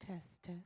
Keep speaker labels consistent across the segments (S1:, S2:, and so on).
S1: Test, test.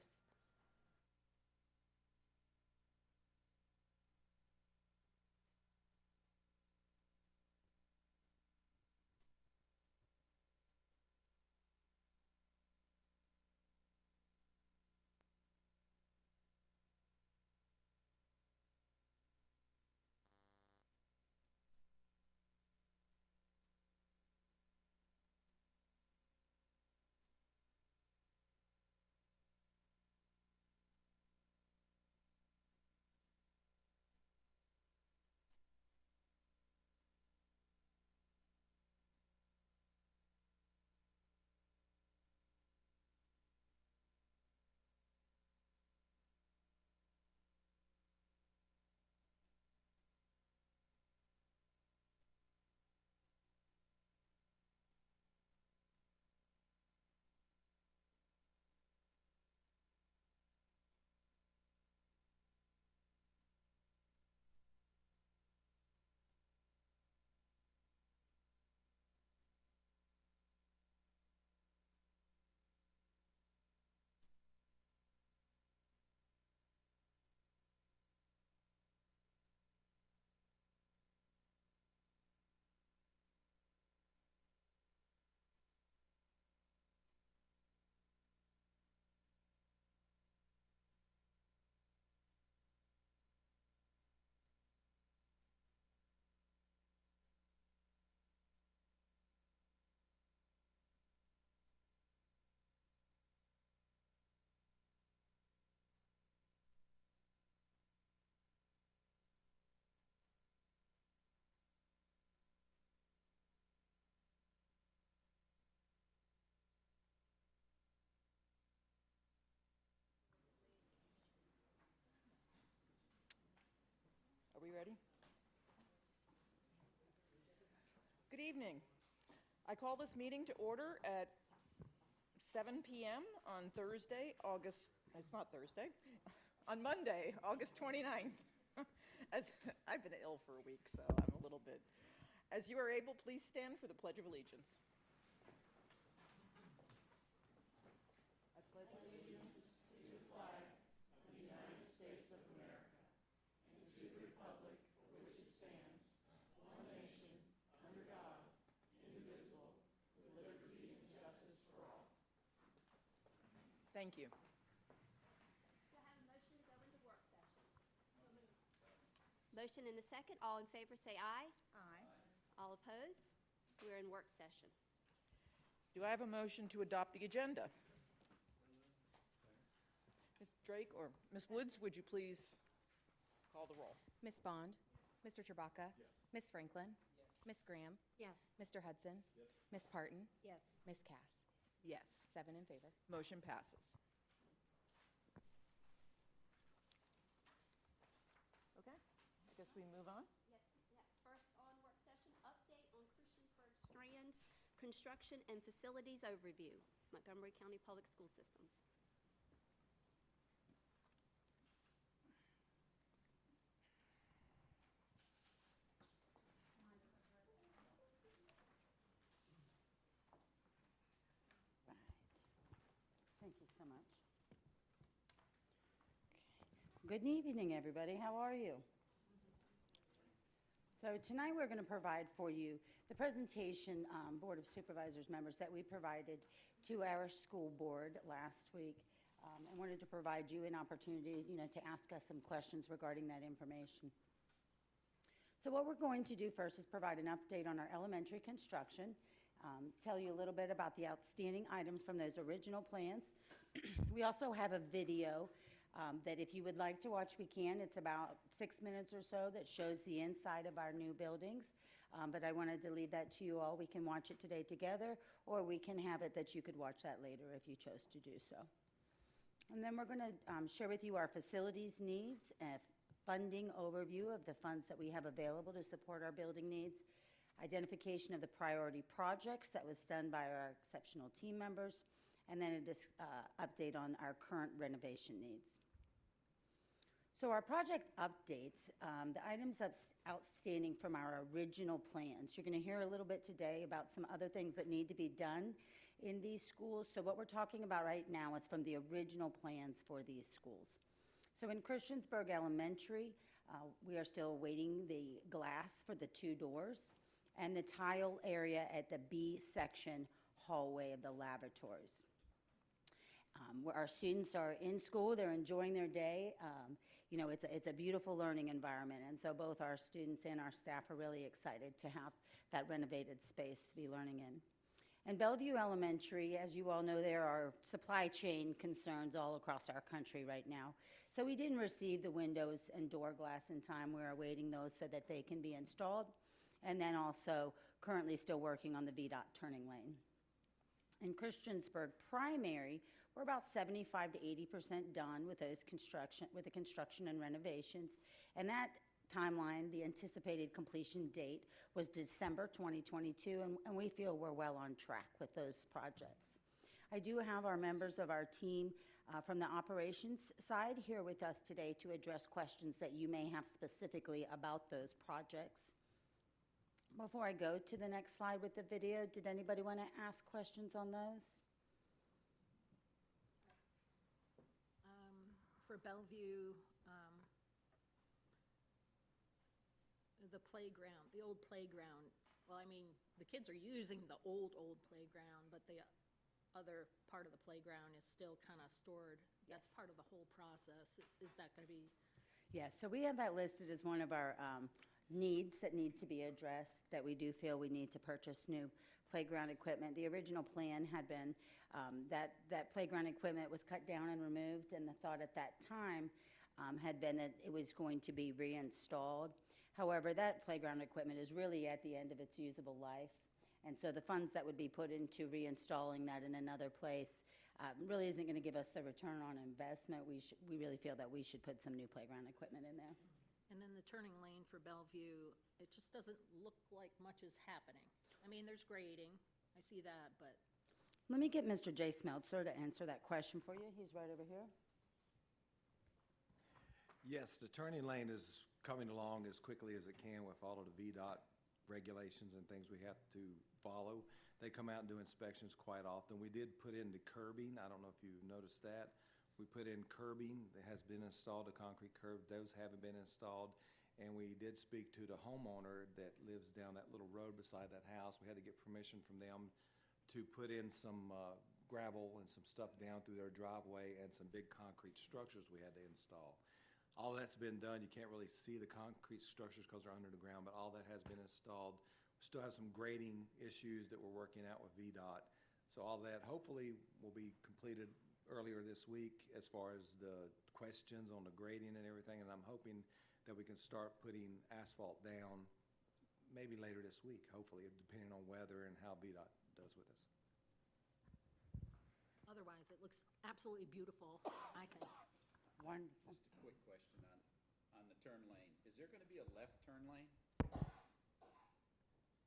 S2: Are we ready? Good evening. I call this meeting to order at 7 p.m. on Monday, August 29th. I've been ill for a week, so I'm a little bit. As you are able, please stand for the Pledge of Allegiance. I pledge allegiance to the flag of the United States of America and to the republic for which it stands, one nation, under God, indivisible, with liberty and justice for all. Thank you.
S3: Do I have a motion to go into work session? Motion and a second. All in favor say aye.
S1: Aye.
S3: All opposed? We're in work session.
S2: Do I have a motion to adopt the agenda? Ms. Drake or Ms. Woods, would you please call the roll?
S1: Ms. Bond? Mr. Chewbacca? Yes. Ms. Franklin? Yes. Ms. Graham?
S3: Yes.
S1: Mr. Hudson? Yes. Ms. Parton?
S3: Yes.
S1: Ms. Cass?
S2: Yes.
S1: 7 in favor.
S2: Motion passes. Okay, I guess we move on.
S3: Yes. First on work session, update on Christiansburg Strand construction and facilities overview, Montgomery County Public School Systems.
S4: Thank you so much. Good evening, everybody. How are you? So tonight we're going to provide for you the presentation, Board of Supervisors members, that we provided to our school board last week, and wanted to provide you an opportunity, to ask us some questions regarding that information. So what we're going to do first is provide an update on our elementary construction, tell you a little bit about the outstanding items from those original plans. We also have a video that if you would like to watch, we can. It's about 6 minutes or so that shows the inside of our new buildings. But I wanted to leave that to you all. We can watch it today together, or we can have it that you could watch that later if you chose to do so. And then we're going to share with you our facilities needs, a funding overview of the funds that we have available to support our building needs, identification of the priority projects that was done by our exceptional team members, and then an update on our current renovation needs. So our project updates, the items outstanding from our original plans. You're going to hear a little bit today about some other things that need to be done in these schools. So what we're talking about right now is from the original plans for these schools. So in Christiansburg Elementary, we are still awaiting the glass for the 2 doors and the tile area at the B section hallway of the lavatories. Where our students are in school, they're enjoying their day. You know, it's a beautiful learning environment, and so both our students and our staff are really excited to have that renovated space to be learning in. In Bellevue Elementary, as you all know, there are supply chain concerns all across our country right now. So we didn't receive the windows and door glass in time. We're awaiting those so that they can be installed, and then also currently still working on the VDOT turning lane. In Christiansburg Primary, we're about 75 to 80% done with the construction and renovations. And that timeline, the anticipated completion date, was December 2022, and we feel we're well on track with those projects. I do have our members of our team from the operations side here with us today to address questions that you may have specifically about those projects. Before I go to the next slide with the video, did anybody want to ask questions on those?
S2: For Bellevue, the playground, the old playground, well, I mean, the kids are using the old playground, but the other part of the playground is still kind of stored. That's part of the whole process. Is that going to be?
S4: Yes, so we have that listed as one of our needs that need to be addressed, that we do feel we need to purchase new playground equipment. The original plan had been that playground equipment was cut down and removed, and the thought at that time had been that it was going to be reinstalled. However, that playground equipment is really at the end of its usable life, and so the funds that would be put into reinstalling that in another place really isn't going to give us the return on investment. We really feel that we should put some new playground equipment in there.
S2: And then the turning lane for Bellevue, it just doesn't look like much is happening. I mean, there's grading, I see that, but.
S4: Let me get Mr. Jay Smeltzer to answer that question for you. He's right over here.
S5: Yes, the turning lane is coming along as quickly as it can with all of the VDOT regulations and things we have to follow. They come out and do inspections quite often. We did put in the curbing. I don't know if you noticed that. We put in curbing that has been installed, a concrete curb. Those haven't been installed. And we did speak to the homeowner that lives down that little road beside that house. We had to get permission from them to put in some gravel and some stuff down through their driveway and some big concrete structures we had to install. All that's been done. You can't really see the concrete structures because they're under the ground, but all that has been installed. We still have some grading issues that we're working out with VDOT. So all that hopefully will be completed earlier this week as far as the questions on the grading and everything, and I'm hoping that we can start putting asphalt down maybe later this week, hopefully, depending on weather and how VDOT does with us.
S2: Otherwise, it looks absolutely beautiful, I think.
S4: Wonderful.
S6: Just a quick question on the turn lane. Is there going to be a left turn lane?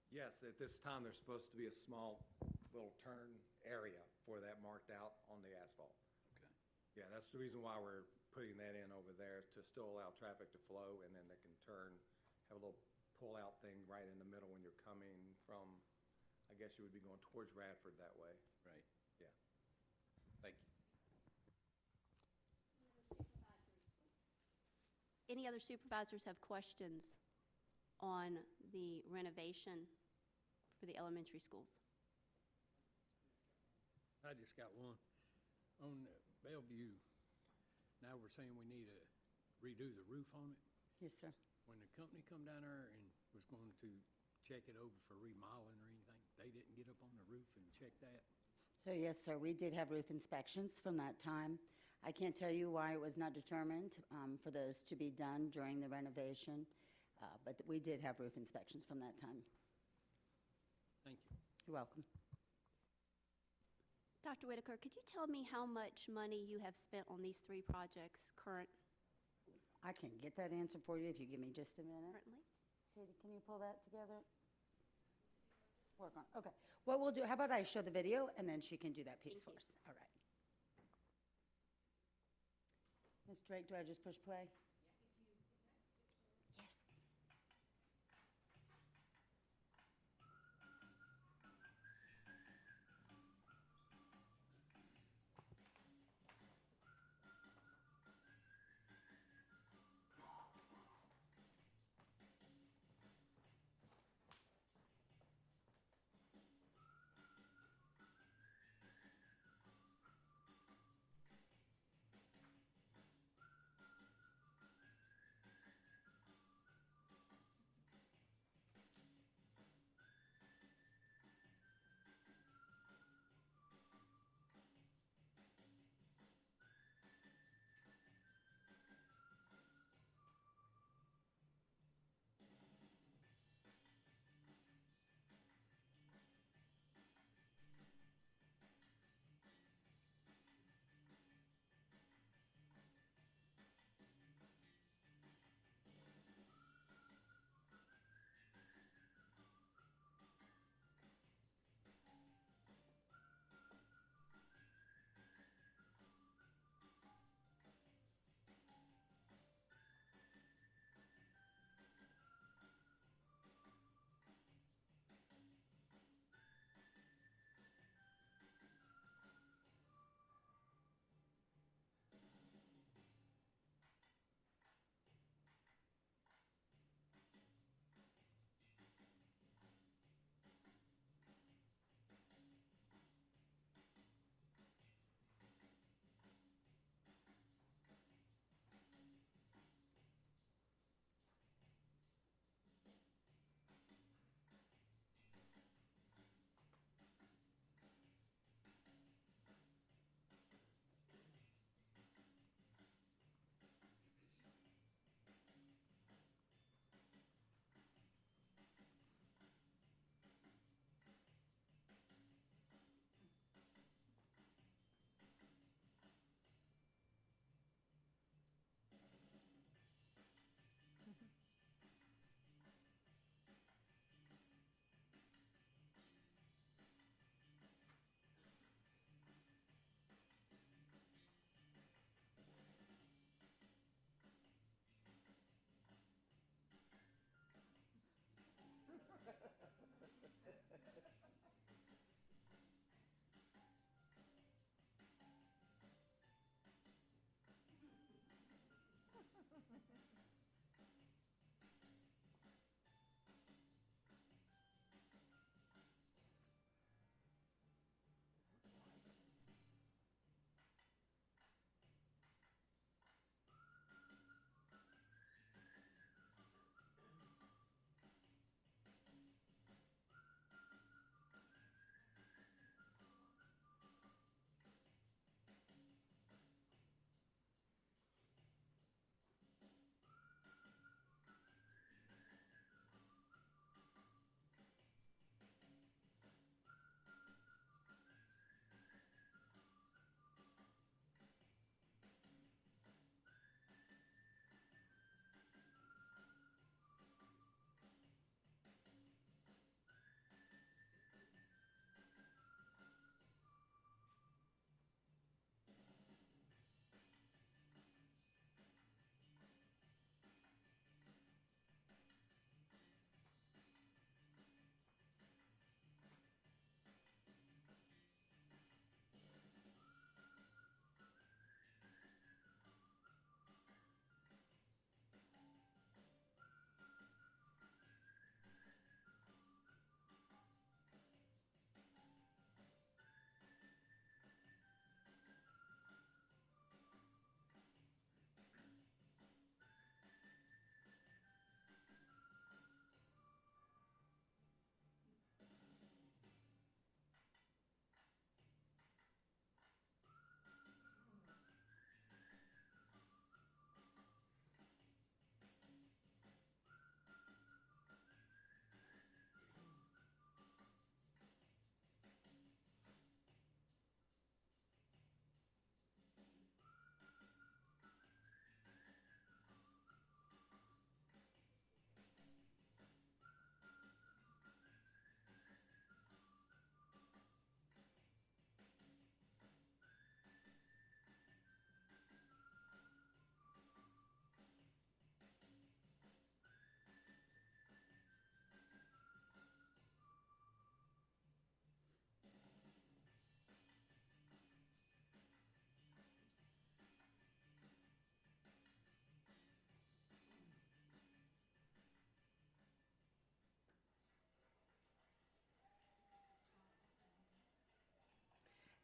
S5: Yes, at this time, there's supposed to be a small little turn area for that marked out on the asphalt.
S6: Okay.
S5: Yeah, that's the reason why we're putting that in over there, to still allow traffic to flow, and then they can turn, have a little pull-out thing right in the middle when you're coming from, I guess you would be going towards Radford that way.
S6: Right.
S5: Yeah.
S6: Thank you.
S3: Any other supervisors have questions on the renovation for the elementary schools?
S7: I just got one. On Bellevue, now we're saying we need to redo the roof on it.
S4: Yes, sir.
S7: When the company come down there and was going to check it over for remodeling or anything, they didn't get up on the roof and check that?
S4: So yes, sir, we did have roof inspections from that time. I can't tell you why it was not determined for those to be done during the renovation, but we did have roof inspections from that time.
S7: Thank you.
S4: You're welcome.
S3: Dr. Whitaker, could you tell me how much money you have spent on these 3 projects current?
S4: I can get that answer for you if you give me just a minute.
S3: Certainly.
S4: Katie, can you pull that together? Work on, okay. What we'll do, how about I show the video and then she can do that piece for
S3: Thank
S4: us. All right. Ms. Drake, do I just push play? Yes.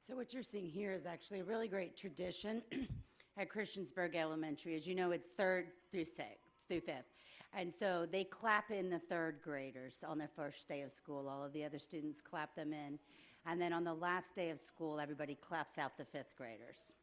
S4: So what you're seeing here is actually a really great tradition at Christiansburg Elementary. As you know, it's third through fifth. And so they clap in the third graders on their first day of school. All of the other students clap them in. And then on the last day of school, everybody claps out the fifth graders.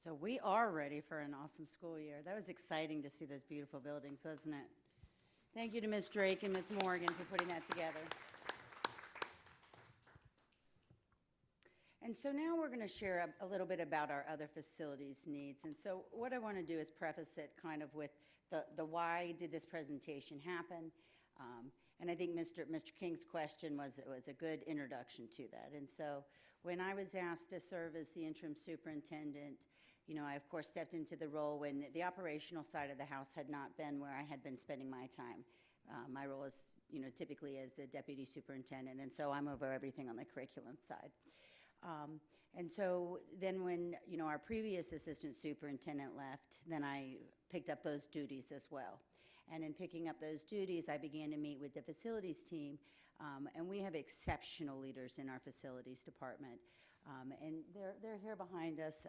S4: So we are ready for an awesome school year. That was exciting to see those beautiful buildings, wasn't it? Thank you to Ms. Drake and Ms. Morgan for putting that together. And so now we're going to share a little bit about our other facilities needs. And so what I want to do is preface it kind of with the why did this presentation happen. And I think Mr. King's question was a good introduction to that. And so when I was asked to serve as the interim superintendent, you know, I of course stepped into the role when the operational side of the house had not been where I had been spending my time. My role is, you know, typically as the deputy superintendent, and so I'm over everything on the curriculum side. And so then when, you know, our previous assistant superintendent left, then I picked up those duties as well. And in picking up those duties, I began to meet with the facilities team, and we have exceptional leaders in our facilities department. And they're here behind us.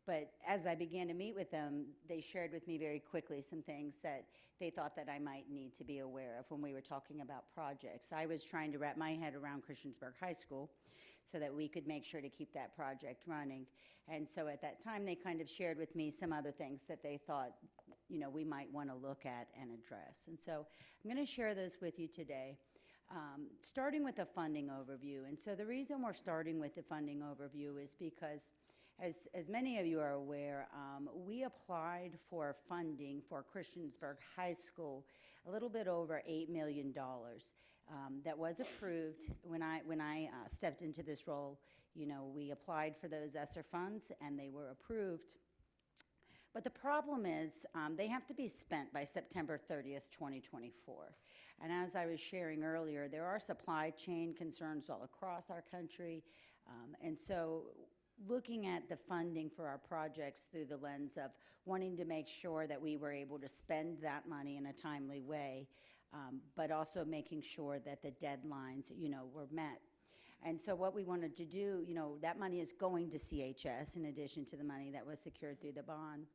S4: But as I began to meet with them, they shared with me very quickly some things that they thought that I might need to be aware of when we were talking about projects. I was trying to wrap my head around Christiansburg High School so that we could make sure to keep that project running. And so at that time, they kind of shared with me some other things that they thought, you know, we might want to look at and address. And so I'm going to share those with you today. Starting with a funding overview. And so the reason we're starting with the funding overview is because, as many of you are aware, we applied for funding for Christiansburg High School a little bit over $8 million. That was approved when I stepped into this role. You know, we applied for those ESSER funds and they were approved. But the problem is they have to be spent by September 30th, 2024. And as I was sharing earlier, there are supply chain concerns all across our country. And so looking at the funding for our projects through the lens of wanting to make sure that we were able to spend that money in a timely way, but also making sure that the deadlines, you know, were met. And so what we wanted to do, you know, that money is going to CHS in addition to the money that was secured through the bond.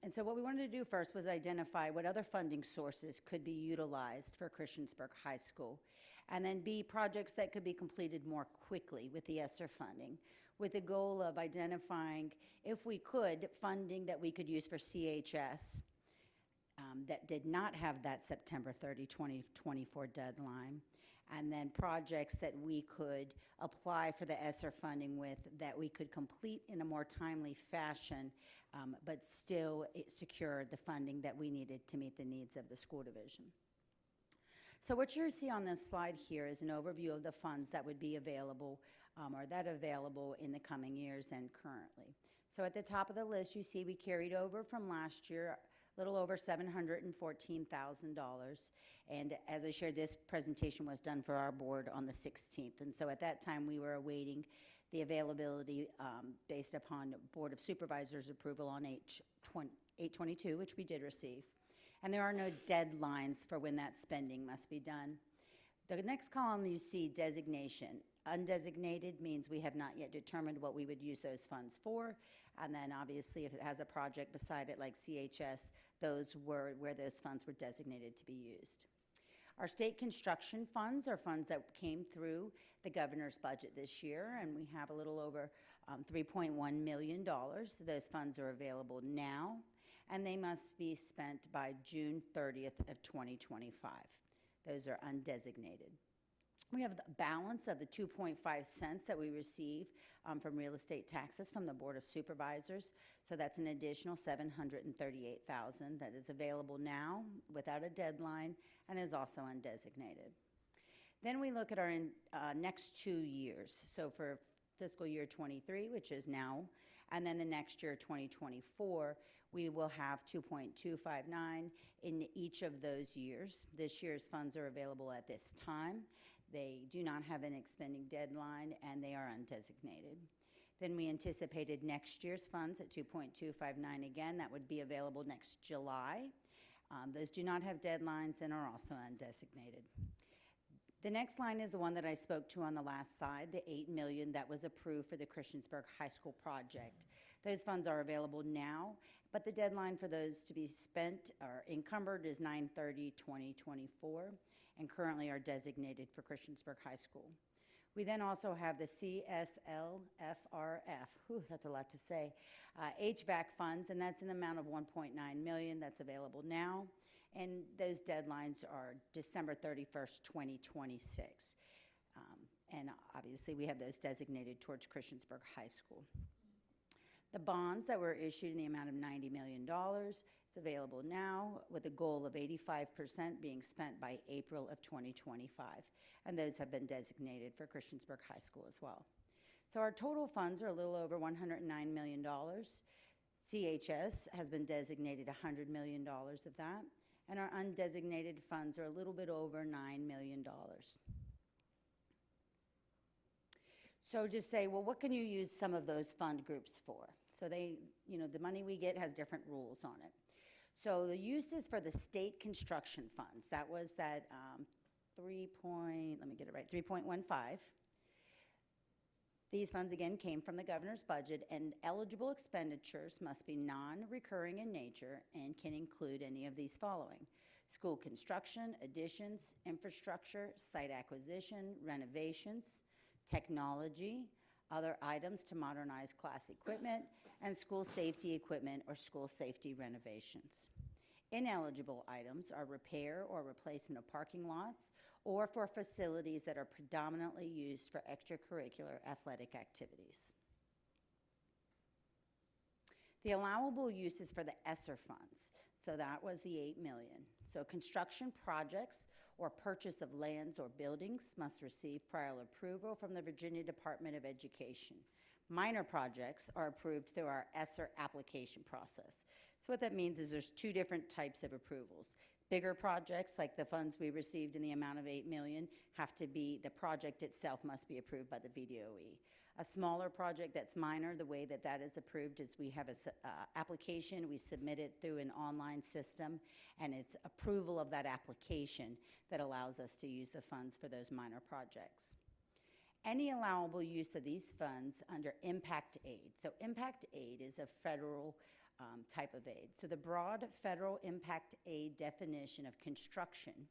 S4: And so what we wanted to do first was identify what other funding sources could be utilized for Christiansburg High School, and then B, projects that could be completed more quickly with the ESSER funding, with the goal of identifying, if we could, funding that we could use for CHS that did not have that September 30, 2024 deadline, and then projects that we could apply for the ESSER funding with that we could complete in a more timely fashion, but still secure the funding that we needed to meet the needs of the school division. So what you see on this slide here is an overview of the funds that would be available or that are available in the coming years and currently. So at the top of the list, you see we carried over from last year a little over $714,000. And as I shared, this presentation was done for our board on the 16th. And so at that time, we were awaiting the availability based upon Board of Supervisors approval on 8/22, which we did receive. And there are no deadlines for when that spending must be done. The next column you see designation. Undesignated means we have not yet determined what we would use those funds for. And then obviously if it has a project beside it like CHS, those were where those funds were designated to be used. Our state construction funds are funds that came through the governor's budget this year, and we have a little over $3.1 million. Those funds are available now, and they must be spent by June 30th of 2025. Those are undesignated. We have the balance of the 2.5 cents that we receive from real estate taxes from the Board of Supervisors. So that's an additional $738,000 that is available now without a deadline and is also undesignated. Then we look at our next 2 years. So for fiscal year 23, which is now, and then the next year, 2024, we will have 2.259 in each of those years. This year's funds are available at this time. They do not have an expending deadline, and they are undesignated. Then we anticipated next year's funds at 2.259 again. That would be available next July. Those do not have deadlines and are also undesignated. The next line is the one that I spoke to on the last slide, the $8 million that was approved for the Christiansburg High School project. Those funds are available now, but the deadline for those to be spent or encumbered is 9/30/2024, and currently are designated for Christiansburg High School. We then also have the CSLFRF, that's a lot to say, HVAC funds, and that's an amount of $1.9 million that's available now. And those deadlines are December 31st, 2026. And obviously, we have those designated towards Christiansburg High School. The bonds that were issued in the amount of $90 million is available now with a goal of 85% being spent by April of 2025. And those have been designated for Christiansburg High School as well. So our total funds are a little over $109 million. CHS has been designated $100 million of that. And our undesignated funds are a little bit over $9 million. So just say, well, what can you use some of those fund groups for? So the money we get has different rules on it. So the uses for the state construction funds, that was that 3.15. These funds, again, came from the governor's budget, and eligible expenditures must be non-recurring in nature and can include any of these following: school construction, additions, infrastructure, site acquisition, renovations, technology, other items to modernize class equipment, and school safety equipment or school safety renovations. Ineligible items are repair or replacement of parking lots or for facilities that are predominantly used for extracurricular athletic activities. The allowable uses for the ESSER funds, so that was the $8 million. So construction projects or purchase of lands or buildings must receive prior approval from the Virginia Department of Education. Minor projects are approved through our ESSER application process. So what that means is there's two different types of approvals. Bigger projects, like the funds we received in the amount of $8 million, the project itself must be approved by the VDOE. A smaller project that's minor, the way that is approved is we have an application, we submit it through an online system, and it's approval of that application that allows us to use the funds for those minor projects. Any allowable use of these funds under impact aid. So impact aid is a federal type of aid. So the broad federal impact aid definition of construction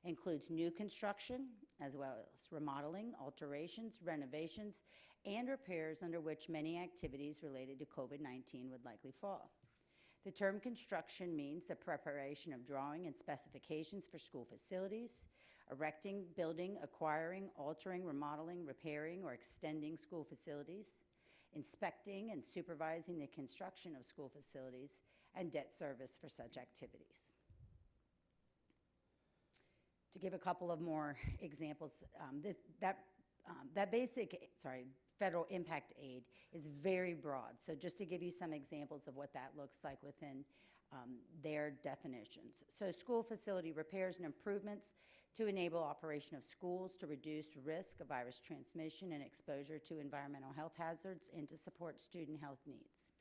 S4: includes new construction as well as remodeling, alterations, renovations, and repairs under which many activities related to COVID-19 would likely fall. The term construction means the preparation of drawing and specifications for school facilities, erecting, building, acquiring, altering, remodeling, repairing, or extending school facilities, inspecting and supervising the construction of school facilities, and debt service for such activities. To give a couple of more examples, federal impact aid is very broad. So just to give you some examples of what that looks like within their definitions. So school facility repairs and improvements to enable operation of schools, to reduce risk of virus transmission and exposure to environmental health hazards, and to support student health needs.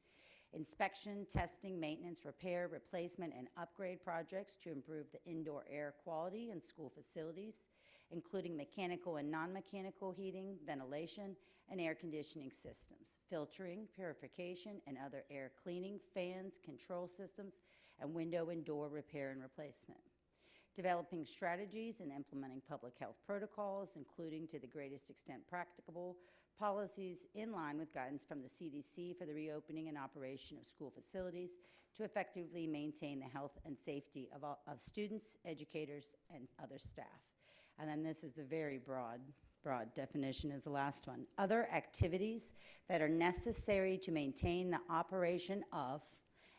S4: Inspection, testing, maintenance, repair, replacement, and upgrade projects to improve the indoor air quality in school facilities, including mechanical and non-mechanical heating, ventilation, and air conditioning systems, filtering, purification, and other air cleaning, fans, control systems, and window and door repair and replacement. Developing strategies and implementing public health protocols, including to the greatest extent practicable, policies in line with guidance from the CDC for the reopening and operation of school facilities to effectively maintain the health and safety of students, educators, and other staff. And then this is the very broad definition is the last one. Other activities that are necessary to maintain the operation of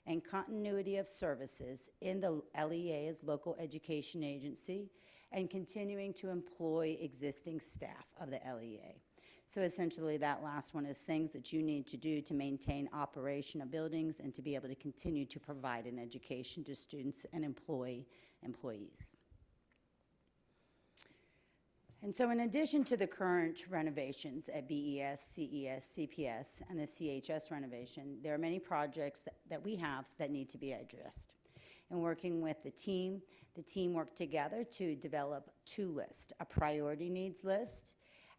S4: and continuity of services in the LEA's local education agency and continuing to employ existing staff of the LEA. So essentially that last one is things that you need to do to maintain operation of buildings and to be able to continue to provide an education to students and employees. And so in addition to the current renovations at BES, CES, CPS, and the CHS renovation, there are many projects that we have that need to be addressed. And working with the team worked together to develop two lists, a priority needs list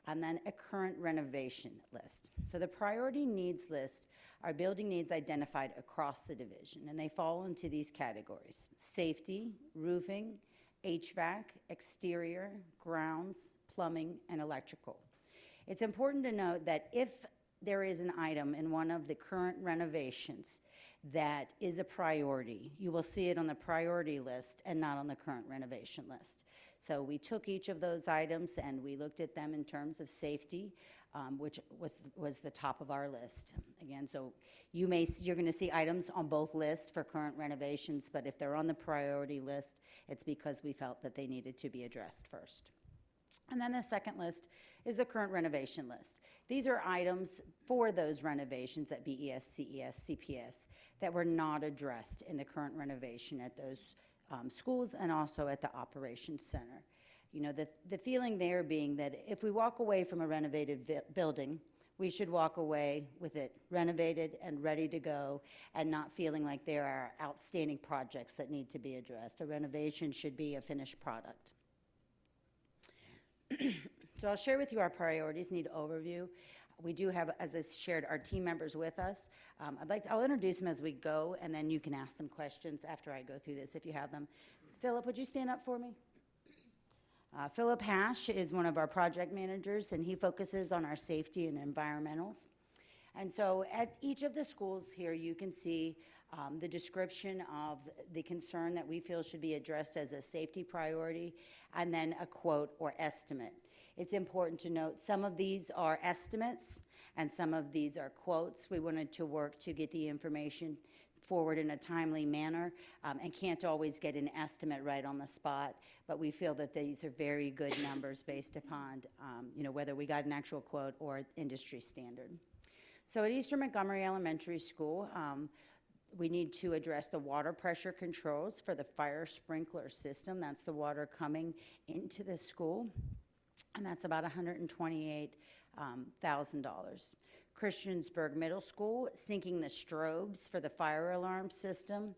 S4: and then a current renovation list. So the priority needs list are building needs identified across the division, and they fall into these categories: safety, roofing, HVAC, exterior, grounds, plumbing, and electrical. It's important to note that if there is an item in one of the current renovations that is a priority, you will see it on the priority list and not on the current renovation list. So we took each of those items and we looked at them in terms of safety, which was the top of our list. Again, so you're going to see items on both lists for current renovations, but if they're on the priority list, it's because we felt that they needed to be addressed first. And then the second list is the current renovation list. These are items for those renovations at BES, CES, CPS that were not addressed in the current renovation at those schools and also at the operations center. You know, the feeling there being that if we walk away from a renovated building, we should walk away with it renovated and ready to go and not feeling like there are outstanding projects that need to be addressed. A renovation should be a finished product. So I'll share with you our priorities, need overview. We do have, as I shared, our team members with us. I'll introduce them as we go, and then you can ask them questions after I go through this if you have them. Philip, would you stand up for me? Philip Hash is one of our project managers, and he focuses on our safety and environmentals. And so at each of the schools here, you can see the description of the concern that we feel should be addressed as a safety priority, and then a quote or estimate. It's important to note some of these are estimates and some of these are quotes. We wanted to work to get the information forward in a timely manner and can't always get an estimate right on the spot, but we feel that these are very good numbers based upon whether we got an actual quote or industry standard. So at Eastern Montgomery Elementary School, we need to address the water pressure controls for the fire sprinkler system. That's the water coming into the school, and that's about $128,000. Christiansburg Middle School, syncing the strobes for the fire alarm system.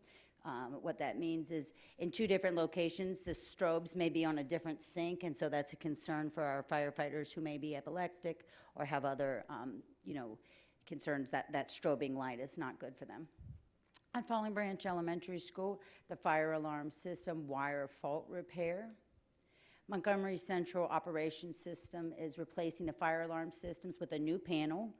S4: What that means is in two different locations, the strobes may be on a different sync, and so that's a concern for our firefighters who may be epileptic or have other, concerns that strobing light is not good for them. At Falling Branch Elementary School, the fire alarm system wire fault repair. Montgomery Central Operations System is replacing the fire alarm systems with a new panel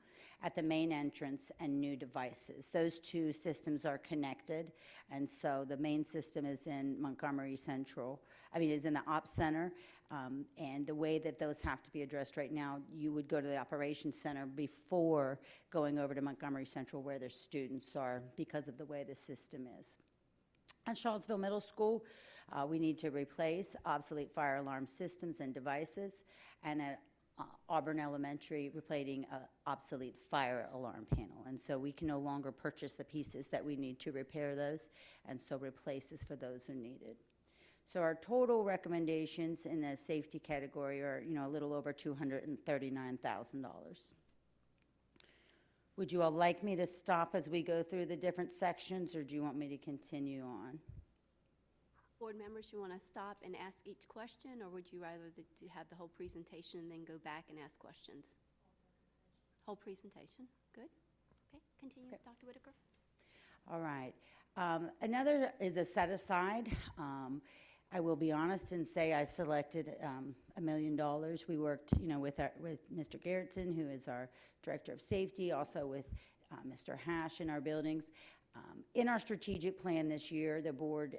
S4: at the main entrance and new devices. Those two systems are connected, and so the main system is in Montgomery Central, is in the Ops Center, and the way that those have to be addressed right now, you would go to the Operations Center before going over to Montgomery Central where their students are because of the way the system is. At Charlesville Middle School, we need to replace obsolete fire alarm systems and devices, and at Auburn Elementary, replacing an obsolete fire alarm panel. And so we can no longer purchase the pieces that we need to repair those, and so replaces for those who need it. So our total recommendations in the safety category are, a little over $239,000. Would you all like me to stop as we go through the different sections, or do you want me to continue on?
S3: Board members, you want to stop and ask each question, or would you rather to have the whole presentation and then go back and ask questions? Whole presentation. Good. Okay, continue, okay. Dr. Whitaker.
S4: All right. Another is a set-aside. I will be honest and say I selected $1 million. We worked, with Mr. Gerritsen, who is our Director of Safety, also with Mr. Hash in our buildings. In our strategic plan this year, the board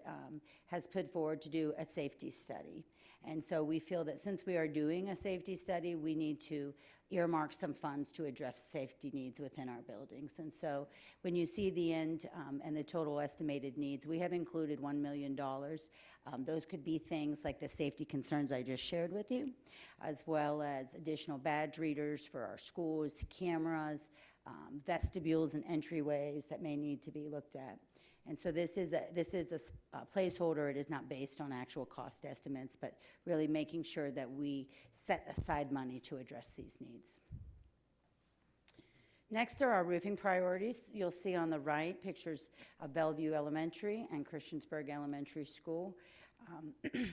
S4: has put forward to do a safety study. And so we feel that since we are doing a safety study, we need to earmark some funds to address safety needs within our buildings. And so when you see the end and the total estimated needs, we have included $1 million. Those could be things like the safety concerns I just shared with you, as well as additional badge readers for our schools, cameras, vestibules and entryways that may need to be looked at. And so this is a placeholder. It is not based on actual cost estimates, but really making sure that we set aside money to address these needs. Next are our roofing priorities. You'll see on the right pictures of Bellevue Elementary and Christiansburg Elementary School.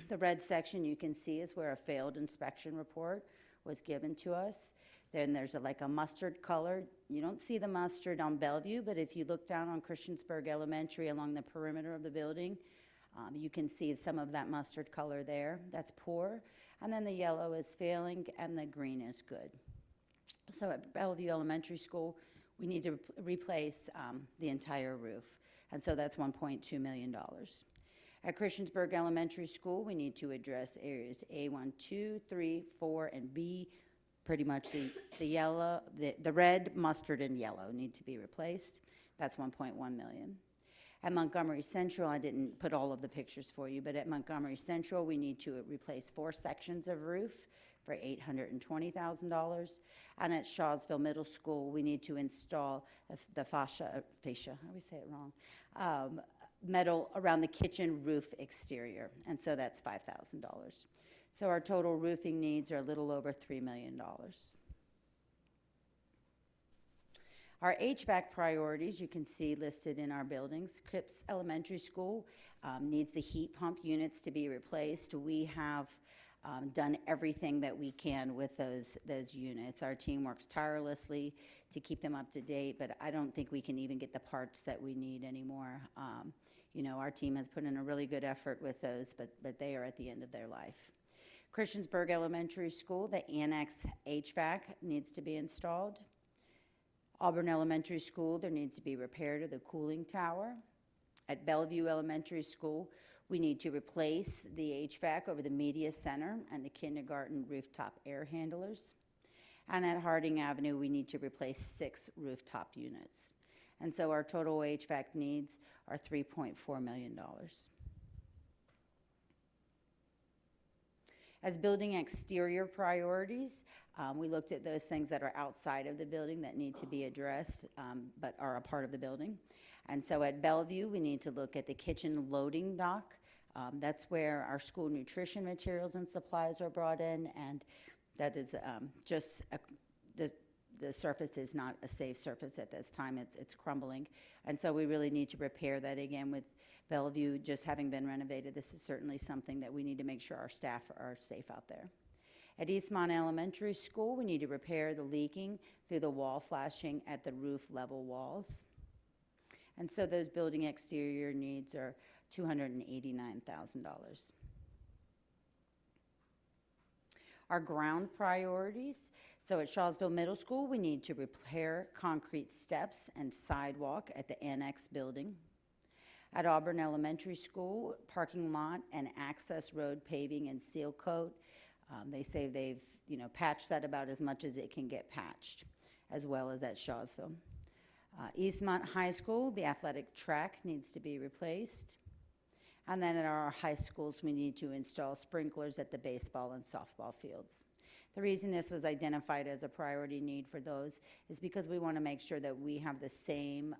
S4: The red section you can see is where a failed inspection report was given to us. Then there's like a mustard color. You don't see the mustard on Bellevue, but if you look down on Christiansburg Elementary along the perimeter of the building, you can see some of that mustard color there. That's poor. And then the yellow is failing and the green is good. So at Bellevue Elementary School, we need to replace the entire roof. And so that's $1.2 million. At Christiansburg Elementary School, we need to address areas A1, 2, 3, 4, and B. Pretty much the yellow, the red, mustard, and yellow need to be replaced. That's $1.1 million. At Montgomery Central, I didn't put all of the pictures for you, but at Montgomery Central, we need to replace 4 sections of roof for $820,000. And at Charlesville Middle School, we need to install the fascia, I always say it wrong, metal around the kitchen roof exterior, and so that's $5,000. So our total roofing needs are a little over $3 million. Our HVAC priorities you can see listed in our buildings. Cripps Elementary School needs the heat pump units to be replaced. We have done everything that we can with those units. Our team works tirelessly to keep them up to date, but I don't think we can even get the parts that we need anymore. Our team has put in a really good effort with those, but they are at the end of their life. Christiansburg Elementary School, the annex HVAC needs to be installed. Auburn Elementary School, there needs to be repair to the cooling tower. At Bellevue Elementary School, we need to replace the HVAC over the media center and the kindergarten rooftop air handlers. And at Harding Avenue, we need to replace 6 rooftop units. And so our total HVAC needs are $3.4 million. As building exterior priorities, we looked at those things that are outside of the building that need to be addressed, but are a part of the building. And so at Bellevue, we need to look at the kitchen loading dock. That's where our school nutrition materials and supplies are brought in, and that is the surface is not a safe surface at this time. It's crumbling. And so we really need to repair that again with Bellevue just having been renovated. This is certainly something that we need to make sure our staff are safe out there. At Eastmont Elementary School, we need to repair the leaking through the wall flashing at the roof level walls. And so those building exterior needs are $289,000. Our ground priorities. So at Charlesville Middle School, we need to repair concrete steps and sidewalk at the annex building. At Auburn Elementary School, parking lot and access road paving and seal coat. They say they've patched that about as much as it can get patched, as well as at Charlesville. Eastmont High School, the athletic track needs to be replaced. And then at our high schools, we need to install sprinklers at the baseball and softball fields. The reason this was identified as a priority need for those is because we want to make sure that we have the same,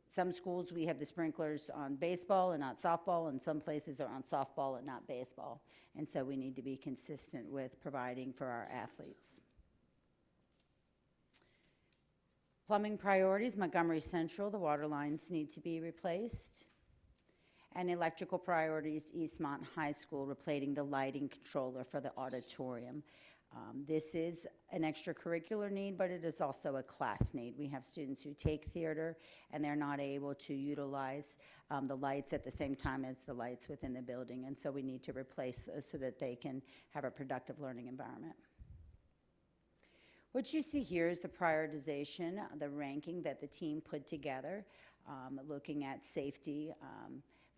S4: some schools we have the sprinklers on baseball and not softball, and some places are on softball and not baseball. And so we need to be consistent with providing for our athletes. Plumbing priorities, Montgomery Central, the water lines need to be replaced. And electrical priorities, Eastmont High School, replacing the lighting controller for the auditorium. This is an extracurricular need, but it is also a class need. We have students who take theater, and they're not able to utilize the lights at the same time as the lights within the building, and so we need to replace those so that they can have a productive learning environment. What you see here is the prioritization, the ranking that the team put together, looking at safety,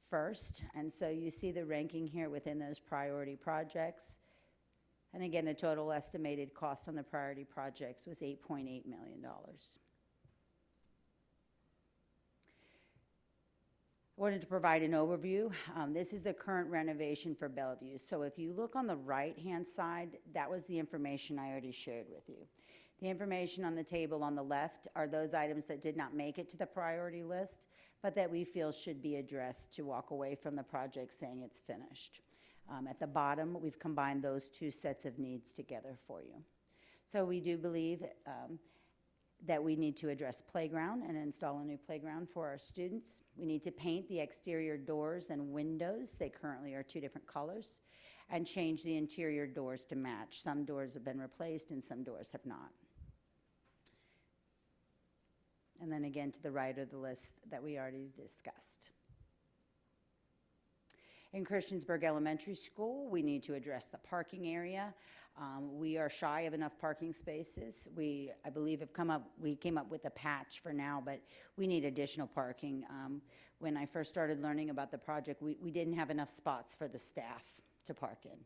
S4: first. And so you see the ranking here within those priority projects. And again, the total estimated cost on the priority projects was $8.8 million. I wanted to provide an overview. This is the current renovation for Bellevue. So if you look on the right-hand side, that was the information I already shared with you. The information on the table on the left are those items that did not make it to the priority list, but that we feel should be addressed to walk away from the project saying it's finished. At the bottom, we've combined those two sets of needs together for you. So we do believe that we need to address playground and install a new playground for our students. We need to paint the exterior doors and windows. They currently are two different colors, and change the interior doors to match. Some doors have been replaced and some doors have not. And then again, to the right of the list that we already discussed. In Christiansburg Elementary School, we need to address the parking area. We are shy of enough parking spaces. I believe, we came up with a patch for now, but we need additional parking. When I first started learning about the project, we didn't have enough spots for the staff to park in.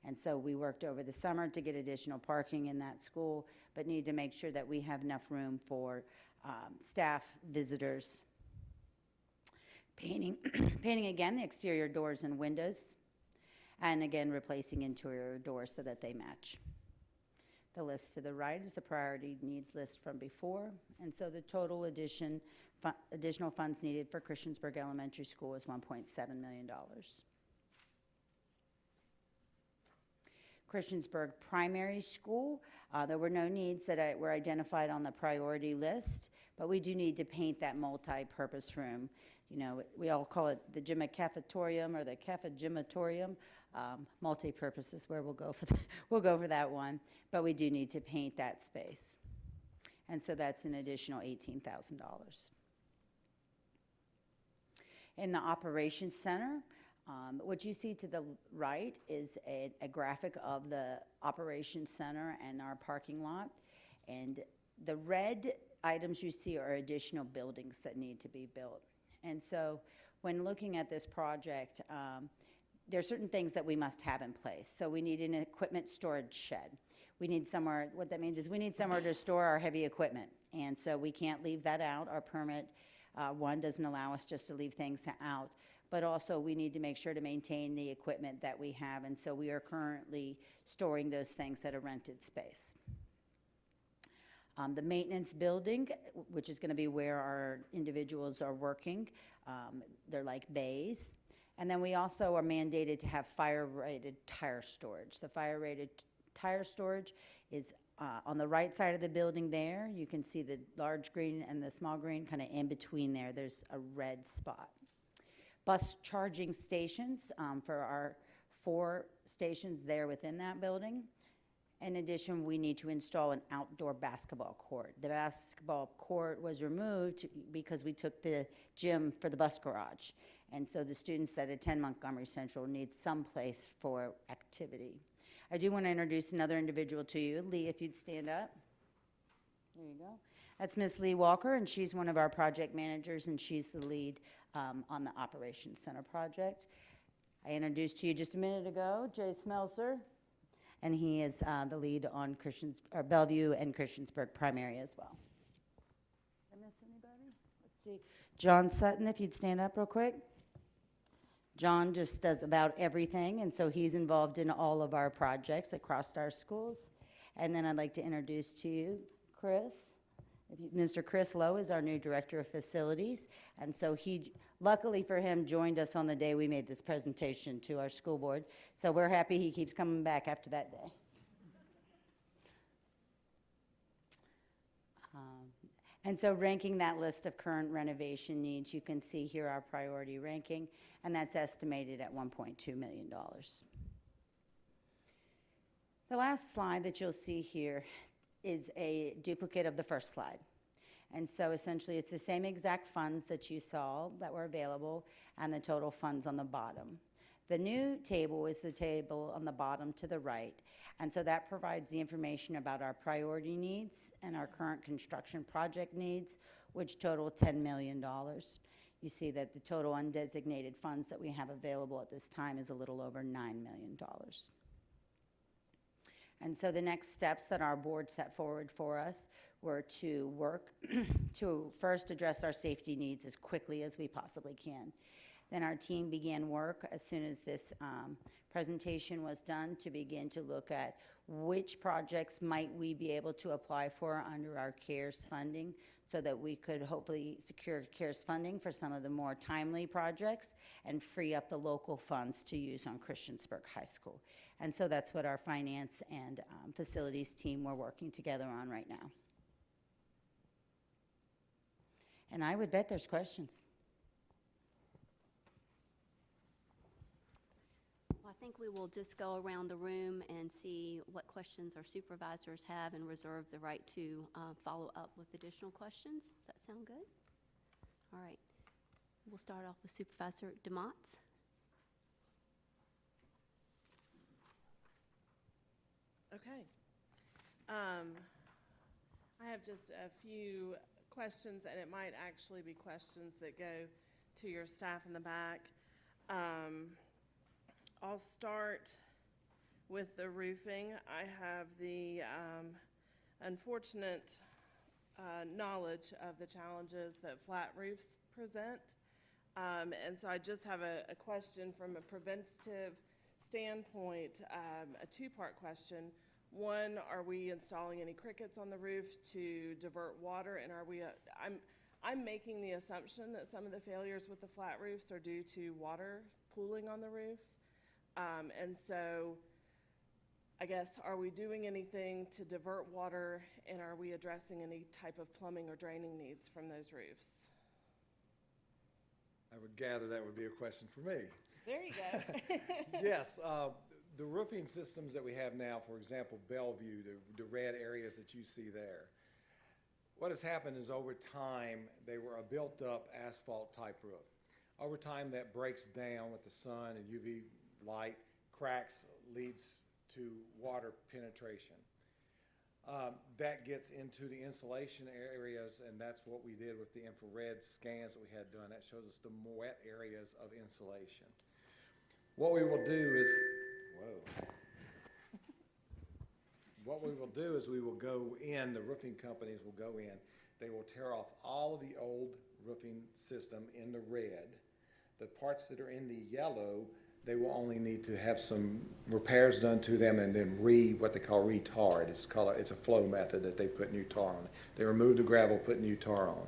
S4: And so we worked over the summer to get additional parking in that school, but need to make sure that we have enough room for staff, visitors. Painting again the exterior doors and windows, and again replacing interior doors so that they match. The list to the right is the priority needs list from before, and so the total additional funds needed for Christiansburg Elementary School is $1.7 million. Christiansburg Primary School, there were no needs that were identified on the priority list, but we do need to paint that multi-purpose room. You know, we all call it the Gymacafetorium or the Cafegimatorium. Multi-purpose is where we'll go for that one, but we do need to paint that space. And so that's an additional $18,000. In the Operations Center, what you see to the right is a graphic of the Operations Center and our parking lot. And the red items you see are additional buildings that need to be built. And so when looking at this project, there are certain things that we must have in place. So we need an equipment storage shed. We need somewhere, what that means is we need somewhere to store our heavy equipment. And so we can't leave that out. Our permit, one, doesn't allow us just to leave things out. But also we need to make sure to maintain the equipment that we have. And so we are currently storing those things at a rented space. The maintenance building, which is going to be where our individuals are working, they're like bays. And then we also are mandated to have fire-rated tire storage. The fire-rated tire storage is on the right side of the building there. You can see the large green and the small green kind of in between there. There's a red spot. Bus charging stations for our 4 stations there within that building. In addition, we need to install an outdoor basketball court. The basketball court was removed because we took the gym for the bus garage. And so the students that attend Montgomery Central need some place for activity. I do want to introduce another individual to you. Lee, if you'd stand up. There you go. That's Miss Lee Walker, and she's one of our project managers, and she's the lead on the Operations Center project. I introduced to you just a minute ago, Jay Smelser. And he is the lead on Bellevue and Christiansburg Primary as well. Did I miss anybody? Let's see. John Sutton, if you'd stand up real quick. John just does about everything, and so he's involved in all of our projects across our schools. And then I'd like to introduce to you Chris. Mr. Chris Lowe is our new Director of Facilities, and so he, luckily for him, joined us on the day we made this presentation to our school board, so we're happy he keeps coming back after that day. And so ranking that list of current renovation needs, you can see here our priority ranking, and that's estimated at $1.2 million. The last slide that you'll see here is a duplicate of the first slide. And so essentially it's the same exact funds that you saw that were available and the total funds on the bottom. The new table is the table on the bottom to the right, and so that provides the information about our priority needs and our current construction project needs, which total $10 million. you see that the total undesignated funds that we have available at this time is a little over $9 million. And so the next steps that our board set forward for us were to work to first address our safety needs as quickly as we possibly can. Then our team began work as soon as this presentation was done to begin to look at which projects might we be able to apply for under our CARES funding so that we could hopefully secure CARES funding for some of the more timely projects and free up the local funds to use on Christiansburg High School. And so that's what our finance and facilities team were working together on right now. And I would bet there's questions.
S3: Well, I think we will just go around the room and see what questions our supervisors have and reserve the right to follow up with additional questions. Does that sound good? All right. We'll start off with Supervisor DeMotts.
S2: Okay. I have just a few questions, and it might actually be questions that go to your staff in the back. I'll start with the roofing. I have the unfortunate knowledge of the challenges that flat roofs present. And so I just have a question from a preventative standpoint, a two-part question. One, are we installing any crickets on the roof to divert water? And are we, I'm making the assumption that some of the failures with the flat roofs are due to water pooling on the roof. And so I guess, are we doing anything to divert water, and are we addressing any type of plumbing or draining needs from those roofs?
S5: I would gather that would be a question for me.
S2: There you go.
S5: Yes, the roofing systems that we have now, for example, Bellevue, the red areas that you see there, what has happened is over time, they were a built-up asphalt type roof. Over time, that breaks down with the sun and UV light, cracks, leads to water penetration. That gets into the insulation areas, and that's what we did with the infrared scans that we had done. That shows us the wet areas of insulation. What we will do is, what we will do is we will go in, the roofing companies will go in, they will tear off all of the old roofing system in the red. The parts that are in the yellow, they will only need to have some repairs done to them and then what they call retard. It's a flow method that they put new tar on. They remove the gravel, put new tar on.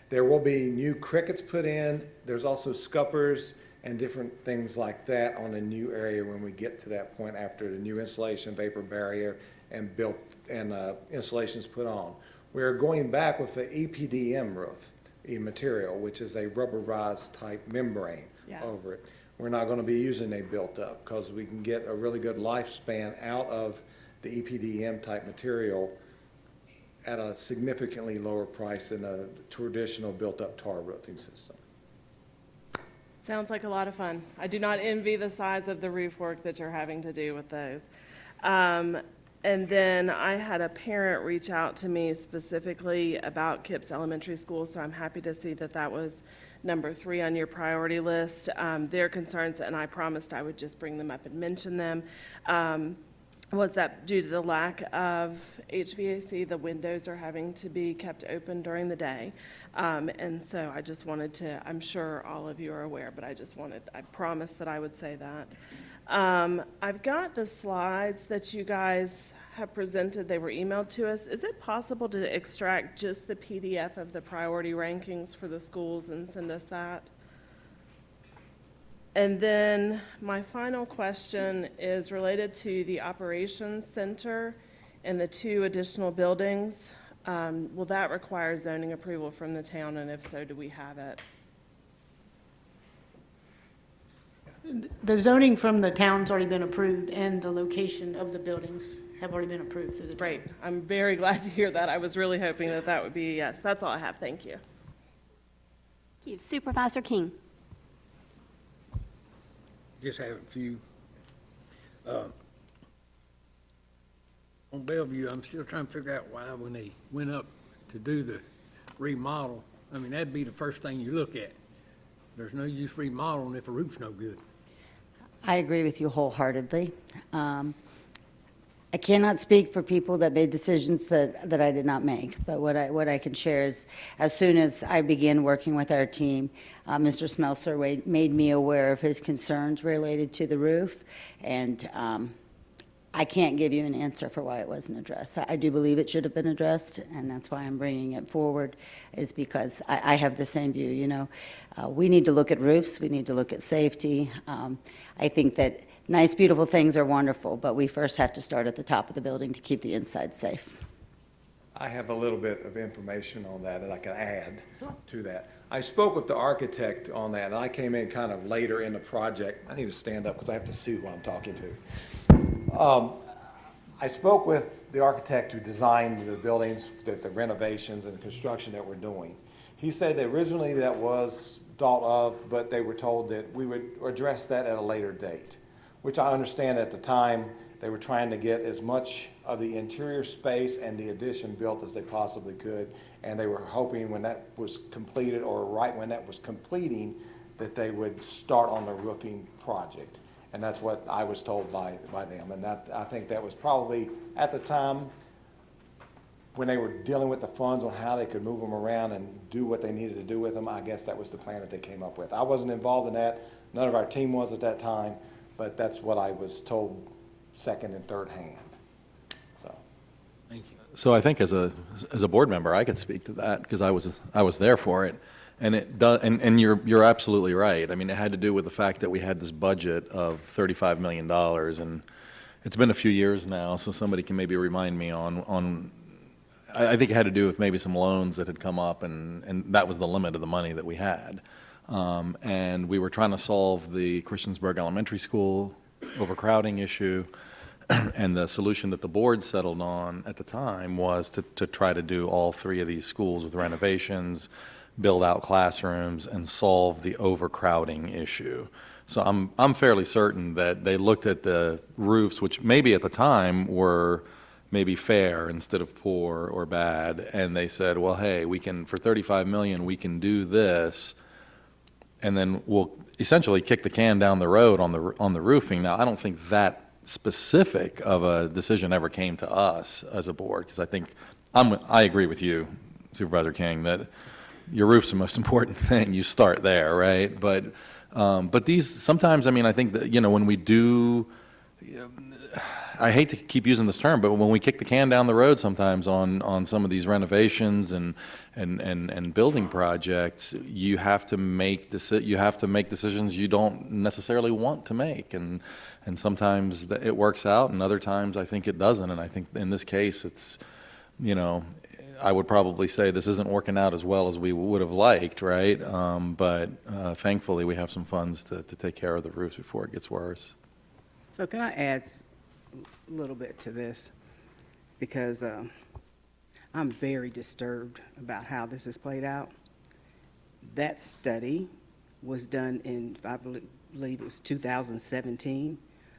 S5: There will be new crickets put in. There's also scuppers and different things like that on a new area when we get to that point after the new insulation, vapor barrier, and insulation is put on. We're going back with the EPDM roof material, which is a rubberized type membrane over it. We're not going to be using a built-up because we can get a really good lifespan out of the EPDM type material at a significantly lower price than a traditional built-up tar roofing system.
S2: Sounds like a lot of fun. I do not envy the size of the roof work that you're having to do with those. And then I had a parent reach out to me specifically about Kipps Elementary School, so I'm happy to see that that was number 3 on your priority list. Their concerns, and I promised I would just bring them up and mention them, was that due to the lack of HVAC, the windows are having to be kept open during the day. And so I just wanted to, I'm sure all of you are aware, but I promised that I would say that. I've got the slides that you guys have presented. They were emailed to us. Is it possible to extract just the PDF of the priority rankings for the schools and send us that? And then my final question is related to the operations center and the 2 additional buildings. Will that require zoning approval from the town, and if so, do we have it?
S8: The zoning from the town's already been approved, and the location of the buildings have already been approved through the town.
S2: Great. I'm very glad to hear that. I was really hoping that that would be a yes. That's all I have. Thank you.
S3: Thank you. Supervisor King.
S7: Just have a few. On Bellevue, I'm still trying to figure out why when they went up to do the remodel, I mean, that'd be the first thing you look at. There's no use remodeling if a roof's no good.
S4: I agree with you wholeheartedly. I cannot speak for people that made decisions that I did not make, but what I can share is, as soon as I began working with our team, Mr. Smelser made me aware of his concerns related to the roof, and I can't give you an answer for why it wasn't addressed. I do believe it should have been addressed, and that's why I'm bringing it forward, is because I have the same view, you know. We need to look at roofs, we need to look at safety. I think that nice, beautiful things are wonderful, but we first have to start at the top of the building to keep the inside safe.
S5: I have a little bit of information on that I can add to that. I spoke with the architect on that, and I came in kind of later in the project. I need to stand up because I have to see who I'm talking to. I spoke with the architect who designed the buildings, the renovations and construction that we're doing. He said that originally that was thought of, but they were told that we would address that at a later date, which I understand at the time they were trying to get as much of the interior space and the addition built as they possibly could, and they were hoping when that was completed, or right when that was completing, that they would start on the roofing project. And that's what I was told by them, and I think that was probably, at the time, when they were dealing with the funds on how they could move them around and do what they needed to do with them, I guess that was the plan that they came up with. I wasn't involved in that, none of our team was at that time, but that's what I was told second and third hand. So.
S7: Thank you.
S9: So I think as a board member, I could speak to that because I was there for it, and it does. And you're absolutely right. I mean, it had to do with the fact that we had this budget of $35 million, and it's been a few years now. So somebody can maybe remind me on. I think it had to do with maybe some loans that had come up, and that was the limit of the money that we had. And we were trying to solve the Christiansburg Elementary School overcrowding issue, and the solution that the board settled on at the time was to try to do all three of these schools with renovations, build out classrooms, and solve the overcrowding issue. So I'm fairly certain that they looked at the roofs, which maybe at the time were maybe fair instead of poor or bad, and they said, well, hey, we can, for $35 million, we can do this, and then we'll essentially kick the can down the road on the roofing. Now, I don't think that specific of a decision ever came to us as a board, because I think I agree with you, Supervisor King, that your roof's the most important thing. You start there, right? But these sometimes, I mean, I think that, you know, when we do, I hate to keep using this term, but when we kick the can down the road sometimes on some of these renovations and building projects, you have to make decisions you don't necessarily want to make, and sometimes it works out, and other times I think it doesn't. And I think in this case, it's, you know, I would probably say this isn't working out as well as we would have liked, right? But thankfully, we have some funds to take care of the roofs before it gets worse.
S2: So can I add a little bit to this? Because I'm very disturbed about how this has played out. That study was done in, I believe it was 2017.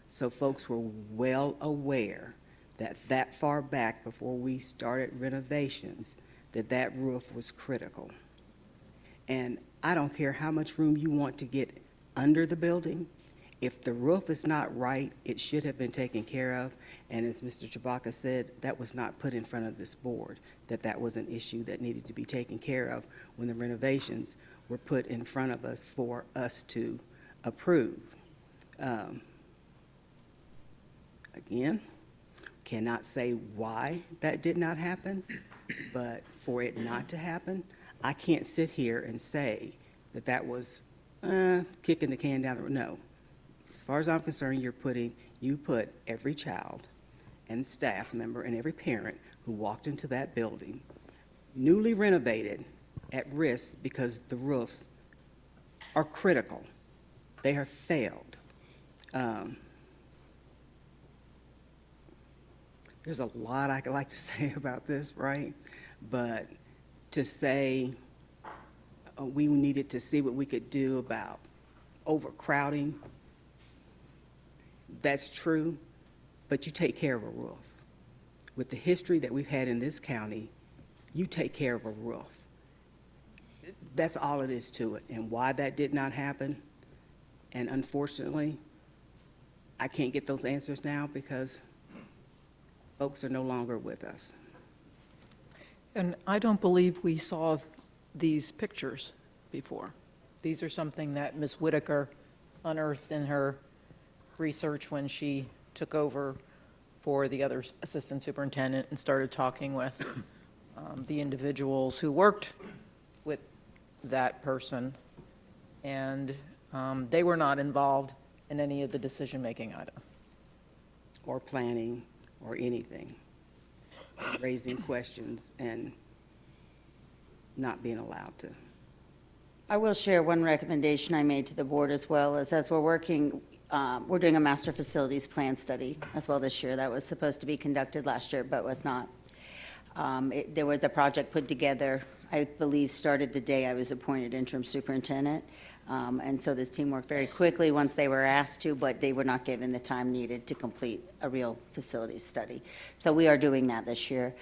S2: So folks were well aware that far back before we started renovations, that roof was critical. And I don't care how much room you want to get under the building. If the roof is not right, it should have been taken care of. And as Mr. Chewbacca said, that was not put in front of this board, that was an issue that needed to be taken care of when the renovations were put in front of us for us to approve. Again, cannot say why that did not happen, but for it not to happen, I can't sit here and say that was kicking the can down the road. No. As far as I'm concerned, you put every child and staff member and every parent who walked into that building, newly renovated, at risk because the roofs are critical. They have failed. There's a lot I could like to say about this, right? But to say we needed to see what we could do about overcrowding, that's true, but you take care of a roof. With the history that we've had in this county, you take care of a roof. That's all it is to it, and why that did not happen. And unfortunately, I can't get those answers now because folks are no longer with us.
S10: And I don't believe we saw these pictures before. These are something that Ms. Whitaker unearthed in her research when she took over for the other assistant superintendent and started talking with the individuals who worked with that person. And they were not involved in any of the decision-making item.
S2: Or planning, or anything. Raising questions and not being allowed to.
S4: I will share one recommendation I made to the board as well, is as we're working, we're doing a master facilities plan study as well this year. That was supposed to be conducted last year, but was not. There was a project put together, I believe started the day I was appointed interim superintendent. And so this team worked very quickly once they were asked to, but they were not given the time needed to complete a real facilities study. So we are doing that this year.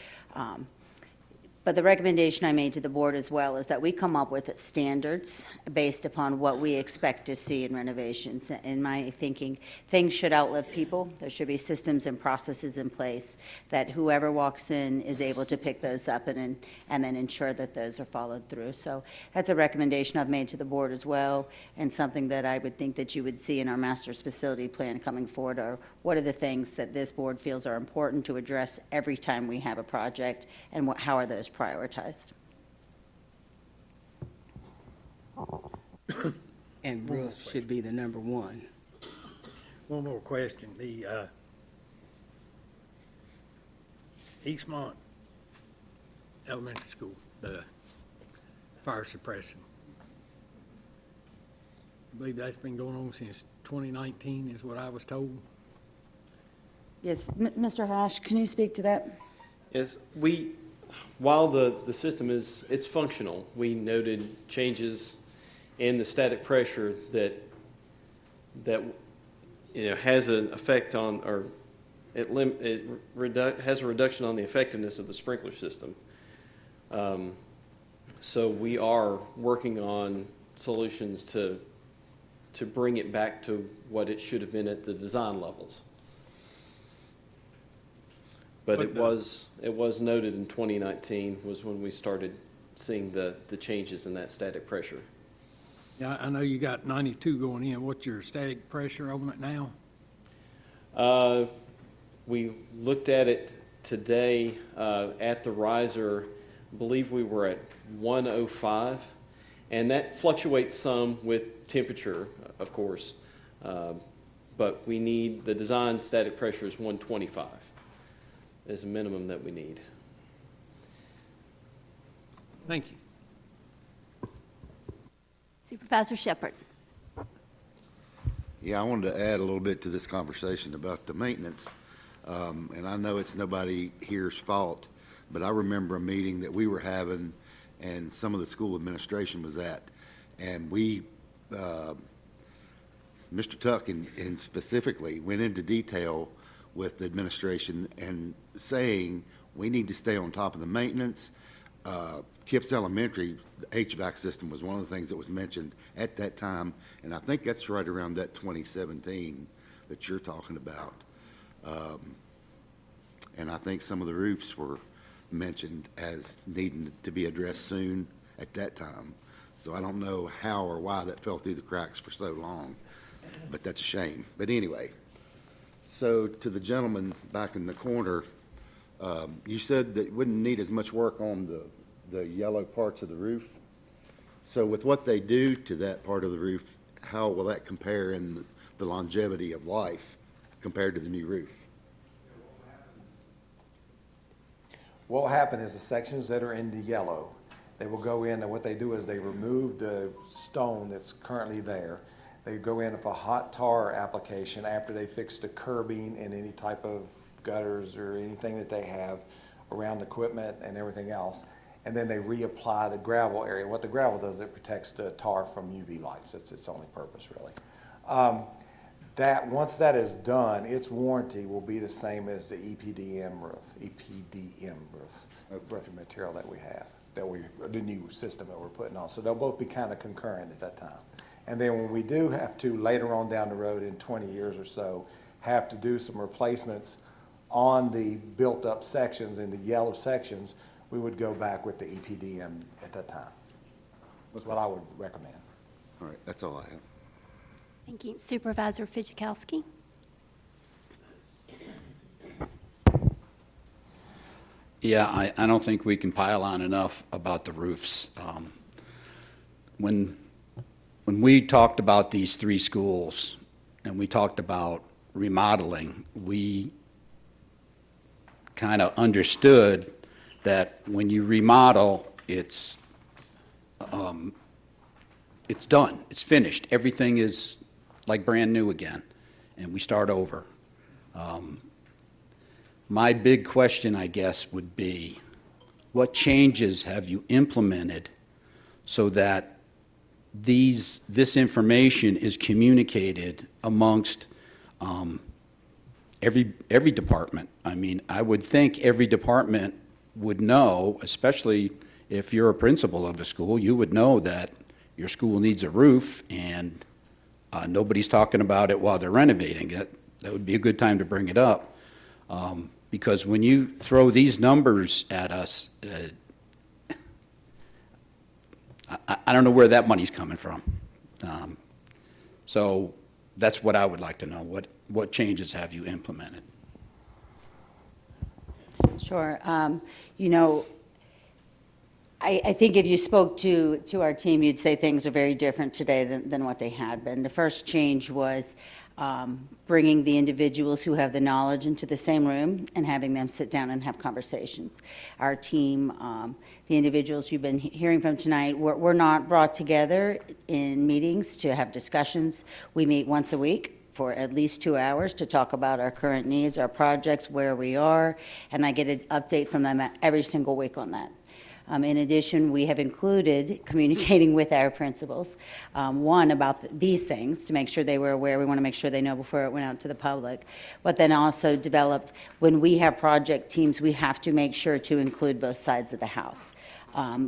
S4: But the recommendation I made to the board as well is that we come up with standards based upon what we expect to see in renovations. In my thinking, things should outlive people. There should be systems and processes in place that whoever walks in is able to pick those up and then ensure that those are followed through. So that's a recommendation I've made to the board as well, and something that I would think that you would see in our master's facility plan coming forward, are what are the things that this board feels are important to address every time we have a project, and how are those prioritized?
S2: And roofs should be the number one.
S7: One more question. The Eastmont Elementary School, the fire suppression. I believe that's been going on since 2019 is what I was told.
S4: Yes, Mr. Hash, can you speak to that?
S11: Yes, while the system it's functional, we noted changes in the static pressure that has an effect on, or it has a reduction on the effectiveness of the sprinkler system. So we are working on solutions to bring it back to what it should have been at the design levels. But it was noted in 2019 was when we started seeing the changes in that static pressure.
S7: Yeah, I know you got 92 going in. What's your static pressure on it now?
S11: We looked at it today at the riser. I believe we were at 105, and that fluctuates some with temperature, of course. But we need, the design static pressure is 125 is a minimum that we need.
S7: Thank you.
S3: Supervisor Shepherd.
S12: Yeah, I wanted to add a little bit to this conversation about the maintenance. And I know it's nobody here's fault, but I remember a meeting that we were having and some of the school administration was at. And we, Mr. Tuck and specifically went into detail with the administration and saying we need to stay on top of the maintenance. Kipps Elementary, the HVAC system was one of the things that was mentioned at that time, and I think that's right around that 2017 that you're talking about. And I think some of the roofs were mentioned as needing to be addressed soon at that time. So I don't know how or why that fell through the cracks for so long, but that's a shame. But anyway, so to the gentleman back in the corner, you said that you wouldn't need as much work on the yellow parts of the roof. So with what they do to that part of the roof, how will that compare in the longevity of life compared to the new roof?
S5: What will happen is the sections that are in the yellow, they will go in, and what they do is they remove the stone that's currently there. They go in with a hot tar application after they fix the curbing and any type of gutters or anything that they have around equipment and everything else. And then they reapply the gravel area. What the gravel does, it protects the tar from UV lights. That's its only purpose, really. Once that is done, its warranty will be the same as the EPDM roofing material that we have. the new system that we're putting on. So they'll both be kind of concurrent at that time. And then when we do have to, later on down the road in 20 years or so, have to do some replacements on the built-up sections, in the yellow sections, we would go back with the EPDM at that time. That's what I would recommend.
S12: All right, that's all I have.
S3: Thank you. Supervisor Fidzikowski?
S6: Yeah, I don't think we can pile on enough about the roofs. When we talked about these three schools and we talked about remodeling, we kind of understood that when you remodel, it's done, it's finished. Everything is like brand new again, and we start over. My big question, I guess, would be, what changes have you implemented so that this information is communicated amongst every department? I mean, I would think every department would know, especially if you're a principal of a school, you would know that your school needs a roof, and nobody's talking about it while they're renovating it. That would be a good time to bring it up. Because when you throw these numbers at us, I don't know where that money's coming from. So that's what I would like to know. What changes have you implemented?
S4: Sure. You know, I think if you spoke to our team, you'd say things are very different today than what they had been. The first change was bringing the individuals who have the knowledge into the same room and having them sit down and have conversations. Our team, the individuals you've been hearing from tonight, we're not brought together in meetings to have discussions. We meet once a week for at least 2 hours to talk about our current needs, our projects, where we are, and I get an update from them every single week on that. In addition, we have included communicating with our principals, one, about these things to make sure they were aware. We want to make sure they know before it went out to the public. But then also developed, when we have project teams, we have to make sure to include both sides of the house.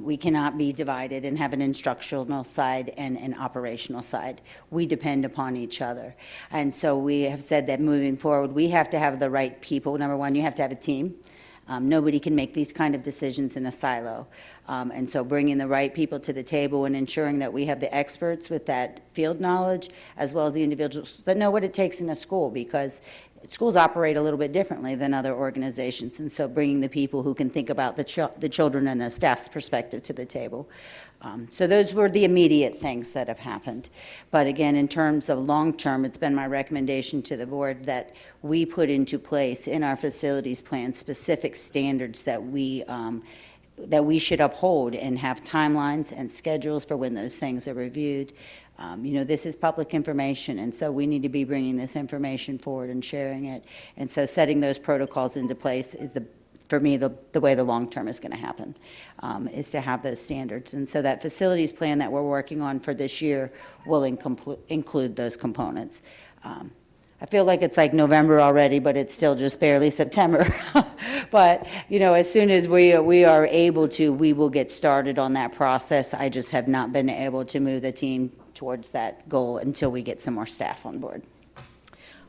S4: We cannot be divided and have an instructional side and an operational side. We depend upon each other. And so we have said that moving forward, we have to have the right people. Number one, you have to have a team. Nobody can make these kind of decisions in a silo. And so bringing the right people to the table and ensuring that we have the experts with that field knowledge, as well as the individuals that know what it takes in a school, because schools operate a little bit differently than other organizations. And so bringing the people who can think about the children and the staff's perspective to the table. So those were the immediate things that have happened. But again, in terms of long-term, it's been my recommendation to the board that we put into place in our facilities plan specific standards that we should uphold and have timelines and schedules for when those things are reviewed. You know, this is public information, and so we need to be bringing this information forward and sharing it. And so setting those protocols into place is, for me, the way the long term is going to happen, is to have those standards. And so that facilities plan that we're working on for this year will include those components. I feel like it's like November already, but it's still just barely September. But, you know, as soon as we are able to, we will get started on that process. I just have not been able to move the team towards that goal until we get some more staff on board.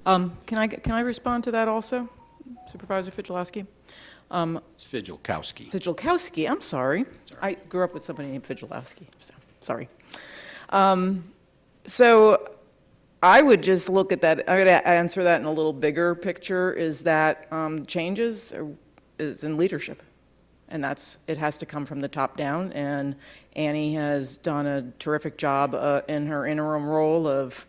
S10: Can I respond to that also, Supervisor Fidzikowski?
S6: It's Fidzikowski.
S10: Fidzikowski, I'm sorry. I grew up with somebody named Fidzikowski, so sorry. So I would just look at that, I would answer that in a little bigger picture, is that changes is in leadership. And it has to come from the top down, and Annie has done a terrific job in her interim role of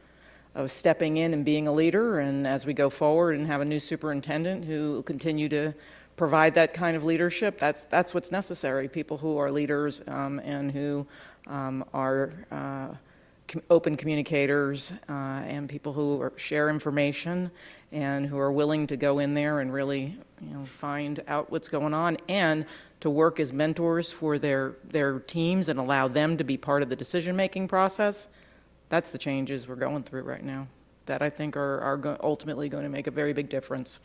S10: stepping in and being a leader, and as we go forward and have a new superintendent who will continue to provide that kind of leadership, that's what's necessary. People who are leaders and who are open communicators and people who share information and who are willing to go in there and really, find out what's going on and to work as mentors for their teams and allow them to be part of the decision-making process. That's the changes we're going through right now that I think are ultimately going to make a very big difference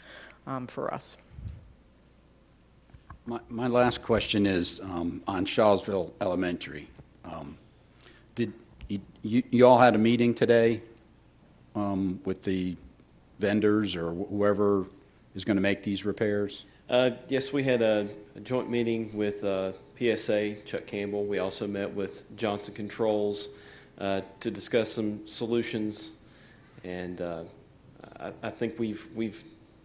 S10: for us.
S6: My last question is on Charlesville Elementary. Did you all had a meeting today with the vendors or whoever is going to make these repairs?
S11: Yes, we had a joint meeting with PSA, Chuck Campbell. We also met with Johnson Controls to discuss some solutions, and I think we've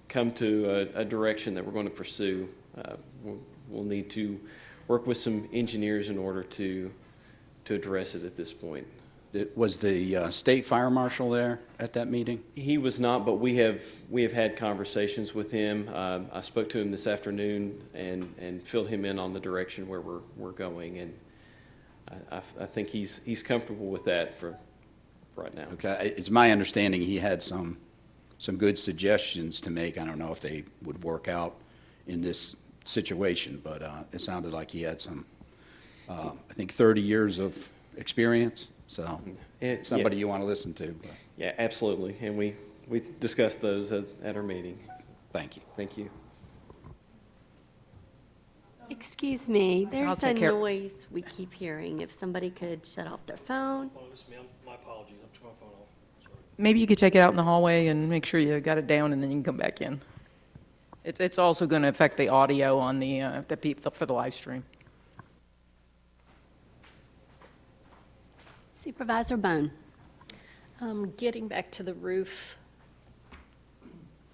S11: come to a direction that we're going to pursue. We'll need to work with some engineers in order to address it at this point.
S6: Was the state fire marshal there at that meeting?
S11: He was not, but we have had conversations with him. I spoke to him this afternoon and filled him in on the direction where we're going, and I think he's comfortable with that for right now.
S6: Okay, it's my understanding he had some good suggestions to make. I don't know if they would work out in this situation, but it sounded like he had some, I think, 30 years of experience. So it's somebody you want to listen to. But.
S11: Yeah, absolutely. And we discussed those at our meeting.
S6: Thank you.
S11: Thank you.
S3: Excuse me, there's a
S10: take care.
S3: noise we keep hearing. If somebody could shut off their phone.
S13: Oh, this is me. My apologies. I took my phone off. Sorry.
S10: Maybe you could take it out in the hallway and make sure you got it down, and then you can come back in. It's also going to affect the audio on the people for the live stream.
S3: Supervisor Bone.
S14: Getting back to the roof,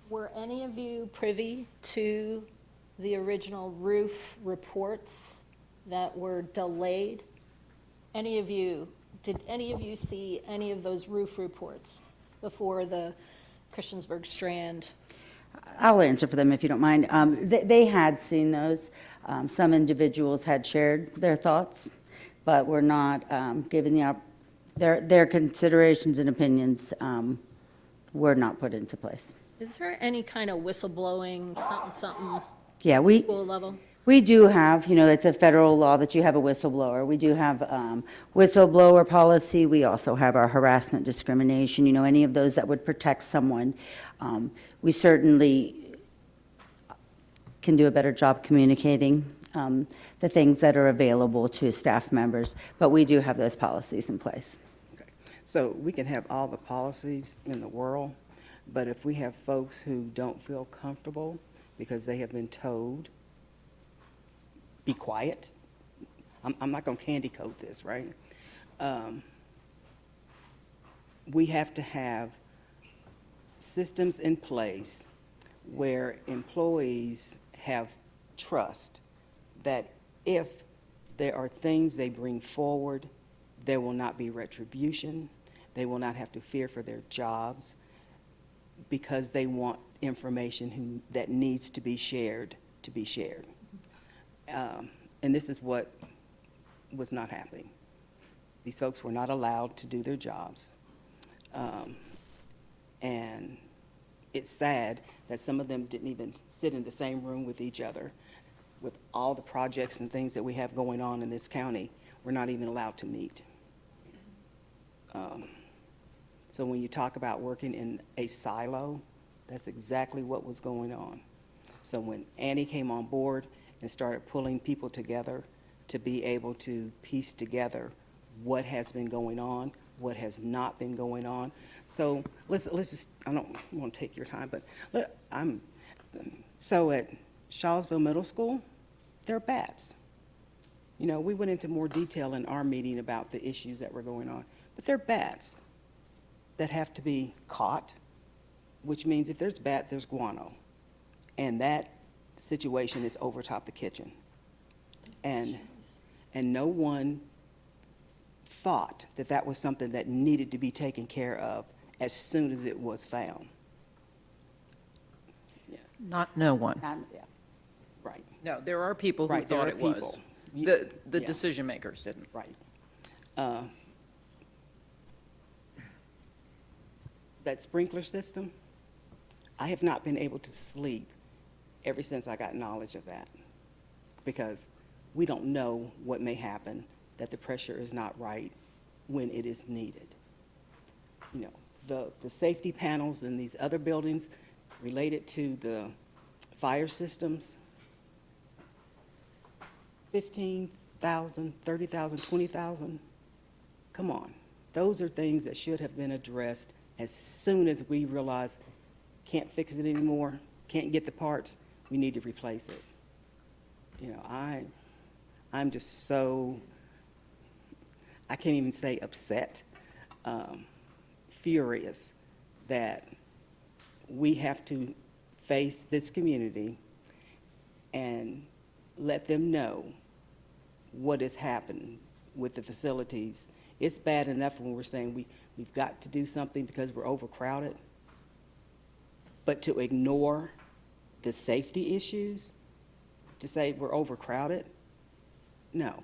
S14: were any of you privy to the original roof reports that were delayed? Did any of you see any of those roof reports before the Christiansburg Strand?
S4: I'll answer for them if you don't mind. They had seen those. Some individuals had shared their thoughts, but were not given their considerations and opinions were not put into place.
S14: Is there any kind of whistleblowing, something,
S4: Yeah,
S14: school level?
S4: we do have, it's a federal law that you have a whistleblower. We do have whistleblower policy. We also have our harassment discrimination, any of those that would protect someone. We certainly can do a better job communicating the things that are available to staff members, but we do have those policies in place.
S2: Okay. So we can have all the policies in the world, but if we have folks who don't feel comfortable because they have been told, be quiet, I'm not going to candy coat this, right? We have to have systems in place where employees have trust that if there are things they bring forward, there will not be retribution. They will not have to fear for their jobs because they want information that needs to be shared to be shared. And this is what was not happening. These folks were not allowed to do their jobs. And it's sad that some of them didn't even sit in the same room with each other. With all the projects and things that we have going on in this county, we're not even allowed to meet. So when you talk about working in a silo, that's exactly what was going on. So when Annie came on board and started pulling people together to be able to piece together what has been going on, what has not been going on. So let's just, I don't want to take your time, but so at Charlesville Middle School, there are bats. We went into more detail in our meeting about the issues that were going on, but there are bats that have to be caught, which means if there's bat, there's guano. And that situation is over top the kitchen. And no one thought that that was something that needed to be taken care of as soon as it was found. Yeah.
S10: Not no one.
S4: Yeah, right.
S10: No, there are people who
S4: Right, there
S10: thought
S4: are
S10: it was. The
S4: Yeah.
S10: decision makers didn't.
S2: Right. That sprinkler system, I have not been able to sleep ever since I got knowledge of that, because we don't know what may happen, that the pressure is not right when it is needed. The safety panels in these other buildings related to the fire systems,
S15: 15,000, 30,000, 20,000. Come on. Those are things that should have been addressed as soon as we realize can't fix it anymore, can't get the parts, we need to replace it. You know, I'm just so, I can't even say upset, furious that we have to face this community and let them know what has happened with the facilities. It's bad enough when we're saying we've got to do something because we're overcrowded, but to ignore the safety issues, to say we're overcrowded, no.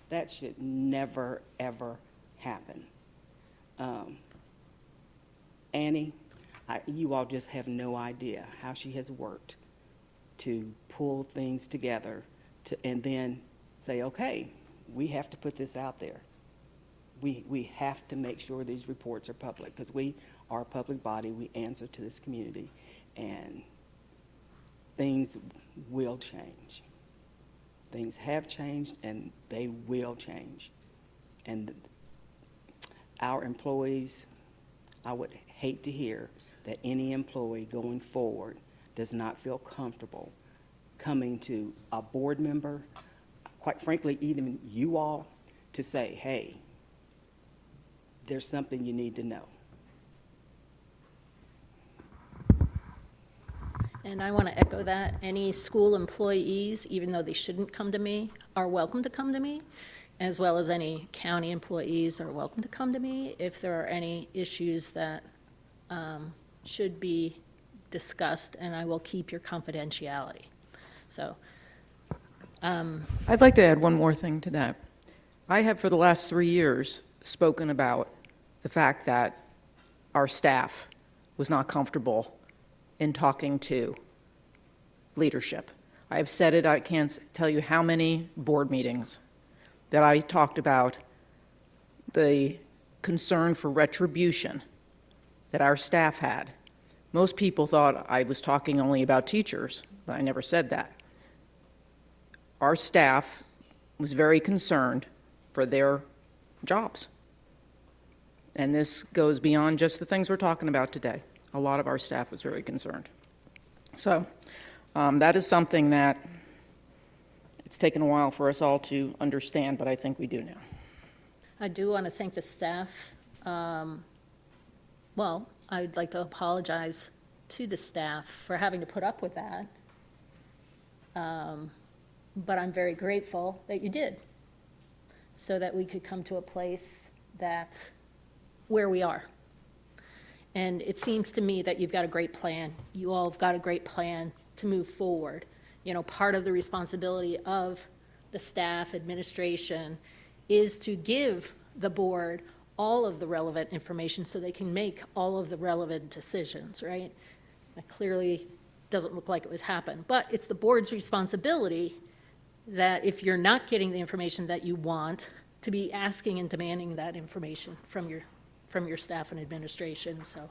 S15: That should never, ever happen. Annie, you all just have no idea how she has worked to pull things together and then say, okay, we have to put this out there. We have to make sure these reports are public because we are a public body. We answer to this community, and things will change. Things have changed, and they will change. And our employees, I would hate to hear that any employee going forward does not feel comfortable coming to a board member, quite frankly, even you all, to say, hey, there's something you need to know.
S14: And I want to echo that. Any school employees, even though they shouldn't come to me, are welcome to come to me, as well as any county employees are welcome to come to me if there are any issues that should be discussed, and I will keep your confidentiality. So.
S10: I'd like to add one more thing to that. I have, for the last 3 years, spoken about the fact that our staff was not comfortable in talking to leadership. I have said it, I can't tell you how many board meetings that I talked about the concern for retribution that our staff had. Most people thought I was talking only about teachers, but I never said that. Our staff was very concerned for their jobs. And this goes beyond just the things we're talking about today. A lot of our staff was very concerned. So that is something that it's taken a while for us all to understand, but I think we do now.
S14: I do want to thank the staff. Well, I'd like to apologize to the staff for having to put up with that. But I'm very grateful that you did, so that we could come to a place that's where we are. And it seems to me that you've got a great plan. You all have got a great plan to move forward. You know, part of the responsibility of the staff, administration, is to give the board all of the relevant information so they can make all of the relevant decisions, right? That clearly doesn't look like it was happening. But it's the board's responsibility that if you're not getting the information that you want, to be asking and demanding that information from your staff and administration. So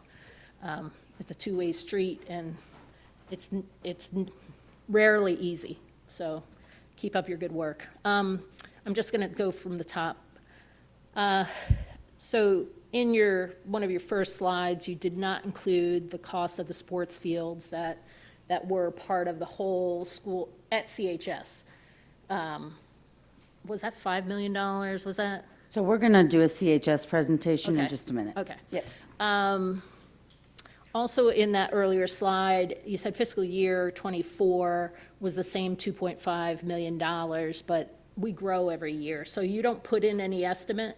S14: it's a two-way street, and it's rarely easy. So keep up your good work. I'm just going to go from the top. So in one of your first slides, you did not include the cost of the sports fields that were part of the whole school at CHS. Was that $5 million? Was that?
S4: So we're going to do a CHS presentation in
S14: Okay.
S4: just a minute.
S14: Okay.
S4: Yep.
S14: Also, in that earlier slide, you said fiscal year '24 was the same $2.5 million, but we grow every year. So you don't put in any estimate?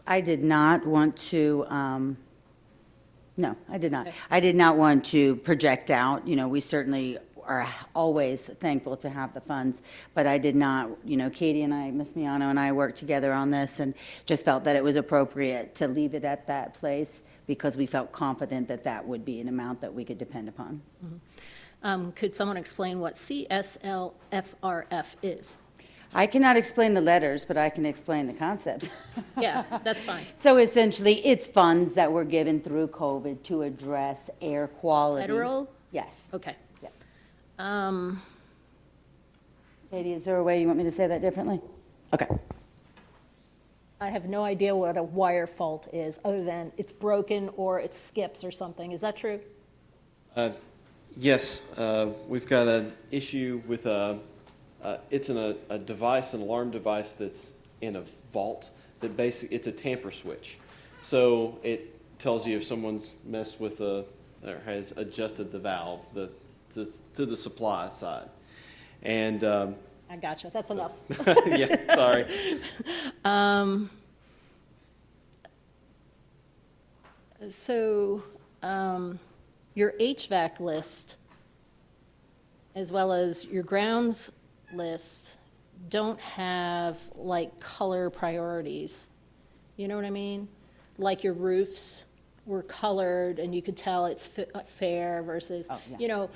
S4: I did not want to, no, I did not. I did not want to project out. You know, we certainly are always thankful to have the funds, but I did not, you know, Katie and I, Ms. Miano and I worked together on this and just felt that it was appropriate to leave it at that place because we felt confident that that would be an amount that we could depend upon.
S14: Mm-hmm. Could someone explain what CSLFRF is?
S4: I cannot explain the letters, but I can explain the concept.
S14: Yeah, that's fine.
S4: So essentially, it's funds that were given through COVID to address air quality.
S14: Federal?
S4: Yes.
S14: Okay.
S4: Yep. Katie, is there a way you want me to say that differently? Okay.
S14: I have no idea what a wire fault is, other than it's broken or it skips or something. Is that true?
S11: Yes, we've got an issue with it's a device, an alarm device that's in a vault that basically, it's a tamper switch. So it tells you if someone's messed with or has adjusted the valve to the supply side. And
S14: I gotcha. That's enough.
S11: yeah, sorry.
S14: So, your HVAC list, as well as your grounds list, don't have like color priorities. You know what I mean? Like your roofs were colored and you could tell it's fair versus, you know,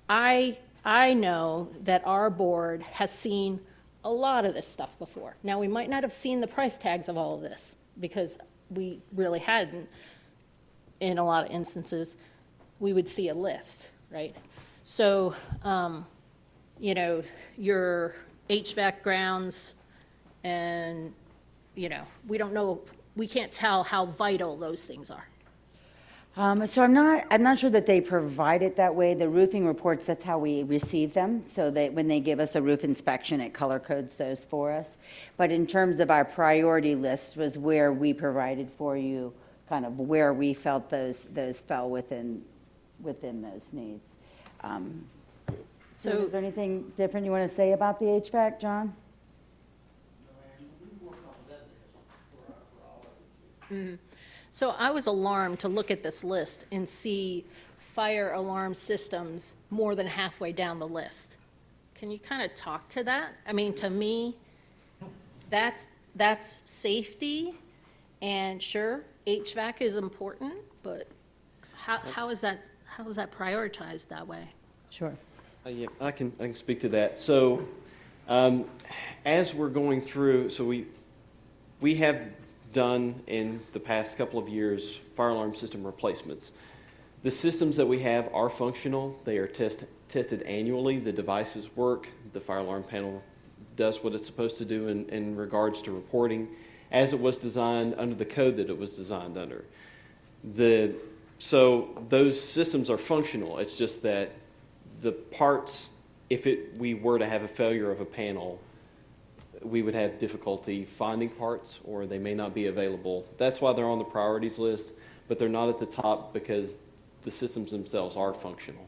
S14: I know that our board has seen a lot of this stuff before. Now, we might not have seen the price tags of all of this because we really hadn't. In a lot of instances, we would see a list, right? So, you know, your HVAC grounds and, you know, we don't know, we can't tell how vital those things are.
S4: So I'm not sure that they provide it that way. The roofing reports, that's how we receive them. So that when they give us a roof inspection, it color codes those for us. But in terms of our priority list was where we provided for you kind of where we felt those fell within those needs. So is there anything different you want to say about the HVAC, John?
S14: Mm-hmm. So I was alarmed to look at this list and see fire alarm systems more than halfway down the list. Can you kind of talk to that? I mean, to me, that's safety, and sure, HVAC is important, but how is that prioritized that way?
S4: Sure.
S11: Yeah, I can speak to that. So, as we're going through, so we have done in the past couple of years fire alarm system replacements. The systems that we have are functional. They are tested annually. The devices work. The fire alarm panel does what it's supposed to do in regards to reporting, as it was designed under the code that it was designed under. So those systems are functional. It's just that the parts, if we were to have a failure of a panel, we would have difficulty finding parts, or they may not be available. That's why they're on the priorities list, but they're not at the top because the systems themselves are functional.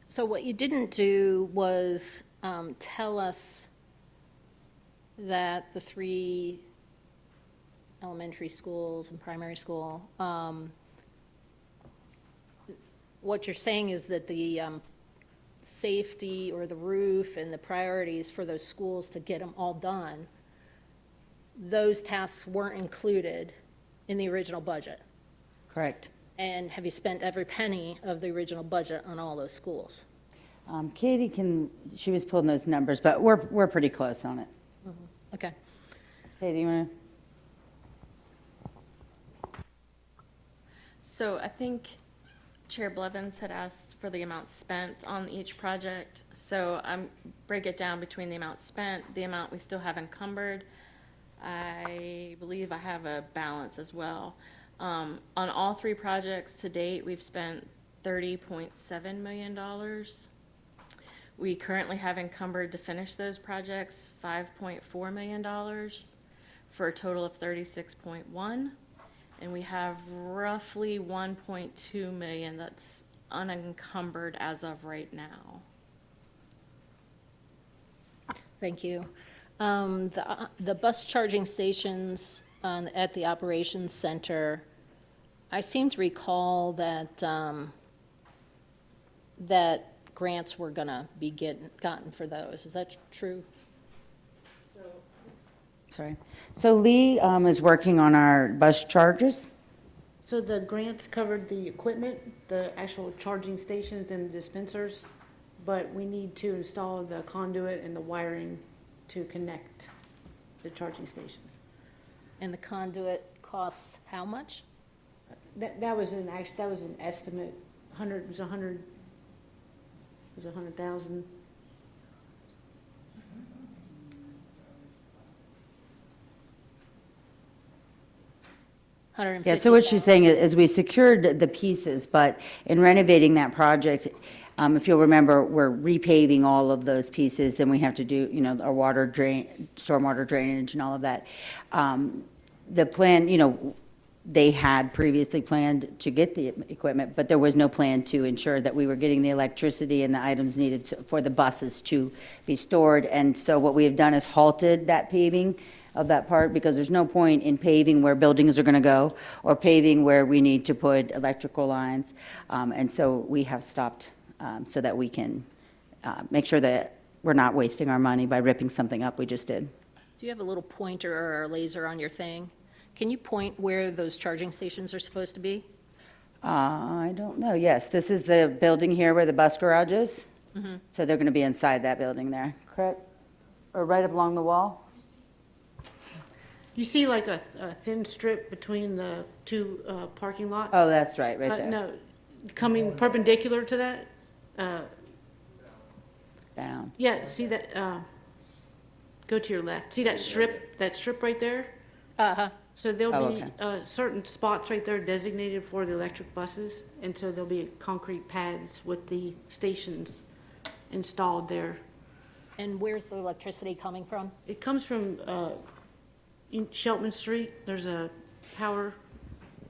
S14: So what you didn't do was tell us that the 3 elementary schools and primary school, what you're saying is that the safety or the roof and the priorities for those schools to get them all done, those tasks weren't included in the original budget.
S4: Correct.
S14: And have you spent every penny of the original budget on all those schools?
S4: Katie she was pulling those numbers, but we're pretty close on it.
S14: Mm-hmm. Okay.
S4: Katie, you want to?
S16: So I think Chair Blevins had asked for the amount spent on each project. So break it down between the amount spent, the amount we still have encumbered. I believe I have a balance as well. On all 3 projects to date, we've spent $30.7 million. We currently have encumbered to finish those projects $5.4 million for a total of $36.1 million. And we have roughly $1.2 million that's unencumbered as of right now.
S14: Thank you. The bus charging stations at the operations center, I seem to recall that that grants were going to be gotten for those. Is that true?
S4: Sorry. So Lee is working on our bus charges.
S8: So the grants covered the equipment, the actual charging stations and dispensers, but we need to install the conduit and the wiring to connect the charging stations.
S14: And the conduit costs how much?
S8: That was an estimate it was 100,000.
S4: Yeah, so what she's saying is we secured the pieces, but in renovating that project, if you'll remember, we're repaving all of those pieces, and we have to do, our water drain, stormwater drainage and all of that. The plan, they had previously planned to get the equipment, but there was no plan to ensure that we were getting the electricity and the items needed for the buses to be stored. And so what we have done is halted that paving of that part, because there's no point in paving where buildings are going to go or paving where we need to put electrical lines. And so we have stopped so that we can make sure that we're not wasting our money by ripping something up we just did.
S14: Do you have a little pointer or a laser on your thing? Can you point where those charging stations are supposed to be?
S4: I don't know. Yes, this is the building here where the bus garage is.
S14: Mm-hmm.
S4: So they're going to be inside that building there, correct? Or right up along the wall?
S8: You see like a thin strip between the two parking lots?
S4: Oh, that's right, right there.
S8: No, coming perpendicular to that?
S4: Down.
S8: Yeah, see that, go to your left. See that strip right there?
S14: Uh-huh.
S8: So there'll
S4: Oh,
S8: be certain spots right there designated for the electric buses, and so there'll be concrete pads with the stations installed there.
S14: And where's the electricity coming from?
S8: It comes from in Sheltman Street. There's a power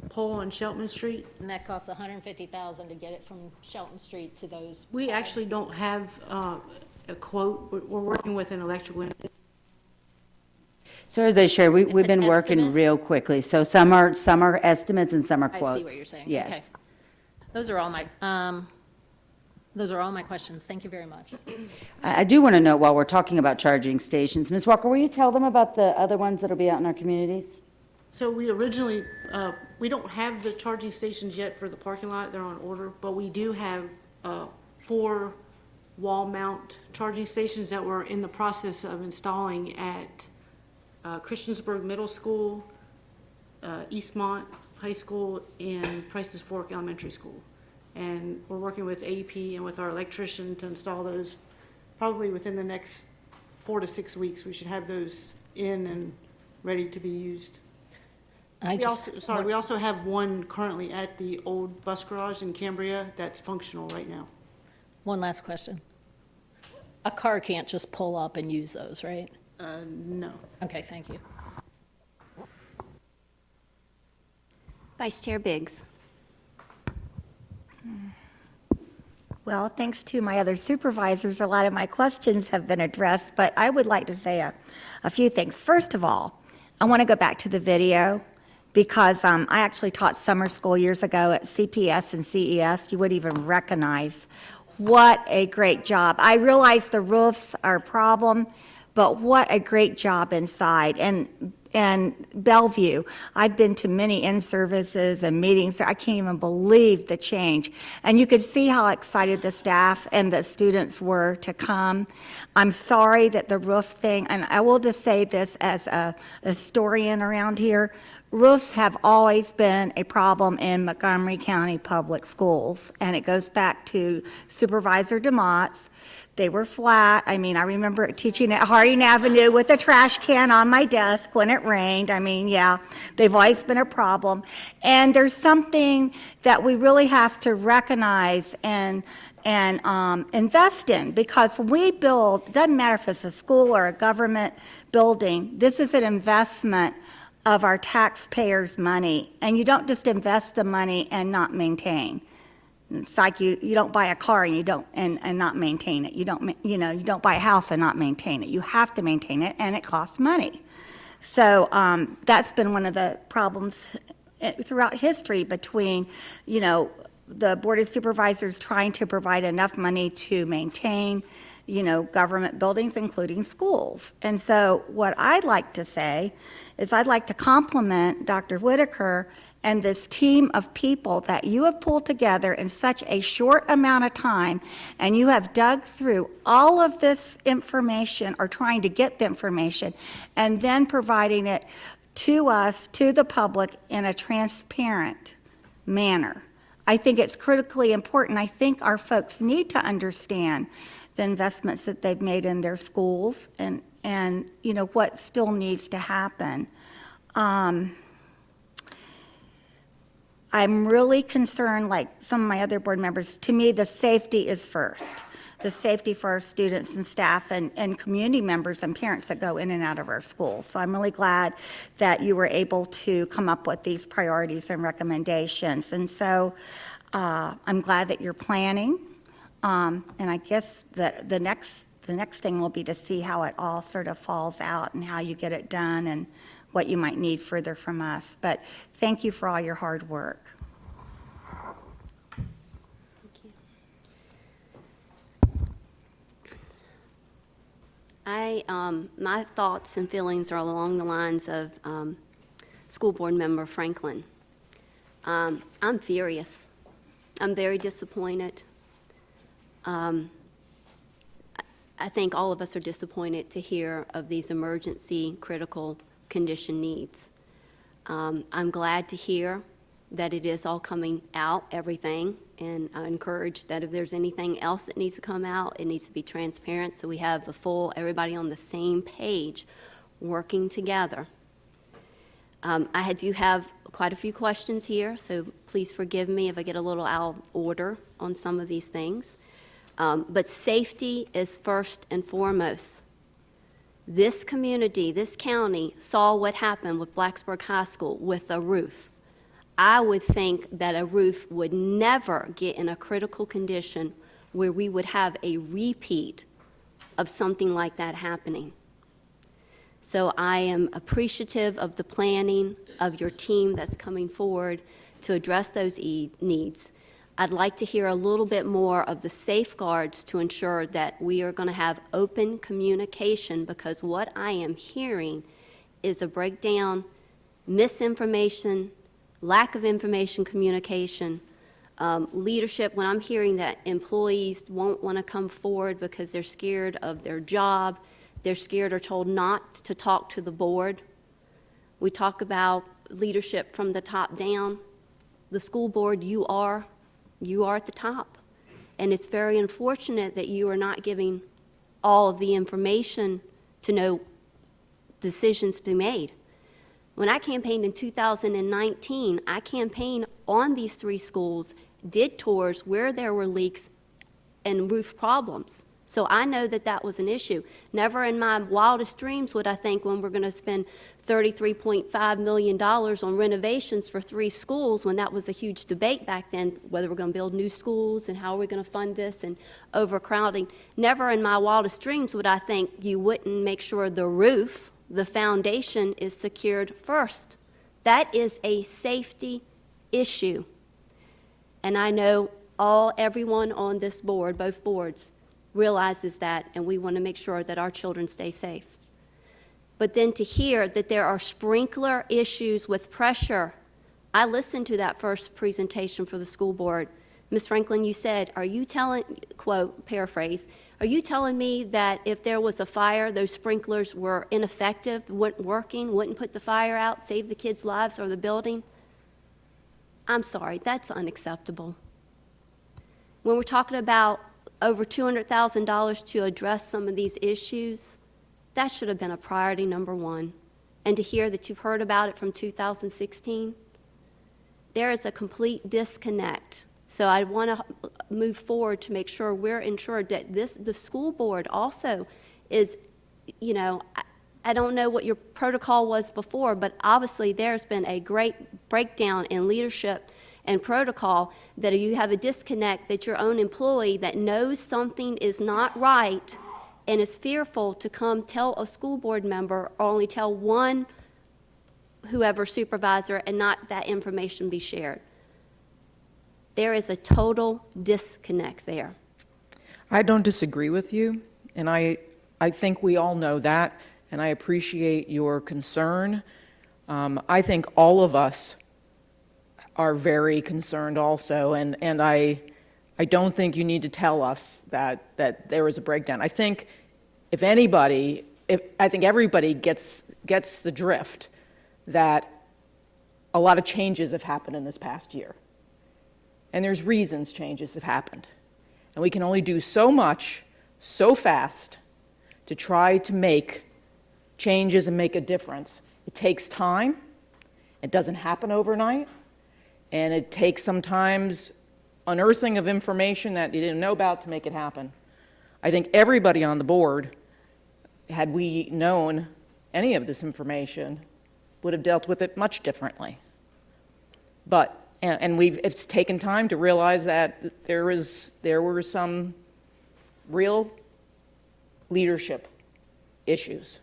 S8: pole on Sheltman Street.
S14: And that costs $150,000 to get it from Shelton Street to those.
S8: We actually don't have a quote. We're working with an electrical engineer.
S4: So as I shared, we've
S14: an
S4: been working
S14: estimate?
S4: real quickly. So some are estimates and some are
S14: I
S4: quotes.
S14: see what you're saying.
S4: Yes.
S14: Okay. Those are all my questions. Thank you very much.
S4: I do want to note, while we're talking about charging stations, Ms. Walker, will you tell them about the other ones that'll be out in our communities?
S8: So we originally, we don't have the charging stations yet for the parking lot. They're on order, but we do have 4 wall mount charging stations that we're in the process of installing at Christiansburg Middle School, Eastmont High School, and Price's Fork Elementary School. And we're working with AP and with our electrician to install those probably within the next 4 to 6 weeks. We should have those in and ready to be used. We also have one currently at the old bus garage in Cambria that's functional right now.
S14: One last question. A car can't just pull up and use those, right?
S8: No.
S14: Okay, thank you.
S3: Vice Chair Biggs.
S17: Well, thanks to my other supervisors, a lot of my questions have been addressed, but I would like to say a few things. First of all, I want to go back to the video because I actually taught summer school years ago at CPS and CES. You wouldn't even recognize what a great job. I realize the roofs are a problem, but what a great job inside. And Bellevue, I've been to many in-services and meetings. I can't even believe the change. And you could see how excited the staff and the students were to come. I'm sorry that the roof thing, and I will just say this as a historian around here, roofs have always been a problem in Montgomery County Public Schools. And it goes back to Supervisor DeMott's. They were flat. I mean, I remember teaching at Harding Avenue with a trash can on my desk when it rained. I mean, yeah, they've always been a problem. And there's something that we really have to recognize and invest in, because when we build, it doesn't matter if it's a school or a government building, this is an investment of our taxpayers' money. And you don't just invest the money and not maintain. It's like you don't buy a car and you don't and not maintain it. You don't buy a house and not maintain it. You have to maintain it, and it costs money. So that's been one of the problems throughout history between, the Board of Supervisors trying to provide enough money to maintain, government buildings, including schools. And so what I'd like to say is I'd like to compliment Dr. Whitaker and this team of people that you have pulled together in such a short amount of time, and you have dug through all of this information, or trying to get the information, and then providing it to us, to the public, in a transparent manner. I think it's critically important. I think our folks need to understand the investments that they've made in their schools and you know, what still needs to happen. I'm really concerned, like some of my other board members, to me, the safety is first. The safety for our students and staff and community members and parents that go in and out of our schools. So I'm really glad that you were able to come up with these priorities and recommendations. And so I'm glad that you're planning. And I guess that the next thing will be to see how it all sort of falls out and how you get it done and what you might need further from us. But thank you for all your hard work.
S3: My thoughts and feelings are along the lines of School Board Member Franklin. I'm furious. I'm very disappointed. I think all of us are disappointed to hear of these emergency critical condition needs. I'm glad to hear that it is all coming out, everything, and I encourage that if there's anything else that needs to come out, it needs to be transparent so we have everybody on the same page working together. I do have quite a few questions here, so please forgive me if I get a little out of order on some of these things. But safety is first and foremost. This community, this county, saw what happened with Blacksburg High School with a roof. I would think that a roof would never get in a critical condition where we would have a repeat of something like that happening. So I am appreciative of the planning of your team that's coming forward to address those needs. I'd like to hear a little bit more of the safeguards to ensure that we are going to have open communication, because what I am hearing is a breakdown, misinformation, lack of information communication, leadership. When I'm hearing that employees won't want to come forward because they're scared of their job, they're scared or told not to talk to the board. We talk about leadership from the top down. The school board, you are at the top. And it's very unfortunate that you are not giving all of the information to know decisions to be made. When I campaigned in 2019, I campaigned on these 3 schools, did tours where there were leaks and roof problems. So I know that that was an issue. Never in my wildest dreams would I think when we're going to spend $33.5 million on renovations for 3 schools, when that was a huge debate back then, whether we're going to build new schools and how we're going to fund this and overcrowding. Never in my wildest dreams would I think you wouldn't make sure the roof, the foundation, is secured first. That is a safety issue. And I know everyone on this board, both boards, realizes that, and we want to make sure that our children stay safe. But then to hear that there are sprinkler issues with pressure, I listened to that first presentation for the school board. Ms. Franklin, you said, are you telling, quote, paraphrase, are you telling me that if there was a fire, those sprinklers were ineffective, weren't working, wouldn't put the fire out, save the kids' lives or the building? I'm sorry, that's unacceptable. When we're talking about over $200,000 to address some of these issues, that should have been a priority number 1. And to hear that you've heard about it from 2016, there is a complete disconnect. So I want to move forward to make sure we're ensured that the school board also is, you know, I don't know what your protocol was before, but obviously there's been a great breakdown in leadership and protocol, that you have a disconnect, that your own employee that knows something is not right and is fearful to come tell a school board member, or only tell one whoever supervisor, and not that information be shared. There is a total disconnect there.
S10: I don't disagree with you, and I think we all know that, and I appreciate your concern. I think all of us are very concerned also, and I don't think you need to tell us that there is a breakdown. I think I think everybody gets the drift that a lot of changes have happened in this past year. And there's reasons changes have happened. And we can only do so much, so fast, to try to make changes and make a difference. It takes time. It doesn't happen overnight. And it takes sometimes unearthing of information that you didn't know about to make it happen. I think everybody on the board, had we known any of this information, would have dealt with it much differently. But, and it's taken time to realize that there were some real leadership issues.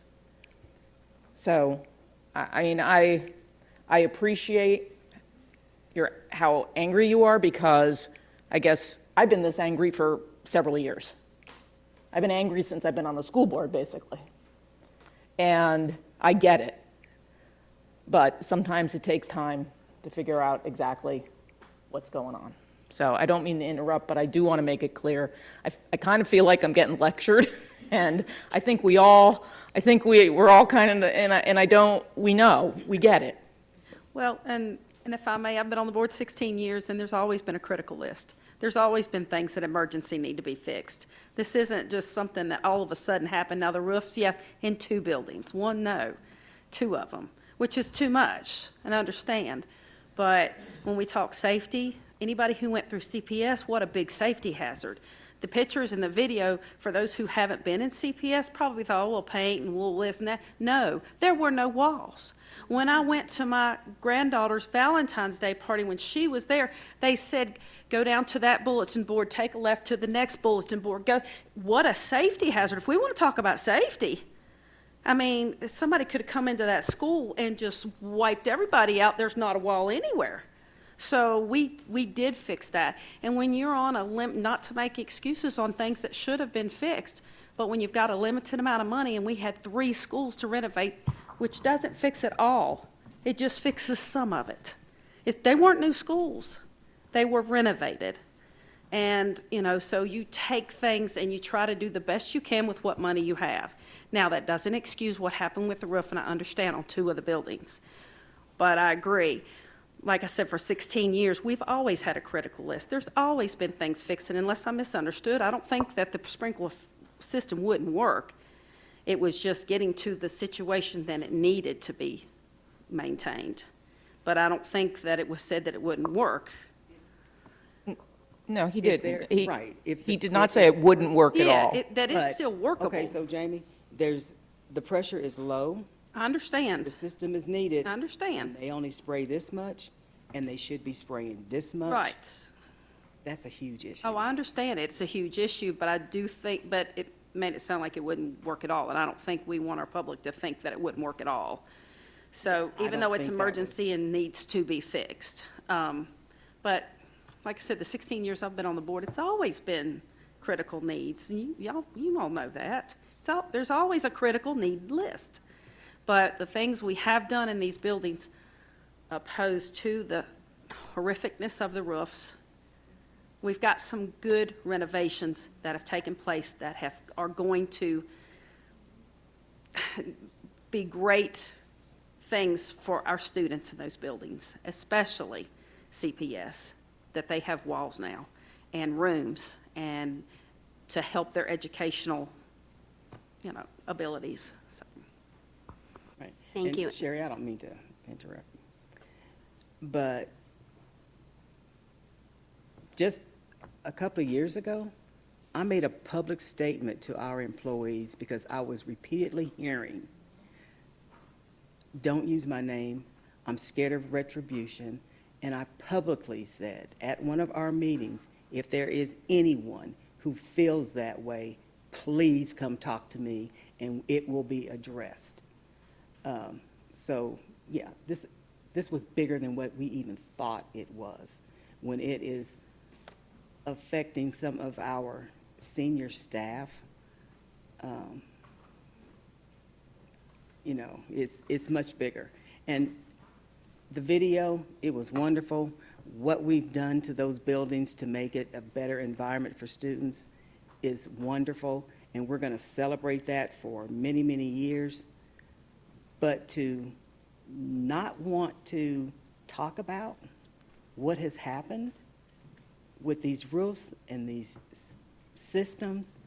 S10: So, I appreciate how angry you are, because I guess I've been this angry for several years. I've been angry since I've been on the school board, basically. And I get it. But sometimes it takes time to figure out exactly what's going on. So I don't mean to interrupt, but I do want to make it clear. I kind of feel like I'm getting lectured, and I think we're all kind of, we know, we get it.
S2: Well, and if I may, I've been on the board 16 years, and there's always been a critical list. There's always been things that emergency need to be fixed. This isn't just something that all of a sudden happened. Now, the roofs, yeah, in 2 buildings. 1, no. 2 of them, which is too much, and I understand. But when we talk safety, anybody who went through CPS, what a big safety hazard. The pictures and the video, for those who haven't been in CPS, probably thought, oh, we'll paint and we'll this and that. No, there were no walls. When I went to my granddaughter's Valentine's Day party, when she was there, they said, go down to that bulletin board, take a left to the next bulletin board, go. What a safety hazard. If we want to talk about safety, I mean, somebody could have come into that school and just wiped everybody out. There's not a wall anywhere. So we did fix that. And when you're on a limb, not to make excuses on things that should have been fixed, but when you've got a limited amount of money, and we had 3 schools to renovate, which doesn't fix it all. It just fixes some of it. They weren't new schools. They were renovated. And, so you take things and you try to do the best you can with what money you have. Now, that doesn't excuse what happened with the roof, and I understand on 2 of the buildings. But I agree. Like I said, for 16 years, we've always had a critical list. There's always been things fixed, and unless I misunderstood, I don't think that the sprinkler system wouldn't work. It was just getting to the situation that it needed to be maintained. But I don't think that it was said that it wouldn't work.
S10: No, he didn't. He did not
S15: if
S10: say it wouldn't work at all.
S2: Yeah, that it's still workable.
S15: Okay, so Jamie, the pressure is low.
S2: I understand.
S15: The system is needed.
S2: I understand.
S15: They only spray this much, and they should be spraying this much.
S2: Right.
S15: That's a huge issue.
S2: Oh, I understand it's a huge issue, but I do think, but it made it sound like it wouldn't work at all, and I don't think we want our public to think that it wouldn't work at all. So even though it's emergency and needs to be fixed. But like I said, the 16 years I've been on the board, it's always been critical needs. And you all know that. There's always a critical need list. But the things we have done in these buildings, opposed to the horrificness of the roofs, we've got some good renovations that have taken place that are going to be great things for our students in those buildings, especially CPS, that they have walls now and rooms and to help their educational, abilities. So.
S15: Right.
S3: Thank you.
S15: Sherry, I don't mean to interrupt you, but just a couple of years ago, I made a public statement to our employees because I was repeatedly hearing, don't use my name, I'm scared of retribution, and I publicly said at one of our meetings, if there is anyone who feels that way, please come talk to me and it will be addressed. So yeah, this was bigger than what we even thought it was, when it is affecting some of our senior staff. It's much bigger. And the video, it was wonderful. What we've done to those buildings to make it a better environment for students is wonderful, and we're going to celebrate that for many, many years. But to not want to talk about what has happened with these roofs and these systems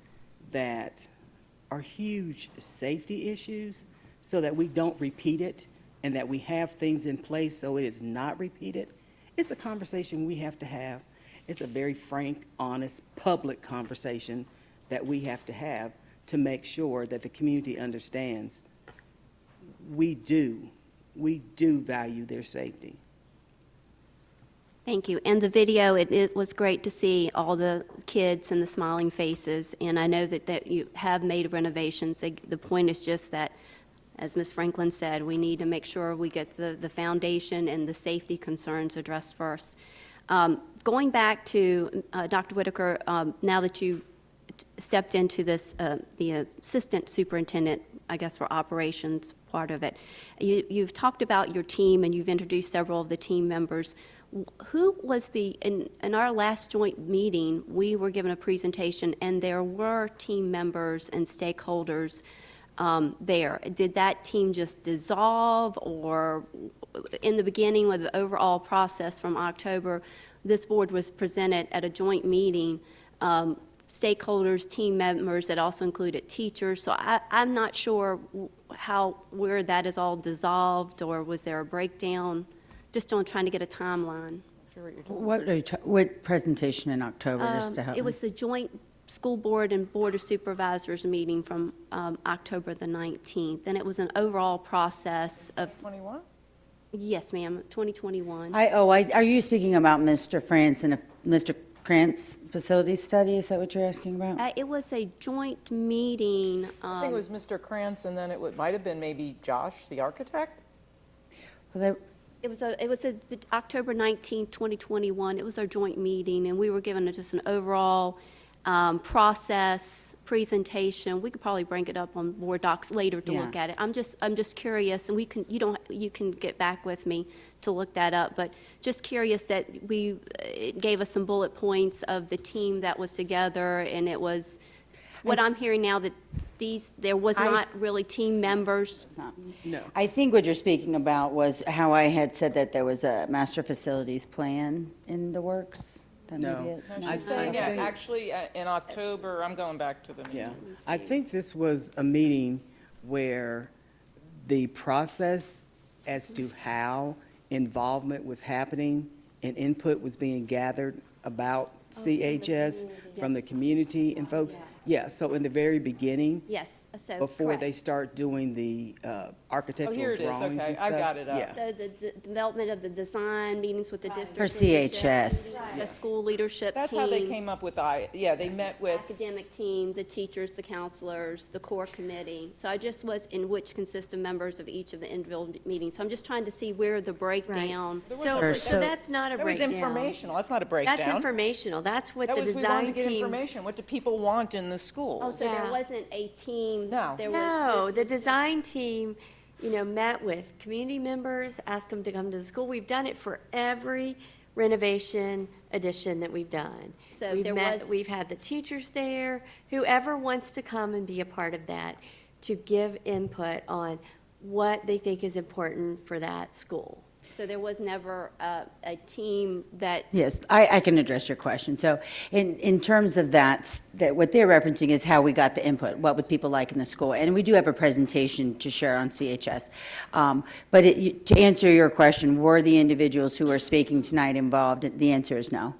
S15: that are huge safety issues, so that we don't repeat it and that we have things in place so it is not repeated. It's a conversation we have to have. It's a very frank, honest, public conversation that we have to have to make sure that the community understands we do value their safety.
S3: Thank you. And the video, it was great to see all the kids and the smiling faces, and I know that you have made renovations. The point is just that, as Ms. Franklin said, we need to make sure we get the foundation and the safety concerns addressed first. Going back to Dr. Whitaker, now that you stepped into this, the assistant superintendent, I guess, for operations part of it, you've talked about your team and you've introduced several of the team members. Who was in our last joint meeting, we were given a presentation and there were team members and stakeholders there. Did that team just dissolve, or in the beginning with the overall process from October, this board was presented at a joint meeting, stakeholders, team members that also included teachers. So I'm not sure where that is all dissolved, or was there a breakdown? Just on trying to get a timeline.
S4: What presentation in October, just to help
S3: It
S4: me?
S3: was the joint school board and board of supervisors meeting from October the 19th, and it was an overall process of.
S10: 21?
S3: Yes, ma'am, 2021.
S4: Are you speaking about Mr. France and Mr. Krantz facility study? Is that what you're asking about?
S3: It was a joint meeting.
S10: I think it was Mr. Krantz, and then might have been maybe Josh, the architect?
S3: It was the October 19th, 2021. It was our joint meeting, and we were given just an overall process presentation. We could probably bring it up on board docs later to look at it. I'm just curious, and you can get back with me to look that up. But just curious that it gave us some bullet points of the team that was together, and it was what I'm hearing now that there was not really team members.
S4: It's not.
S15: No.
S4: I think what you're speaking about was how I had said that there was a master facilities plan in the works. That may be it.
S10: No, she's saying, actually, in October, I'm going back to the meeting.
S15: Yeah, I think this was a meeting where the process as to how involvement was happening and input was being gathered about CHS from the community and folks. Yeah, so in the very beginning.
S3: Yes, so
S15: Before
S3: correct.
S15: they start doing the architectural
S10: here it is.
S15: drawings
S10: Okay,
S15: and stuff.
S10: I got it up.
S15: Yeah.
S3: So the development of the design, meetings with the district.
S4: For
S3: leadership,
S4: CHS.
S3: The school leadership team.
S10: That's how they came up with, they met with,
S3: Academic team, the teachers, the counselors, the core committee. So I just was in which consists of members of each of the individual meetings. So I'm just trying to see where the breakdown.
S17: So that's not a
S10: that was
S17: breakdown.
S10: informational, that's not a breakdown.
S17: That's informational. That's what
S10: That
S17: the
S10: was, we wanted
S17: design
S10: to get
S17: team.
S10: information, what do people want in the
S3: Oh,
S10: schools?
S3: so there
S17: Yeah.
S3: wasn't a team?
S10: No.
S3: There
S17: No,
S3: was,
S17: the design team, met with community members, asked them to come to the school. We've done it for every renovation addition that we've done.
S3: So
S17: We've
S3: there
S17: met,
S3: was-
S17: we've had the teachers there, whoever wants to come and be a part of that, to give input on what they think is important for that school.
S3: So there was never a team that.
S4: Yes, I can address your question. So in terms of that what they're referencing is how we got the input, what would people like in the school? And we do have a presentation to share on CHS. But to answer your question, were the individuals who are speaking tonight involved? The answer is no.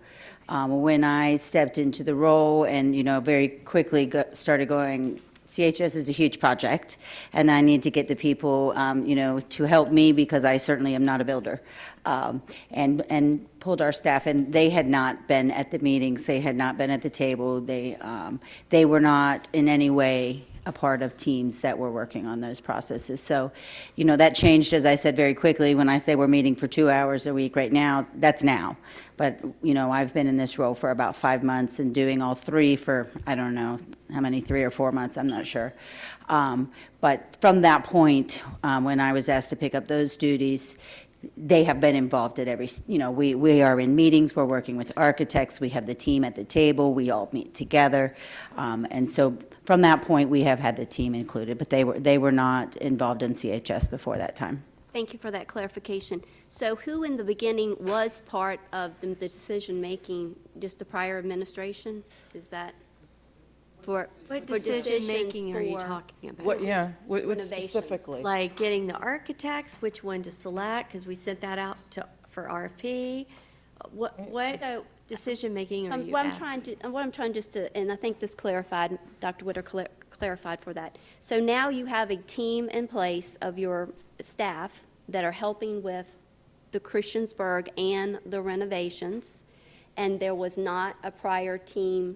S4: When I stepped into the role and, very quickly started going, CHS is a huge project, and I need to get the people, to help me because I certainly am not a builder, and pulled our staff, and they had not been at the meetings, they had not been at the table, they were not in any way a part of teams that were working on those processes. So, that changed, as I said, very quickly. When I say we're meeting for 2 hours a week right now, that's now. But, I've been in this role for about 5 months and doing all three for, I don't know how many, 3 or 4 months, I'm not sure. But from that point, when I was asked to pick up those duties, they have been involved at every, we are in meetings, we're working with architects, we have the team at the table, we all meet together. And so from that point, we have had the team included, but they were not involved in CHS before that time.
S3: Thank you for that clarification. So who in the beginning was part of the decision-making, just the prior administration? Is that for
S2: What
S3: for
S2: decision-making are you
S3: for-
S2: talking about?
S10: What, yeah, what
S3: Renovations.
S10: specifically?
S2: Like getting the architects, which one to select, because we sent that out for RFP? What
S3: So-
S2: decision-making are you
S3: What I'm
S2: asking?
S3: trying just to, and I think this clarified, Dr. Witter clarified for that. So now you have a team in place of your staff that are helping with the Christiansburg and the renovations, and there was not a prior team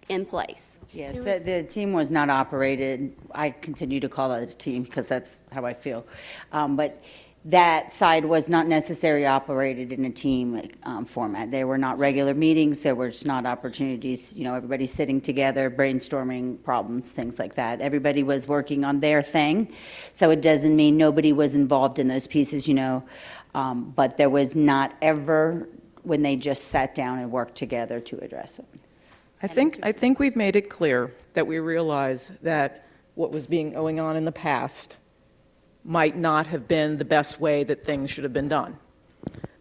S3: in place.
S4: Yes, the team was not operated, I continue to call it a team because that's how I feel. But that side was not necessarily operated in a team format. There were not regular meetings, there was not opportunities, everybody sitting together, brainstorming problems, things like that. Everybody was working on their thing, so it doesn't mean nobody was involved in those pieces, but there was not ever when they just sat down and worked together to address it.
S10: I think we've made it clear that we realize that what was going on in the past might not have been the best way that things should have been done.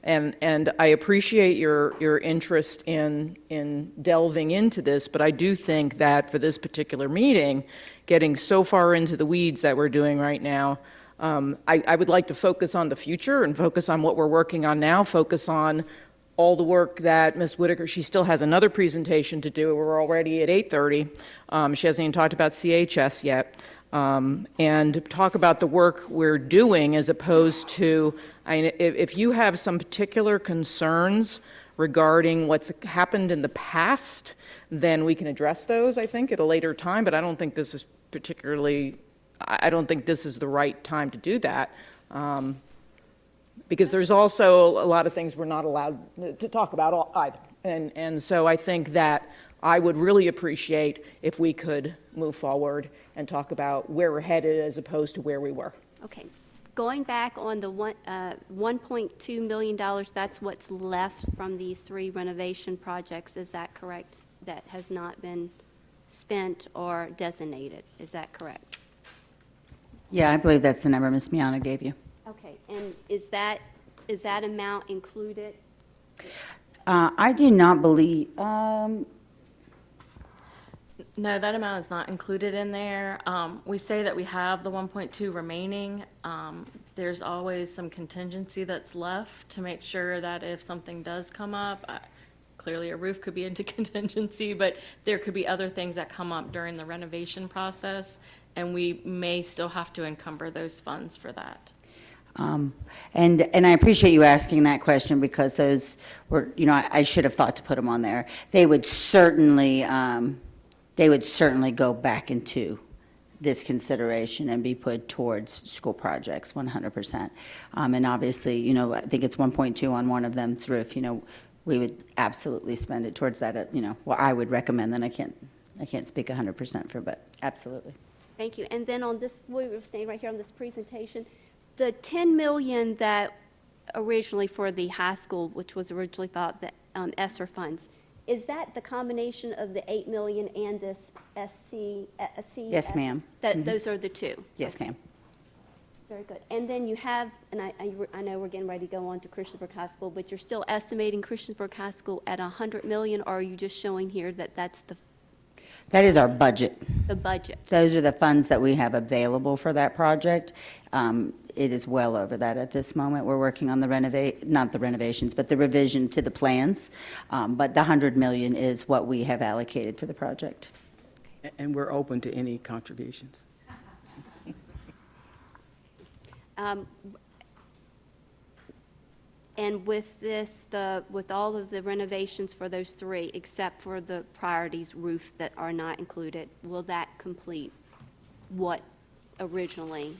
S10: And I appreciate your interest in delving into this, but I do think that for this particular meeting, getting so far into the weeds that we're doing right now, I would like to focus on the future and focus on what we're working on now, focus on all the work that Ms. Whitaker, she still has another presentation to do. We're already at 8:30. She hasn't even talked about CHS yet. And talk about the work we're doing as opposed to, if you have some particular concerns regarding what's happened in the past, then we can address those, I think, at a later time, but I don't think this is I don't think this is the right time to do that. Because there's also a lot of things we're not allowed to talk about either. And so I think that I would really appreciate if we could move forward and talk about where we're headed as opposed to where we were.
S3: Okay. Going back on the $1.2 million, that's what's left from these 3 renovation projects, is that correct? That has not been spent or designated, is that correct?
S4: Yeah, I believe that's the number Ms. Miana gave you.
S3: Okay, and is that amount included?
S4: I do not believe,
S16: No, that amount is not included in there. We say that we have the 1.2 remaining. There's always some contingency that's left to make sure that if something does come up, clearly a roof could be into contingency, but there could be other things that come up during the renovation process, and we may still have to encumber those funds for that.
S4: and I appreciate you asking that question because those were, I should have thought to put them on there. They would certainly go back into this consideration and be put towards school projects, 100%. And obviously, I think it's 1.2 on one of them through if, we would absolutely spend it towards that, well, I would recommend, then I can't speak 100% for, but absolutely.
S3: Thank you. And then on this, we were staying right here on this presentation, the $10 million that originally for the high school, which was originally thought that ESSER funds, is that the combination of the $8 million and this SC?
S4: Yes, ma'am.
S3: Those are the two?
S4: Yes, ma'am.
S3: Very good. And then you have, and I know we're getting ready to go on to Christiansburg High School, but you're still estimating Christiansburg High School at $100 million, or are you just showing here that that's
S4: That is our budget.
S3: the budget?
S4: Those are the funds that we have available for that project. It is well over that at this moment. We're working on not the renovations, but the revision to the plans. But the $100 million is what we have allocated for the project.
S15: And we're open to any contributions.
S3: And with this, with all of the renovations for those 3, except for the priorities roof that are not included, will that complete what originally,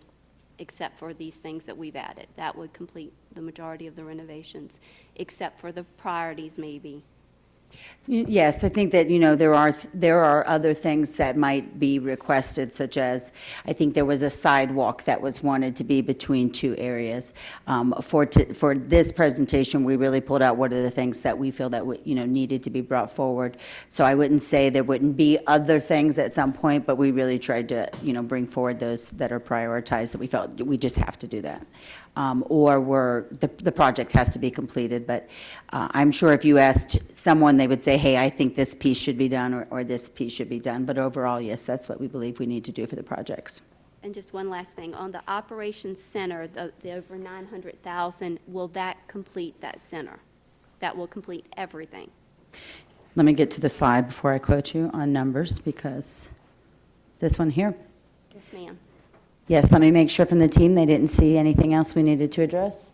S3: except for these things that we've added? That would complete the majority of the renovations, except for the priorities maybe.
S4: Yes, I think that, there are other things that might be requested, such as, I think there was a sidewalk that was wanted to be between two areas. For this presentation, we really pulled out what are the things that we feel that, needed to be brought forward. So I wouldn't say there wouldn't be other things at some point, but we really tried to, bring forward those that are prioritized, that we felt we just have to do that. Or the project has to be completed, but I'm sure if you asked someone, they would say, hey, I think this piece should be done, or this piece should be done. But overall, yes, that's what we believe we need to do for the projects.
S3: And just one last thing, on the operations center, the over 900,000, will that complete that center? That will complete everything?
S4: Let me get to the slide before I quote you on numbers, because this one here.
S3: Yes, ma'am.
S4: Yes, let me make sure from the team they didn't see anything else we needed to address.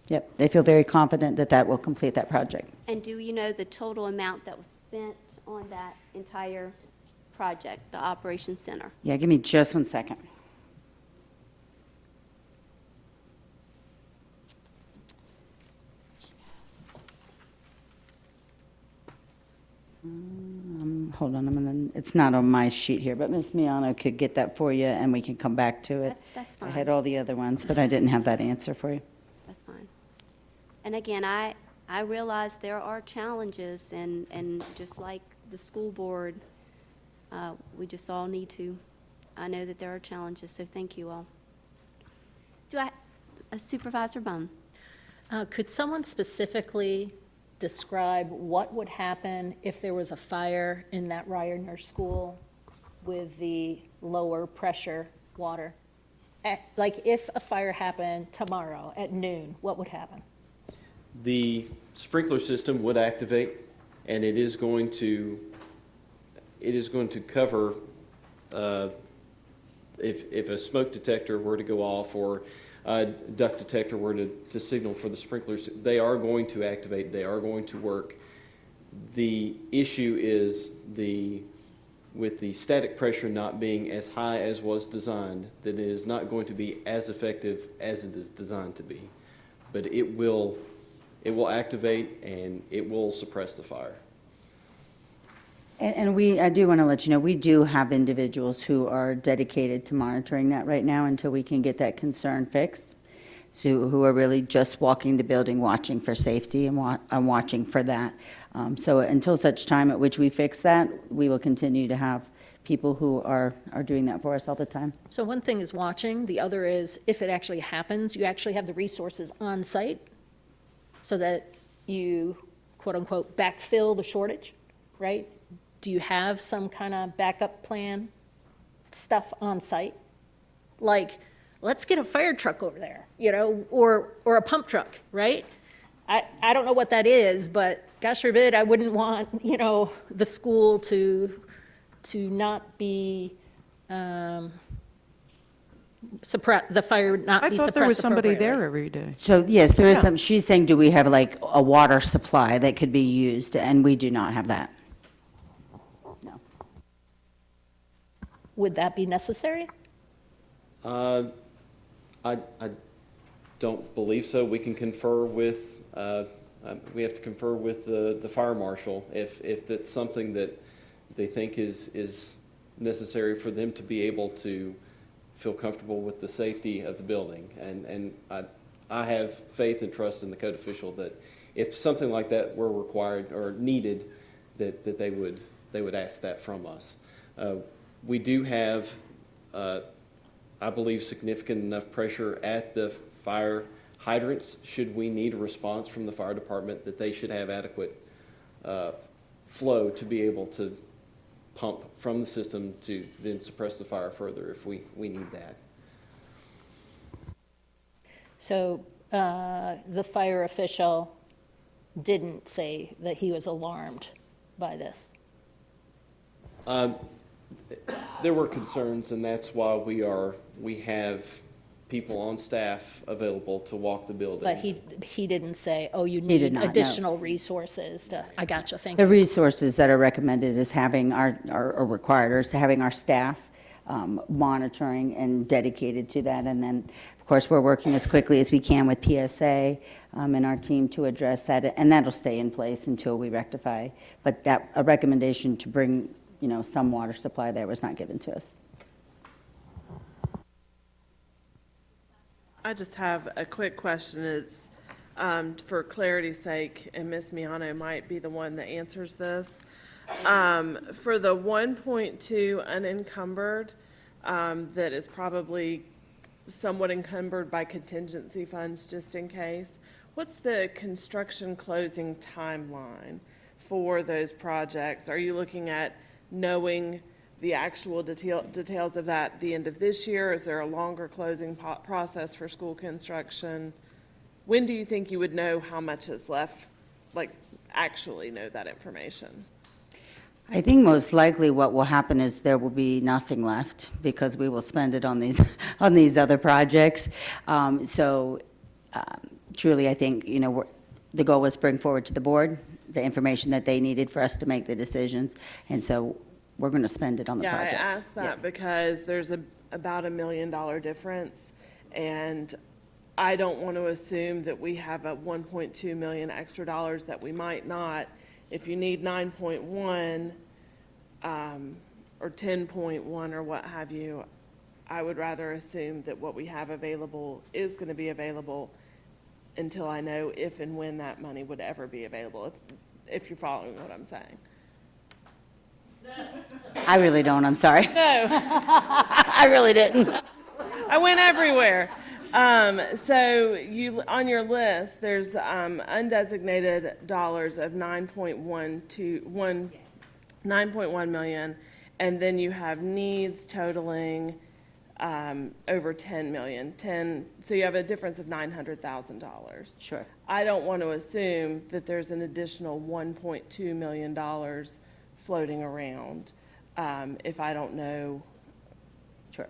S4: Yep, they feel very confident that that will complete that project.
S3: And do you know the total amount that was spent on that entire project, the operations center?
S4: Yeah, give me just 1 second. Hold on, it's not on my sheet here, but Ms. Miano could get that for you, and we can come back to it.
S3: That's fine.
S4: I had all the other ones, but I didn't have that answer for you.
S3: That's fine. And again, I realize there are challenges, and just like the school board, we just all need to, I know that there are challenges, so thank you all. Supervisor Bum?
S14: Could someone specifically describe what would happen if there was a fire in that Ryerner school with the lower pressure water? Like if a fire happened tomorrow at noon, what would happen?
S11: The sprinkler system would activate, and it is going to cover if a smoke detector were to go off, or a duct detector were to signal for the sprinklers. They are going to activate. They are going to work. The issue is with the static pressure not being as high as was designed, that it is not going to be as effective as it is designed to be. But it will activate, and it will suppress the fire.
S4: And I do want to let you know, we do have individuals who are dedicated to monitoring that right now until we can get that concern fixed. So who are really just walking the building, watching for safety and watching for that. So until such time at which we fix that, we will continue to have people who are doing that for us all the time.
S14: So one thing is watching, the other is if it actually happens, you actually have the resources on site so that you, quote unquote, backfill the shortage, right? Do you have some kind of backup plan stuff on site? Like, let's get a fire truck over there, or a pump truck, right? I don't know what that is, but gosh forbid, I wouldn't want, the school to not be, the fire not be suppressed appropriately.
S10: I thought there was somebody there every day.
S4: So yes, there is some, she's saying, do we have like a water supply that could be used? And we do not have that.
S14: Would that be necessary?
S11: I don't believe so. We can confer with, we have to confer with the fire marshal if that's something that they think is necessary for them to be able to feel comfortable with the safety of the building. And I have faith and trust in the code official that if something like that were required or needed, that they would ask that from us. We do have, I believe, significant enough pressure at the fire hydrants, should we need a response from the fire department, that they should have adequate flow to be able to pump from the system to then suppress the fire further if we need that.
S14: So the fire official didn't say that he was alarmed by this?
S11: There were concerns, and that's why we have people on staff available to walk the building.
S14: But he didn't say, oh, you
S4: He
S14: need
S4: did not, no.
S14: additional resources to, I gotcha, thank
S4: The
S14: you.
S4: resources that are recommended is having or required, is having our staff monitoring and dedicated to that. And then, of course, we're working as quickly as we can with PSA and our team to address that, and that'll stay in place until we rectify. But that, a recommendation to bring, some water supply there was not given to us.
S2: I just have a quick question. It's for clarity's sake, and Ms. Miano might be the one that answers this. For the 1.2 unencumbered, that is probably somewhat encumbered by contingency funds just in case, what's the construction closing timeline for those projects? Are you looking at knowing the actual details of that at the end of this year? Is there a longer closing process for school construction? When do you think you would know how much is left, like actually know that information?
S4: I think most likely what will happen is there will be nothing left because we will spend it on these on these other projects. Truly, I think the goal was bring forward to the board the information that they needed for us to make the decisions, and so we're going to spend it on the projects.
S2: Yeah, I asked that because there's about $1 million difference, and I don't want to assume that we have a 1.2 million extra dollars that we might not. If you need 9.1 or 10.1 or what have you, I would rather assume that what we have available is going to be available until I know if and when that money would ever be available, if you're following what I'm saying.
S4: I really don't, I'm sorry.
S2: No.
S4: I really didn't.
S2: I went everywhere. So you, on your list, there's undesignated dollars of 9.1 million, and then you have needs totaling over 10 million. So you have a difference of $900,000.
S4: Sure.
S2: I don't want to assume that there's an additional $1.2 million floating around if I don't know.
S4: Sure.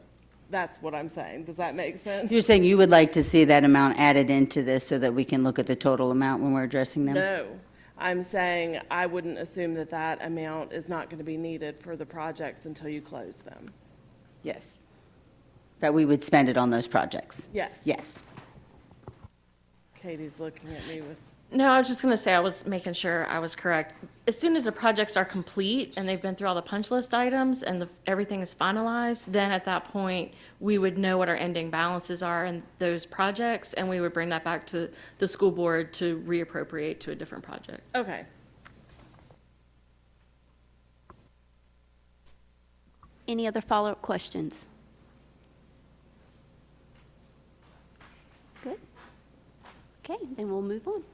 S2: That's what I'm saying. Does that make sense?
S4: You're saying you would like to see that amount added into this so that we can look at the total amount when we're addressing them?
S2: No. I'm saying I wouldn't assume that that amount is not going to be needed for the projects until you close them.
S4: Yes. That we would spend it on those projects?
S2: Yes.
S4: Yes.
S2: Katie's looking at me with...
S16: No, I was just going to say, I was making sure I was correct. As soon as the projects are complete and they've been through all the punch list items and everything is finalized, then at that point, we would know what our ending balances are in those projects, and we would bring that back to the school board to reappropriate to a different project.
S2: Okay.
S3: Any other follow-up questions? Good. Okay, then we'll move on.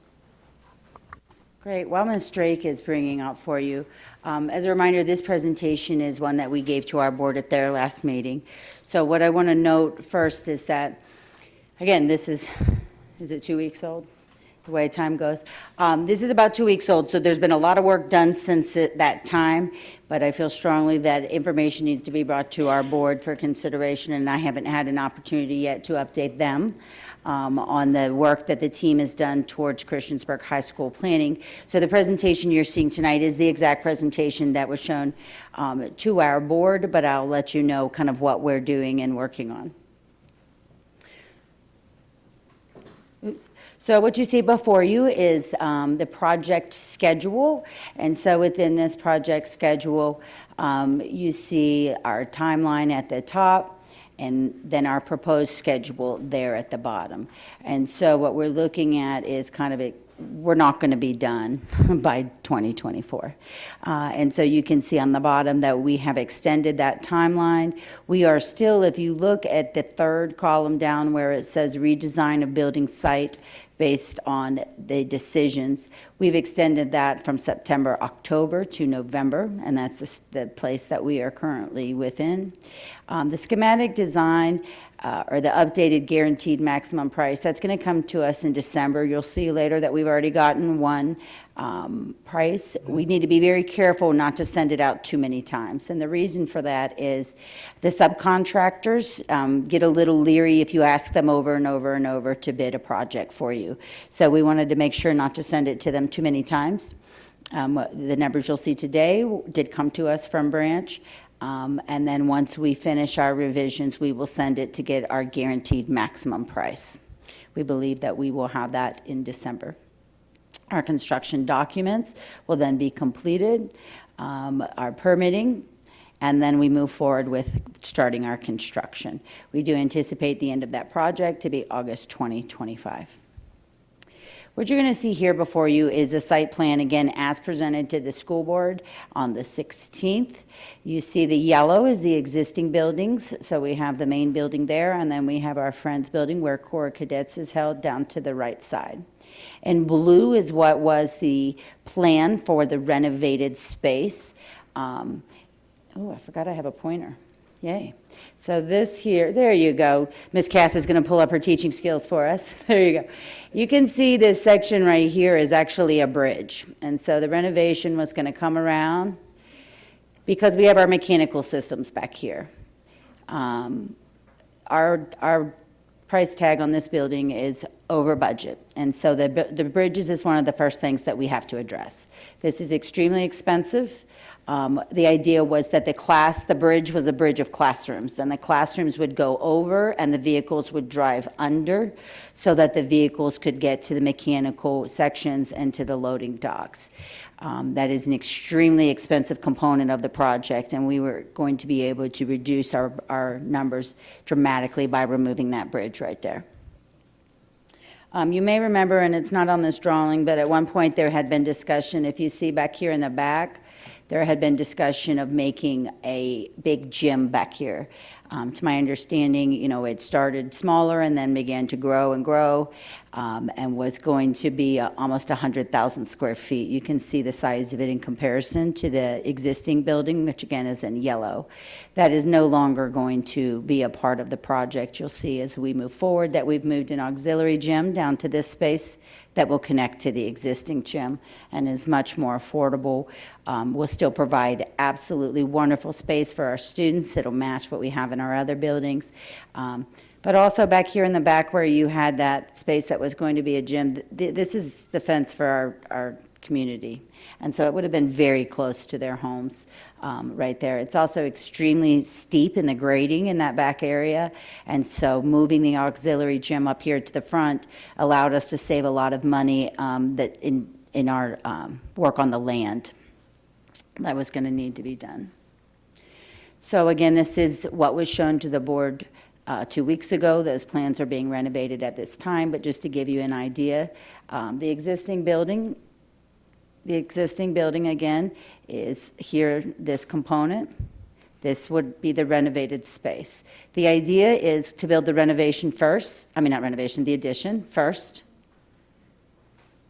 S4: Great. While Ms. Drake is bringing up for you, as a reminder, this presentation is one that we gave to our board at their last meeting. So what I want to note first is that, again, this is it 2 weeks old? The way time goes. This is about 2 weeks old, so there's been a lot of work done since that time, but I feel strongly that information needs to be brought to our board for consideration, and I haven't had an opportunity yet to update them on the work that the team has done towards Christiansburg High School planning. So the presentation you're seeing tonight is the exact presentation that was shown to our board, but I'll let you know kind of what we're doing and working on. Oops. So what you see before you is the project schedule, and so within this project schedule, you see our timeline at the top, and then our proposed schedule there at the bottom. And so what we're looking at is kind of we're not going to be done by 2024. And so you can see on the bottom that we have extended that timeline. We are still, if you look at the third column down where it says redesign of building site based on the decisions, we've extended that from September, October to November, and that's the place that we are currently within. The schematic design or the updated guaranteed maximum price, that's going to come to us in December. You'll see later that we've already gotten one price. We need to be very careful not to send it out too many times. And the reason for that is the subcontractors get a little leery if you ask them over and over and over to bid a project for you. So we wanted to make sure not to send it to them too many times. The numbers you'll see today did come to us from Branch. And then once we finish our revisions, we will send it to get our guaranteed maximum price. We believe that we will have that in December. Our construction documents will then be completed, our permitting, and then we move forward with starting our construction. We do anticipate the end of that project to be August 2025. What you're going to see here before you is a site plan, again, as presented to the school board on the 16th. You see the yellow is the existing buildings, so we have the main building there, and then we have our Friends Building where Corps of Cadets is held down to the right side. And blue is what was the plan for the renovated space. Oh, I forgot I have a pointer. Yay. So this here, there you go. Ms. Cass is going to pull up her teaching skills for us. There you go. You can see this section right here is actually a bridge. And so the renovation was going to come around because we have our mechanical systems back here. Our price tag on this building is over budget. And so the bridges is one of the first things that we have to address. This is extremely expensive. The idea was that the bridge was a bridge of classrooms, and the classrooms would go over and the vehicles would drive under so that the vehicles could get to the mechanical sections and to the loading docks. That is an extremely expensive component of the project, and we were going to be able to reduce our numbers dramatically by removing that bridge right there. You may remember, and it's not on this drawing, but at one point there had been discussion, if you see back here in the back, there had been discussion of making a big gym back here. To my understanding, it started smaller and then began to grow and grow, and was going to be almost 100,000 square feet. You can see the size of it in comparison to the existing building, which again is in yellow. That is no longer going to be a part of the project. You'll see as we move forward that we've moved an auxiliary gym down to this space that will connect to the existing gym and is much more affordable. We'll still provide absolutely wonderful space for our students. It'll match what we have in our other buildings. But also back here in the back where you had that space that was going to be a gym, this is the fence for our community. And so it would have been very close to their homes right there. It's also extremely steep in the grading in that back area. And so moving the auxiliary gym up here to the front allowed us to save a lot of money that in our work on the land that was going to need to be done. So again, this is what was shown to the board 2 weeks ago. Those plans are being renovated at this time, but just to give you an idea, the existing building again is here, this component. This would be the renovated space. The idea is to build the renovation first, the addition first.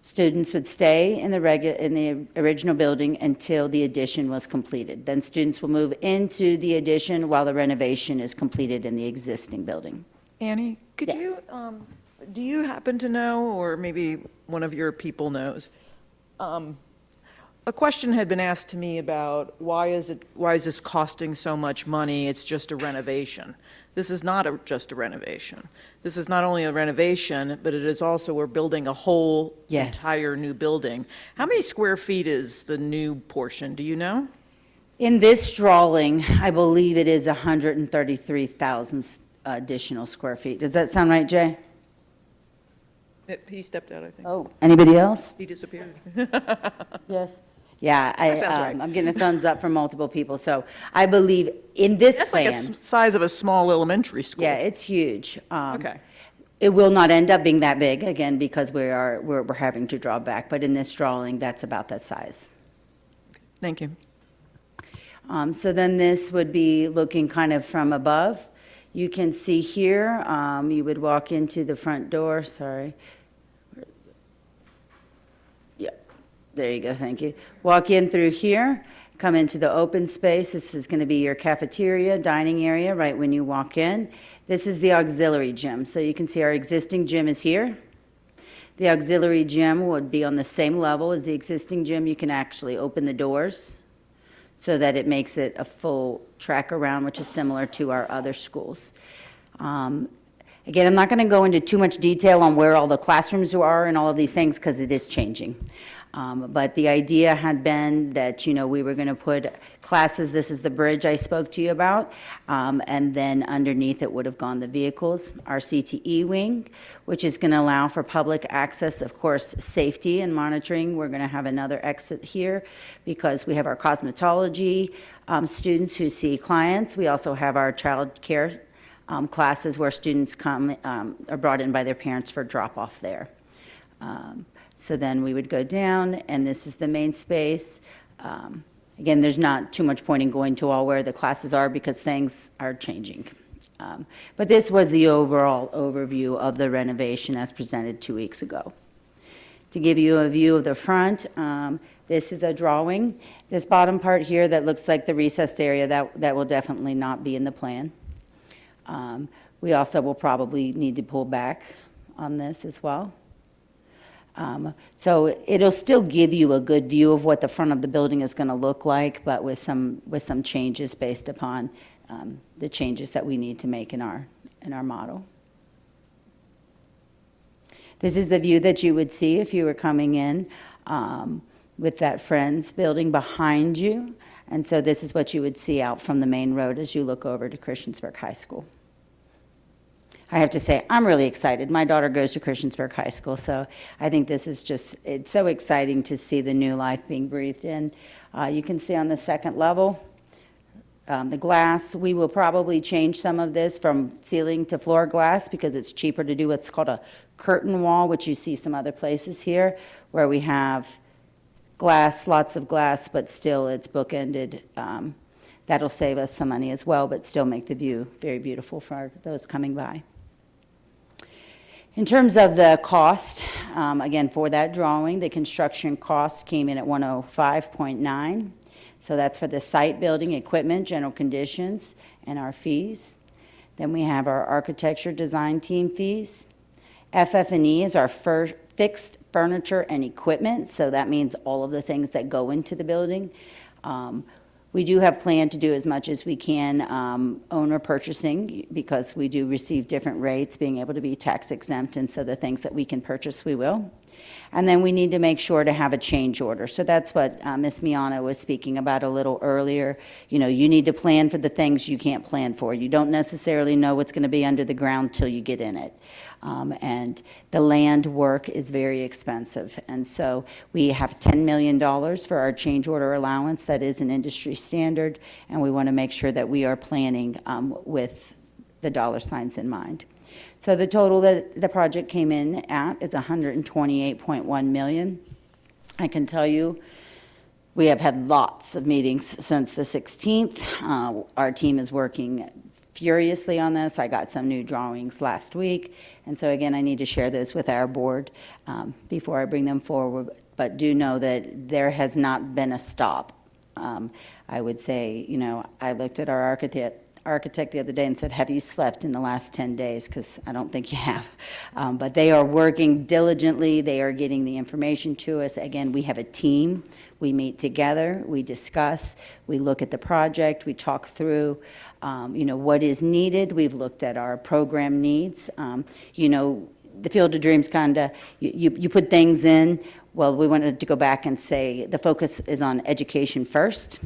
S4: Students would stay in the original building until the addition was completed. Then students will move into the addition while the renovation is completed in the existing building.
S10: Annie, could
S4: Yes.
S10: you, do you happen to know, or maybe one of your people knows, a question had been asked to me about why is this costing so much money? It's just a renovation. This is not just a renovation. This is not only a renovation, but it is also, we're building a whole entire new building. How many square feet is the new portion? Do you know?
S4: In this drawing, I believe it is 133,000 additional square feet. Does that sound right, Jay?
S10: He stepped out, I think.
S4: Oh, anybody else?
S10: He disappeared.
S4: Yes. Yeah,
S10: That sounds right.
S4: I'm getting a thumbs up from multiple people. So I believe in this
S10: That's
S4: plan.
S10: like the size of a small elementary school.
S4: Yeah, it's huge.
S10: Okay.
S4: It will not end up being that big, again, because we're having to draw back. But in this drawing, that's about that size.
S10: Thank you.
S4: So then this would be looking kind of from above. You can see here, you would walk into the front door, sorry. Yeah, there you go, thank you. Walk in through here, come into the open space. This is going to be your cafeteria, dining area, right when you walk in. This is the auxiliary gym. So you can see our existing gym is here. The auxiliary gym would be on the same level as the existing gym. You can actually open the doors so that it makes it a full track around, which is similar to our other schools. Again, I'm not going to go into too much detail on where all the classrooms are and all of these things because it is changing. But the idea had been that, we were going to put classes, this is the bridge I spoke to you about, and then underneath it would have gone the vehicles. Our CTE wing, which is going to allow for public access, of course, safety and monitoring. We're going to have another exit here because we have our cosmetology students who see clients. We also have our child care classes where students come, are brought in by their parents for drop-off there. So then we would go down, and this is the main space. Again, there's not too much point in going to all where the classes are because things are changing. But this was the overall overview of the renovation as presented 2 weeks ago. To give you a view of the front, this is a drawing. This bottom part here that looks like the recessed area, that will definitely not be in the plan. We also will probably need to pull back on this as well. So it'll still give you a good view of what the front of the building is going to look like, but with some changes based upon the changes that we need to make in our model. This is the view that you would see if you were coming in with that Friends building behind you. And so this is what you would see out from the main road as you look over to Christiansburg High School. I have to say, I'm really excited. My daughter goes to Christiansburg High School, so I think this is it's so exciting to see the new life being breathed in. You can see on the second level, the glass. We will probably change some of this from ceiling to floor glass because it's cheaper to do what's called a curtain wall, which you see some other places here, where we have glass, lots of glass, but still it's bookended. That'll save us some money as well, but still make the view very beautiful for those coming by. In terms of the cost, again, for that drawing, the construction cost came in at 105.9. So that's for the site, building, equipment, general conditions, and our fees. Then we have our architecture design team fees. FF&E is our fixed furniture and equipment, so that means all of the things that go into the building. We do have planned to do as much as we can owner purchasing because we do receive different rates, being able to be tax exempt, and so the things that we can purchase, we will. And then we need to make sure to have a change order. So that's what Ms. Miana was speaking about a little earlier. You need to plan for the things you can't plan for. You don't necessarily know what's going to be under the ground till you get in it. And the land work is very expensive. And so we have $10 million for our change order allowance. That is an industry standard, and we want to make sure that we are planning with the dollar signs in mind. So the total that the project came in at is $128.1 million. I can tell you we have had lots of meetings since the 16th. Our team is working furiously on this. I got some new drawings last week. And so again, I need to share those with our board before I bring them forward. But do know that there has not been a stop. I would say, I looked at our architect the other day and said, have you slept in the last 10 days? Because I don't think you have. But they are working diligently. They are getting the information to us. Again, we have a team. We meet together. We discuss. We look at the project. We talk through, what is needed. We've looked at our program needs. The Field of Dreams kind of, you put things in. Well, we wanted to go back and say the focus is on education first.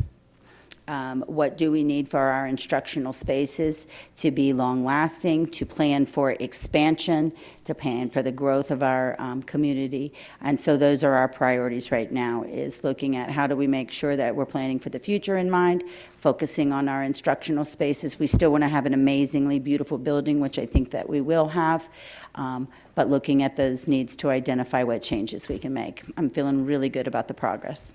S4: What do we need for our instructional spaces to be long-lasting, to plan for expansion, to plan for the growth of our community? And so those are our priorities right now, is looking at how do we make sure that we're planning for the future in mind, focusing on our instructional spaces. We still want to have an amazingly beautiful building, which I think that we will have, but looking at those needs to identify what changes we can make. I'm feeling really good about the progress.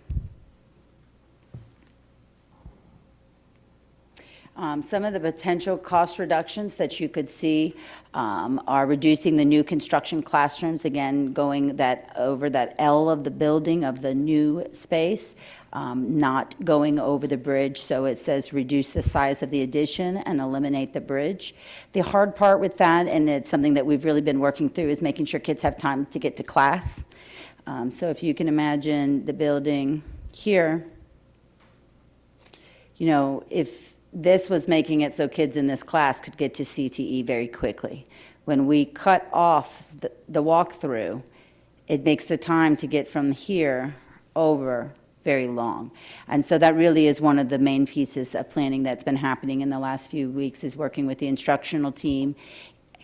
S4: Some of the potential cost reductions that you could see are reducing the new construction classrooms, again, going over that L of the building of the new space, not going over the bridge. So it says reduce the size of the addition and eliminate the bridge. The hard part with that, and it's something that we've really been working through, is making sure kids have time to get to class. So if you can imagine the building here, if this was making it so kids in this class could get to CTE very quickly. When we cut off the walkthrough, it makes the time to get from here over very long. And so that really is one of the main pieces of planning that's been happening in the last few weeks, is working with the instructional team,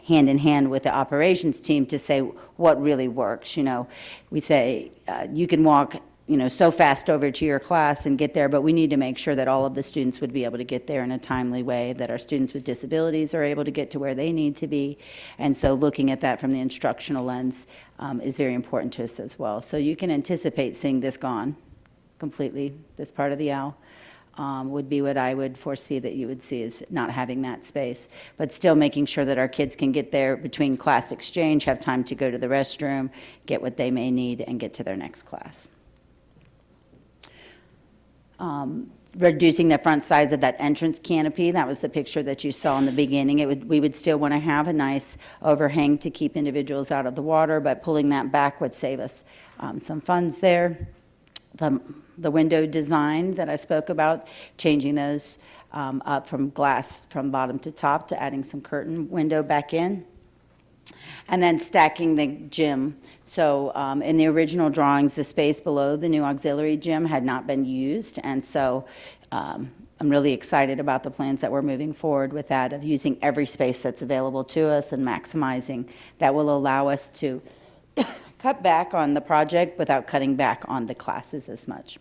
S4: hand in hand with the operations team, to say what really works. We say, you can walk, so fast over to your class and get there, but we need to make sure that all of the students would be able to get there in a timely way, that our students with disabilities are able to get to where they need to be. And so looking at that from the instructional lens is very important to us as well. So you can anticipate seeing this gone completely, this part of the L. Would be what I would foresee that you would see, is not having that space, but still making sure that our kids can get there between class exchange, have time to go to the restroom, get what they may need, and get to their next class. Reducing the front size of that entrance canopy, that was the picture that you saw in the beginning. We would still want to have a nice overhang to keep individuals out of the water, but pulling that back would save us some funds there. The window design that I spoke about, changing those up from glass from bottom to top to adding some curtain window back in. And then stacking the gym. So in the original drawings, the space below the new auxiliary gym had not been used. And so I'm really excited about the plans that we're moving forward with that, of using every space that's available to us and maximizing. That will allow us to cut back on the project without cutting back on the classes as much.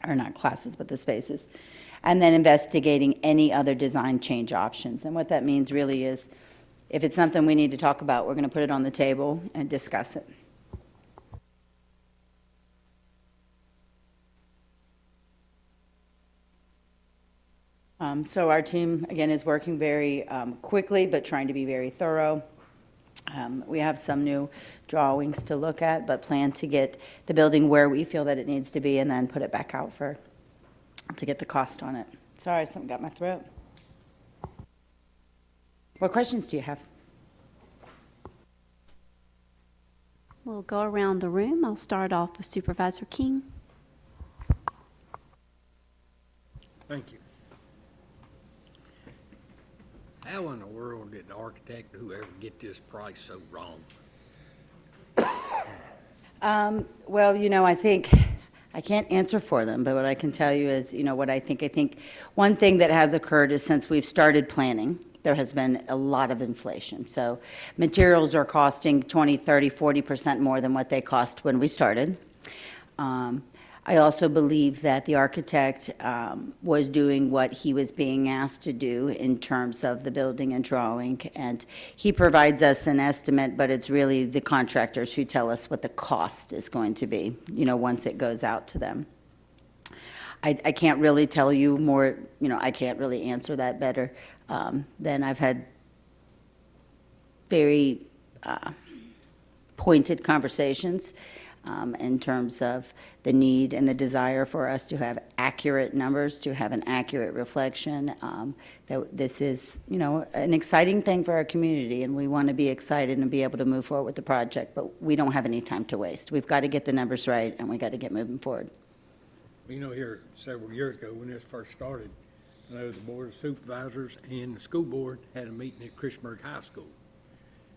S4: Or not classes, but the spaces. And then investigating any other design change options. And what that means really is, if it's something we need to talk about, we're going to put it on the table and discuss it. So our team, again, is working very quickly, but trying to be very thorough. We have some new drawings to look at, but plan to get the building where we feel that it needs to be, and then put it back out to get the cost on it. Sorry, something got my throat. What questions do you have?
S3: We'll go around the room. I'll start off with Supervisor King.
S7: Thank you. How in the world did the architect, whoever, get this price so wrong?
S4: Well, I think I can't answer for them, but what I can tell you is, what I think. I think one thing that has occurred is, since we've started planning, there has been a lot of inflation. So materials are costing 20, 30, 40% more than what they cost when we started. I also believe that the architect was doing what he was being asked to do in terms of the building and drawing, and he provides us an estimate, but it's really the contractors who tell us what the cost is going to be, once it goes out to them. I can't really tell you more, I can't really answer that better than I've had very pointed conversations in terms of the need and the desire for us to have accurate numbers, to have an accurate reflection. That this is, an exciting thing for our community, and we want to be excited and be able to move forward with the project, but we don't have any time to waste. We've got to get the numbers right, and we got to get moving forward.
S7: Here several years ago when this first started, I know the Board of Supervisors and the school board had a meeting at Christiansburg High School.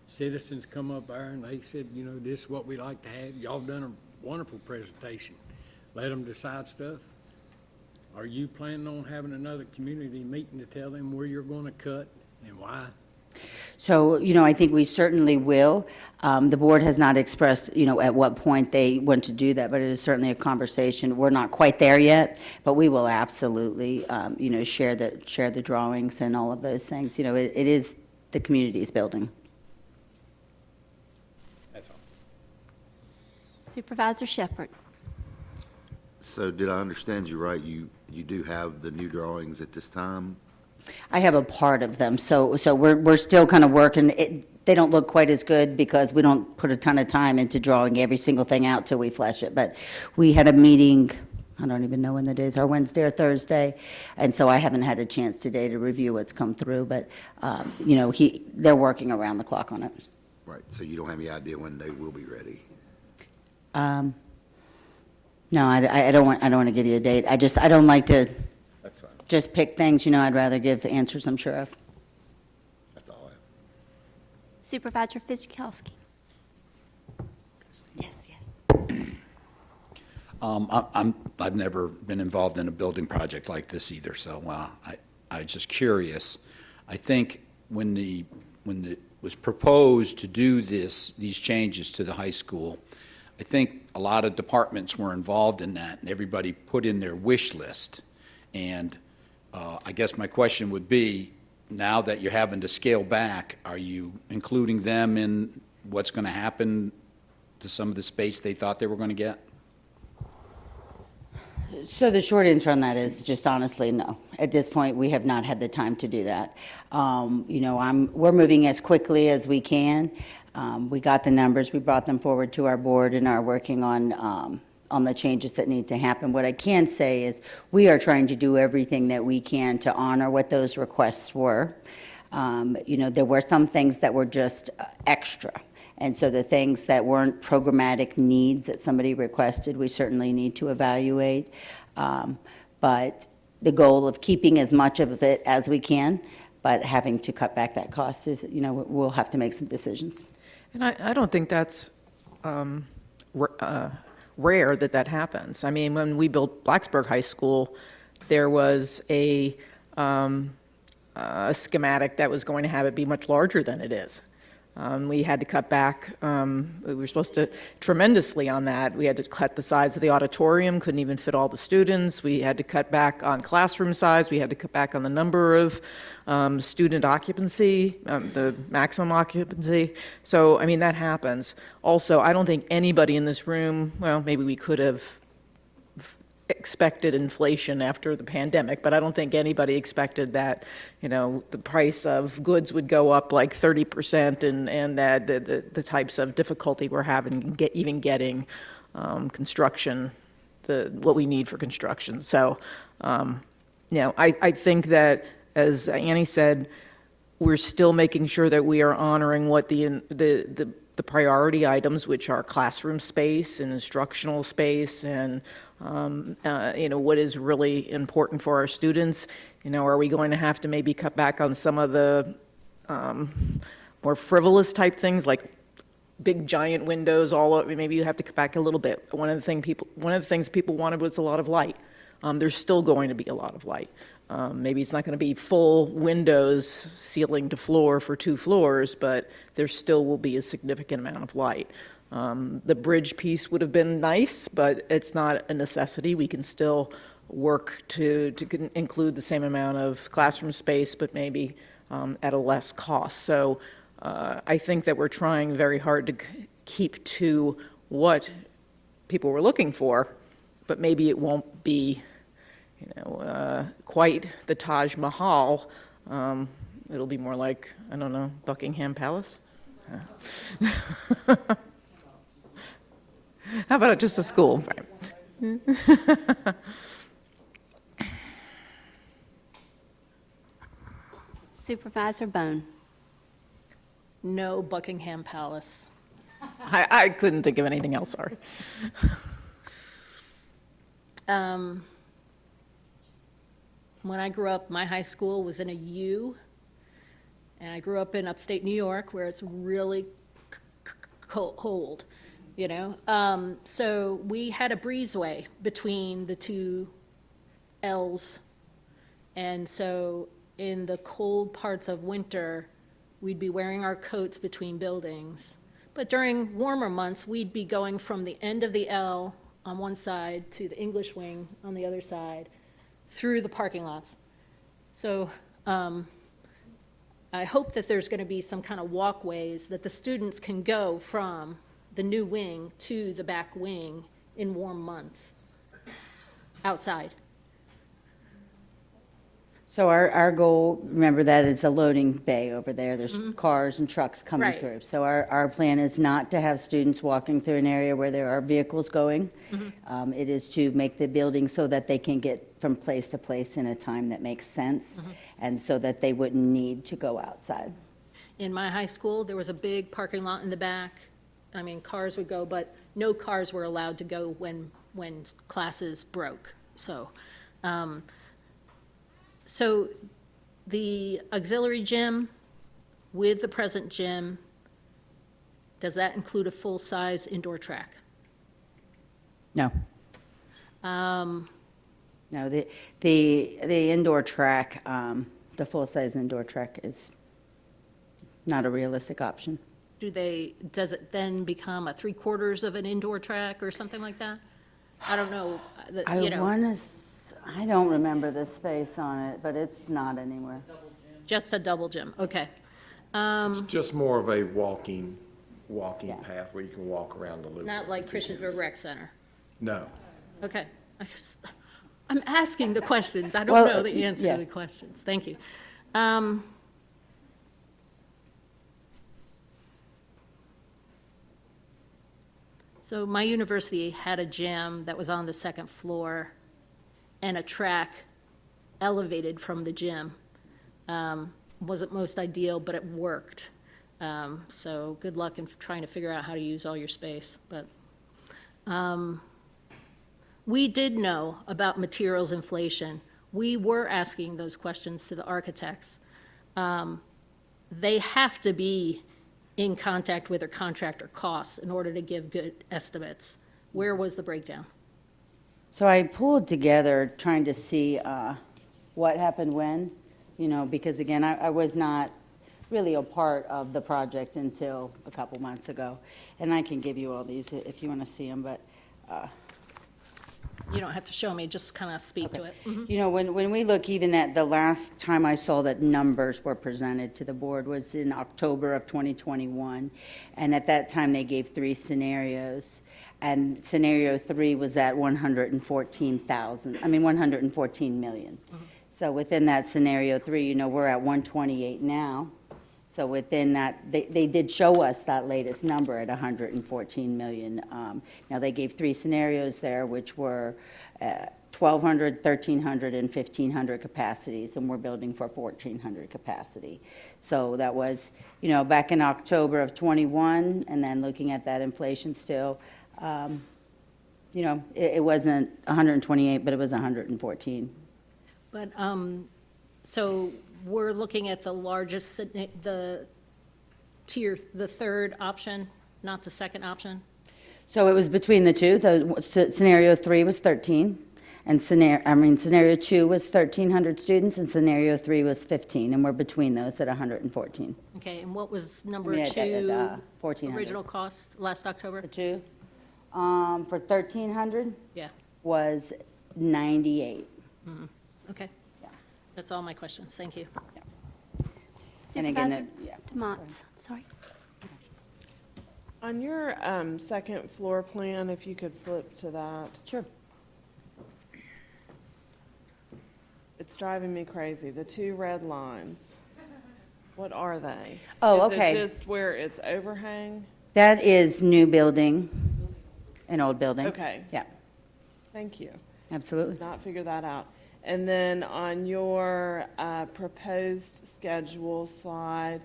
S7: Citizens come up there and they said, this is what we like to have. Y'all done a wonderful presentation. Let them decide stuff. Are you planning on having another community meeting to tell them where you're going to cut and why?
S4: So, I think we certainly will. The board has not expressed, at what point they want to do that, but it is certainly a conversation. We're not quite there yet, but we will absolutely, share the drawings and all of those things. It is the community's building.
S7: That's all.
S3: Supervisor Shepherd.
S12: So did I understand you right? You do have the new drawings at this time?
S4: I have a part of them, so we're still kind of working. They don't look quite as good because we don't put a ton of time into drawing every single thing out till we flesh it. But we had a meeting, I don't even know when the days are, Wednesday or Thursday, and so I haven't had a chance today to review what's come through. But they're working around the clock on it.
S12: Right. So you don't have any idea when they will be ready?
S4: No, I don't want to give you a date. I don't like to.
S12: That's fine.
S4: Just pick things, I'd rather give the answers I'm sure of.
S12: That's all I have.
S3: Supervisor Fidzikowski. Yes.
S6: I've never been involved in a building project like this either, so I was just curious. I think when it was proposed to do these changes to the high school, I think a lot of departments were involved in that, and everybody put in their wish list. And I guess my question would be, now that you're having to scale back, are you including them in what's going to happen to some of the space they thought they were going to get?
S4: So the short answer on that is just honestly, no. At this point, we have not had the time to do that. We're moving as quickly as we can. We got the numbers, we brought them forward to our board and are working on the changes that need to happen. What I can say is we are trying to do everything that we can to honor what those requests were. There were some things that were just extra. And so the things that weren't programmatic needs that somebody requested, we certainly need to evaluate. But the goal of keeping as much of it as we can, but having to cut back that cost is, we'll have to make some decisions.
S10: And I don't think that's rare that happens. I mean, when we built Blacksburg High School, there was a schematic that was going to have it be much larger than it is. We had to cut back, we were supposed to tremendously on that. We had to cut the size of the auditorium, couldn't even fit all the students. We had to cut back on classroom size. We had to cut back on the number of student occupancy, the maximum occupancy. So, I mean, that happens. Also, I don't think anybody in this room, well, maybe we could have expected inflation after the pandemic, but I don't think anybody expected that, the price of goods would go up like 30% and that the types of difficulty we're having even getting construction, what we need for construction. So, I think that, as Annie said, we're still making sure that we are honoring what the priority items, which are classroom space and instructional space and what is really important for our students. Are we going to have to maybe cut back on some of the more frivolous type things like big giant windows? Maybe you have to cut back a little bit. One of the things people wanted was a lot of light. There's still going to be a lot of light. Maybe it's not going to be full windows, ceiling to floor for 2 floors, but there still will be a significant amount of light. The bridge piece would have been nice, but it's not a necessity. We can still work to include the same amount of classroom space, but maybe at a less cost. So I think that we're trying very hard to keep to what people were looking for, but maybe it won't be quite the Taj Mahal. It'll be more like, I don't know, Buckingham Palace? How about just a school? Right.
S3: Supervisor Bone.
S14: No Buckingham Palace.
S10: I couldn't think of anything else, sorry.
S14: When I grew up, my high school was in a U, and I grew up in upstate New York where it's really cold, So we had a breezeway between the 2 L's, and so in the cold parts of winter, we'd be wearing our coats between buildings. But during warmer months, we'd be going from the end of the L on one side to the English wing on the other side, through the parking lots. So I hope that there's going to be some kind of walkways that the students can go from the new wing to the back wing in warm months, outside.
S4: So our goal, remember that it's a loading bay over there. There's cars and trucks coming
S14: Right.
S4: through. So our plan is not to have students walking through an area where there are vehicles going. It is to make the building so that they can get from place to place in a time that makes sense, and so that they wouldn't need to go outside.
S14: In my high school, there was a big parking lot in the back. I mean, cars would go, but no cars were allowed to go when classes broke. So the auxiliary gym with the present gym, does that include a full-size indoor track?
S4: No. No, the indoor track, the full-size indoor track is not a realistic option.
S14: Does it then become a three-quarters of an indoor track or something like that? I don't know,
S4: I don't remember the space on it, but it's not anywhere.
S14: Just a double gym, okay.
S5: It's just more of a walking path where you can walk around the loop.
S14: Not like Christiansburg Rec Center?
S5: No.
S14: Okay, I'm asking the questions, I
S4: Well,
S14: don't know the answer
S4: yeah.
S14: to the questions, thank you. So my university had a gym that was on the second floor and a track elevated from the gym. Wasn't most ideal, but it worked. So good luck in trying to figure out how to use all your space, but. We did know about materials inflation. We were asking those questions to the architects. They have to be in contact with their contractor costs in order to give good estimates. Where was the breakdown?
S4: So I pulled together trying to see what happened when, because again, I was not really a part of the project until a couple months ago. And I can give you all these if you want to see them, but.
S14: You don't have to show me, just kind of speak to it. Mhm.
S4: When we look even at the last time I saw that numbers were presented to the board was in October of 2021. And at that time, they gave 3 scenarios. And scenario 3 was at 114 million. So within that scenario 3, we're at 128 now. So within that, they did show us that latest number at 114 million. Now, they gave 3 scenarios there, which were 1,200, 1,300, and 1,500 capacities, and we're building for 1,400 capacity. So that was, back in October of '21, and then looking at that inflation still, it wasn't 128, but it was 114.
S14: But, so we're looking at the largest, the third option, not the second option?
S4: So it was between the two. Scenario 3 was 13, and scenario 2 was 1,300 students, and scenario 3 was 15, and we're between those at 114.
S14: Okay, and what was number
S4: At
S14: 2,
S4: 1,400.
S14: original cost last October?
S4: For 2, for 1,300
S14: Yeah,
S4: was 98.
S14: okay. That's all my questions, thank you.
S4: And again,
S3: Supervisor DeMont, sorry.
S2: On your second floor plan, if you could flip to that.
S4: Sure.
S2: It's driving me crazy. The 2 red lines. What are they?
S4: Oh,
S2: Is
S4: okay.
S2: it just where it's overhang?
S4: That is new building, an old building.
S2: Okay.
S4: Yeah,
S2: Thank you.
S4: absolutely.
S2: Not figure that out. And then on your proposed schedule slide,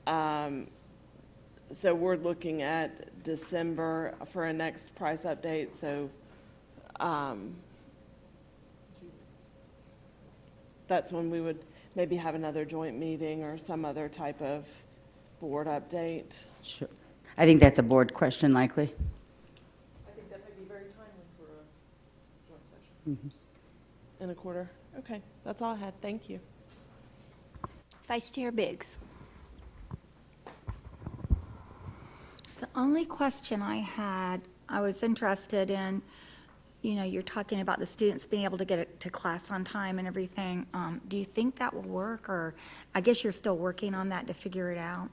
S2: so we're looking at December for a next price update, so that's when we would maybe have another joint meeting or some other type of board update.
S4: Sure. I think that's a board question likely.
S2: I think that might be very timely for a joint session. In a quarter? Okay, that's all I had. Thank you.
S3: Vice Chair Biggs.
S17: The only question I had, I was interested in, you're talking about the students being able to get to class on time and everything. Do you think that will work, or I guess you're still working on that to figure it out?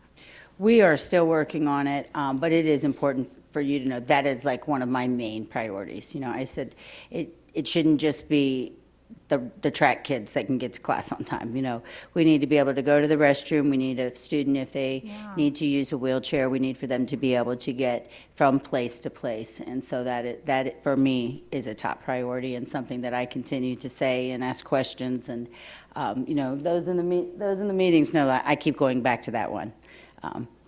S4: We are still working on it, but it is important for you to know that is like one of my main priorities. I said it shouldn't just be the track kids that can get to class on time. We need to be able to go to the restroom. We need a student, if they need to use a wheelchair, we need for them to be able to get from place to place. And so that for me is a top priority and something that I continue to say and ask questions. And those in the meetings know that I keep going back to that one.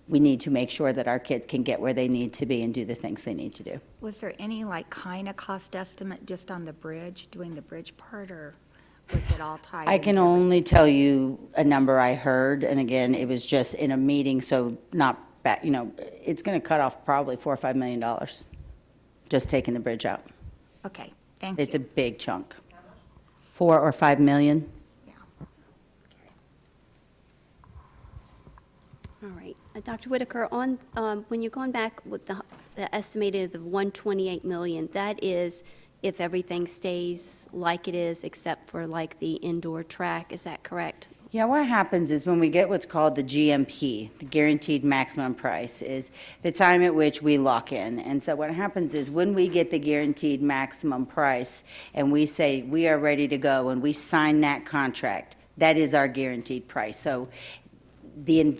S4: We need to make sure that our kids can get where they need to be and do the things they need to do.
S17: Was there any kind of cost estimate just on the bridge, doing the bridge part, or was it all tied?
S4: I can only tell you a number I heard, and again, it was just in a meeting, so not back, it's going to cut off probably $4 or $5 million just taking the bridge out.
S17: Okay, Thank
S4: It's
S17: you.
S4: a big chunk. 4 or 5 million?
S3: All right. Dr. Whitaker, on, when you're going back with the estimated of 128 million, that is if everything stays like it is except for like the indoor track, is that correct?
S4: Yeah, what happens is when we get what's called the GMP, the guaranteed maximum price, is the time at which we lock in. And so what happens is when we get the guaranteed maximum price and we say we are ready to go and we sign that contract, that is our guaranteed price. So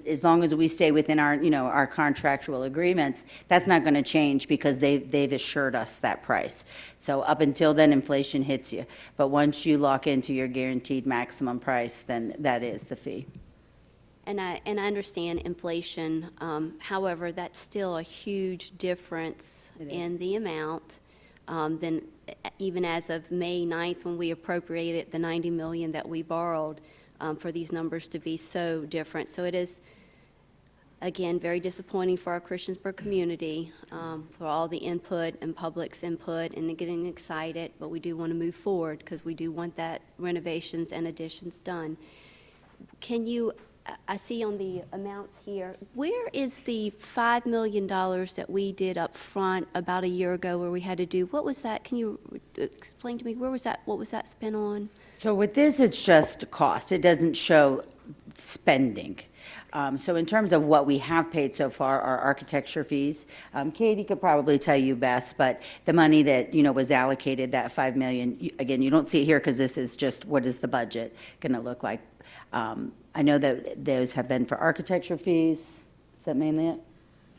S4: as long as we stay within our, our contractual agreements, that's not going to change because they've assured us that price. So up until then, inflation hits you. But once you lock into your guaranteed maximum price, then that is the fee.
S3: And I understand inflation, however, that's still a huge difference
S4: It is.
S3: in the amount. Than even as of May 9th, when we appropriated the 90 million that we borrowed, for these numbers to be so different. So it is, again, very disappointing for our Christiansburg community, for all the input and public's input and getting excited, but we do want to move forward because we do want that renovations and additions done. Can you, I see on the amounts here, where is the $5 million that we did up front about a year ago where we had to do, what was that? Can you explain to me, where was that, what was that spent on?
S4: So with this, it's just cost. It doesn't show spending. So in terms of what we have paid so far, our architecture fees, Katie could probably tell you best, but the money that, was allocated, that $5 million, again, you don't see it here because this is just what is the budget going to look like. I know that those have been for architecture fees. Is that mainly it?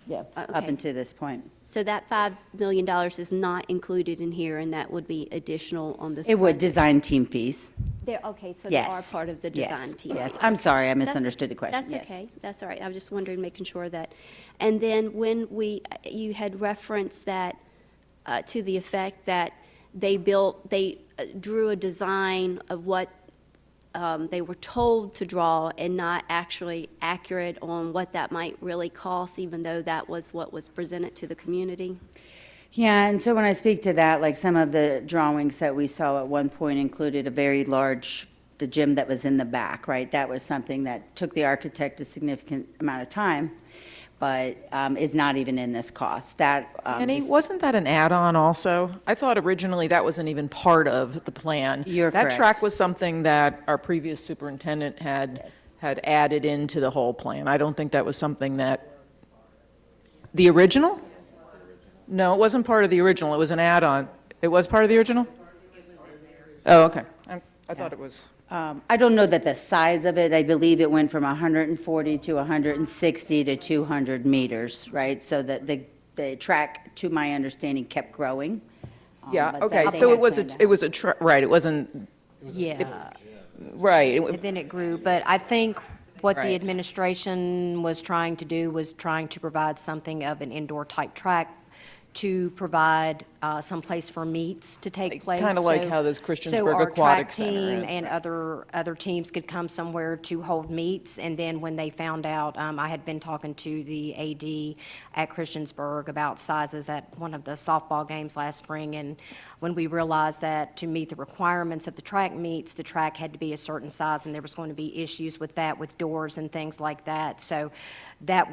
S4: Yeah, up
S3: Okay.
S4: until this point.
S3: So that $5 million is not included in here, and that would be additional on this.
S4: It would,
S3: budget?
S4: design team fees.
S3: Okay, so they are
S4: Yes.
S3: part of the design
S4: Yes,
S3: team.
S4: yes. I'm sorry, I misunderstood the question.
S3: That's
S4: Yes.
S3: okay, that's all right, I was just wondering, making sure that, and then when you had referenced that, to the effect that they drew a design of what they were told to draw and not actually accurate on what that might really cost, even though that was what was presented to the community?
S4: Yeah, and so when I speak to that, like some of the drawings that we saw at one point included a very large, the gym that was in the back, right? That was something that took the architect a significant amount of time, but is not even in this cost. That
S10: Annie, wasn't that an add-on also? I thought originally that wasn't even part of the plan.
S4: You're
S10: That
S4: correct.
S10: track was something that our previous superintendent had added into the whole plan. I don't think that was something that, the original? No, it wasn't part of the original. It was an add-on. It was part of the original? Oh, okay. I thought it was.
S4: I don't know that the size of it, I believe it went from 140 to 160 to 200 meters, right? So that the track, to my understanding, kept growing.
S10: Yeah,
S4: But
S10: okay,
S4: that
S10: so
S4: they
S10: it was,
S4: had
S10: it was right, it wasn't,
S2: Yeah,
S10: right.
S2: and then it grew, but I think what the
S10: Right.
S2: administration was trying to do was trying to provide something of an indoor-type track to provide some place for meets to take place.
S10: Kinda like
S2: So-
S10: how this
S2: so
S10: Christiansburg
S2: our
S10: Aquatic
S2: track
S10: Center
S2: team
S10: is.
S2: and other teams could come somewhere to hold meets. And then when they found out, I had been talking to the AD at Christiansburg about sizes at one of the softball games last spring. And when we realized that to meet the requirements of the track meets, the track had to be a certain size, and there was going to be issues with that, with doors and things like that. So that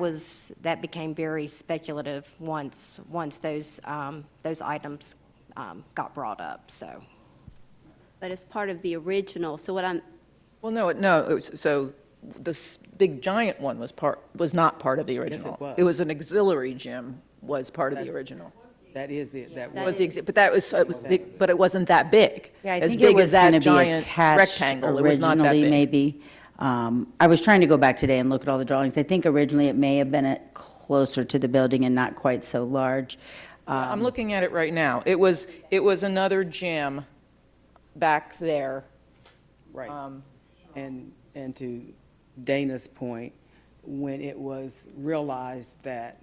S2: became very speculative once those items got brought up, so.
S3: But it's part of the original, so what I'm,
S10: Well, no, it was, so this big giant one was not part of the original.
S15: was.
S10: It was an auxiliary gym was part of the
S15: That's-
S10: original.
S15: That is it, that
S3: That
S10: Was
S15: was.
S10: but that was, but it wasn't that big.
S4: Yeah, I
S10: As
S4: think it
S10: big
S4: was
S10: as that
S4: going to be
S10: giant
S4: attached
S10: rectangle, it was not that
S4: originally,
S10: big.
S4: maybe. I was trying to go back today and look at all the drawings. I think originally it may have been closer to the building and not quite so large.
S10: I'm looking at it right now. It was another gym back there.
S15: Right. And to Dana's point, when it was realized that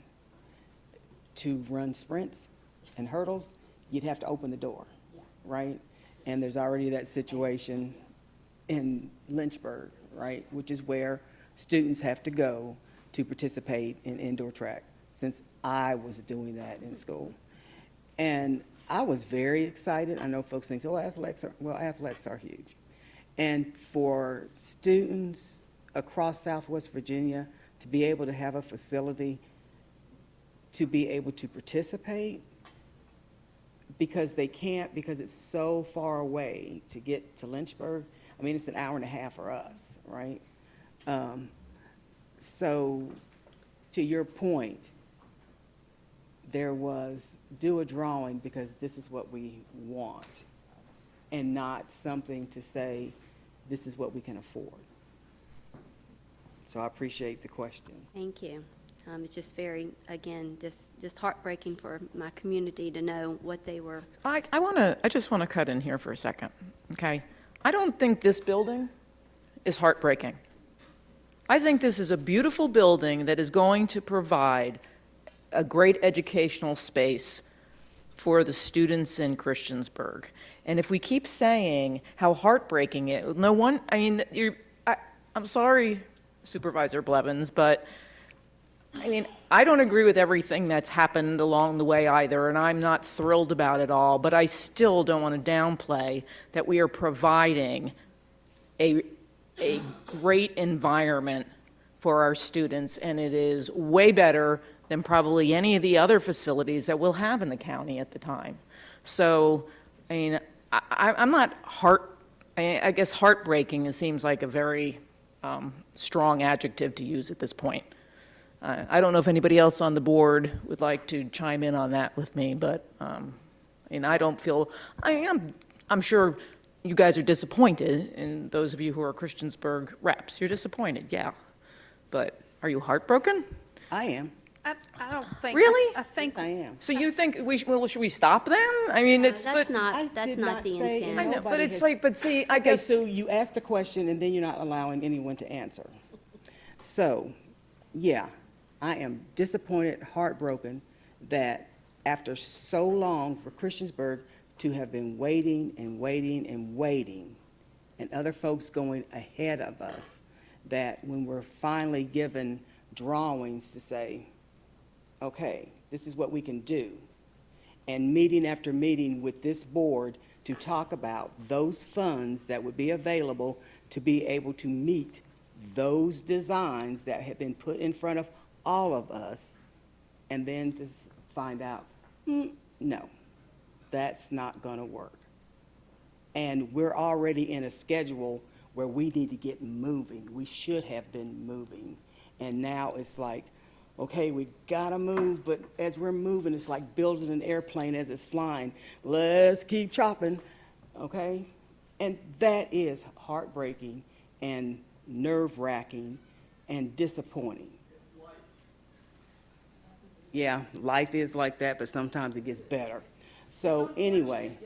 S15: to run sprints and hurdles, you'd have to open the door, right? And there's already that situation in Lynchburg, right, which is where students have to go to participate in indoor track, since I was doing that in school. And I was very excited. I know folks think, oh, athletics are huge. And for students across Southwest Virginia to be able to have a facility to be able to participate, because they can't, because it's so far away to get to Lynchburg. I mean, it's an hour and a half for us, right? So to your point, there was do a drawing because this is what we want, and not something to say, this is what we can afford. So I appreciate the question.
S3: Thank you. It's just very, again, just heartbreaking for my community to know what they were.
S10: I just want to cut in here for a second, okay? I don't think this building is heartbreaking. I think this is a beautiful building that is going to provide a great educational space for the students in Christiansburg. And if we keep saying how heartbreaking it, no one, I mean, I'm sorry, Supervisor Blevins, but I mean, I don't agree with everything that's happened along the way either, and I'm not thrilled about it all, but I still don't want to downplay that we are providing a great environment for our students, and it is way better than probably any of the other facilities that we'll have in the county at the time. So, I mean, I'm not I guess heartbreaking, it seems like a very strong adjective to use at this point. I don't know if anybody else on the board would like to chime in on that with me, but and I don't feel, I'm sure you guys are disappointed, and those of you who are Christiansburg reps, you're disappointed, yeah. But are you heartbroken?
S15: I am.
S2: I don't think.
S10: Really?
S2: I think.
S15: Yes, I am.
S10: So you think should we stop then? I mean, it's,
S3: That's
S10: but.
S3: not the intent.
S10: I know, but it's like, but see, I
S15: Okay,
S10: guess.
S15: so you asked the question and then you're not allowing anyone to answer. So, yeah, I am disappointed, heartbroken that after so long for Christiansburg to have been waiting and waiting and waiting, and other folks going ahead of us, that when we're finally given drawings to say, okay, this is what we can do, and meeting after meeting with this board to talk about those funds that would be available to be able to meet those designs that have been put in front of all of us, and then to find out, no, that's not going to work. And we're already in a schedule where we need to get moving. We should have been moving. And now it's like, okay, we gotta move, but as we're moving, it's like building an airplane as it's flying. Let's keep chopping, okay? And that is heartbreaking and nerve-wracking and disappointing. Yeah, life is like that, but sometimes it gets better. So anyway,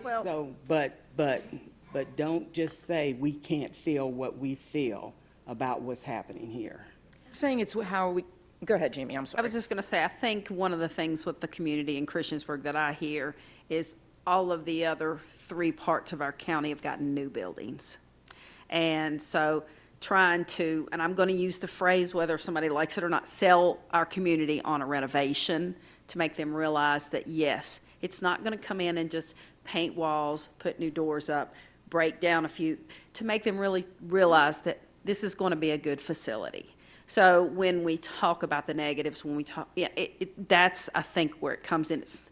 S15: but don't just say we can't feel what we feel about what's happening here.
S10: I'm saying it's how we, go ahead, Jamie, I'm sorry.
S2: I was just going to say, I think one of the things with the community in Christiansburg that I hear is all of the other 3 parts of our county have gotten new buildings. And so trying to, and I'm going to use the phrase, whether somebody likes it or not, sell our community on a renovation to make them realize that, yes, it's not going to come in and just paint walls, put new doors up, break down a few, to make them really realize that this is going to be a good facility. So when we talk about the negatives, when we talk, yeah, that's, I think, where it comes in. It's,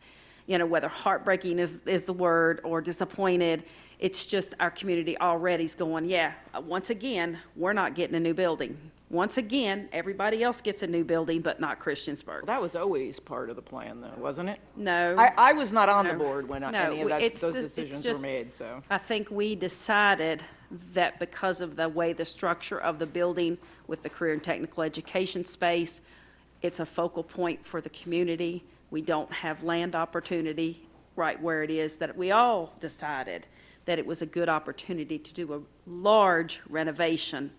S2: you know, whether heartbreaking is the word or disappointed, it's just our community already is going, yeah, once again, we're not getting a new building. Once again, everybody else gets a new building, but not Christiansburg.
S10: Well, that was always part of the plan, though, wasn't it?
S2: No.
S10: I was not on the board when
S2: No,
S10: any of
S2: it's
S10: those
S2: the-
S10: decisions
S2: just-
S10: were made, so.
S2: I think we decided that because of the way the structure of the building with the career and technical education space, it's a focal point for the community. We don't have land opportunity right where it is, that we all decided that it was a good opportunity to do a large renovation.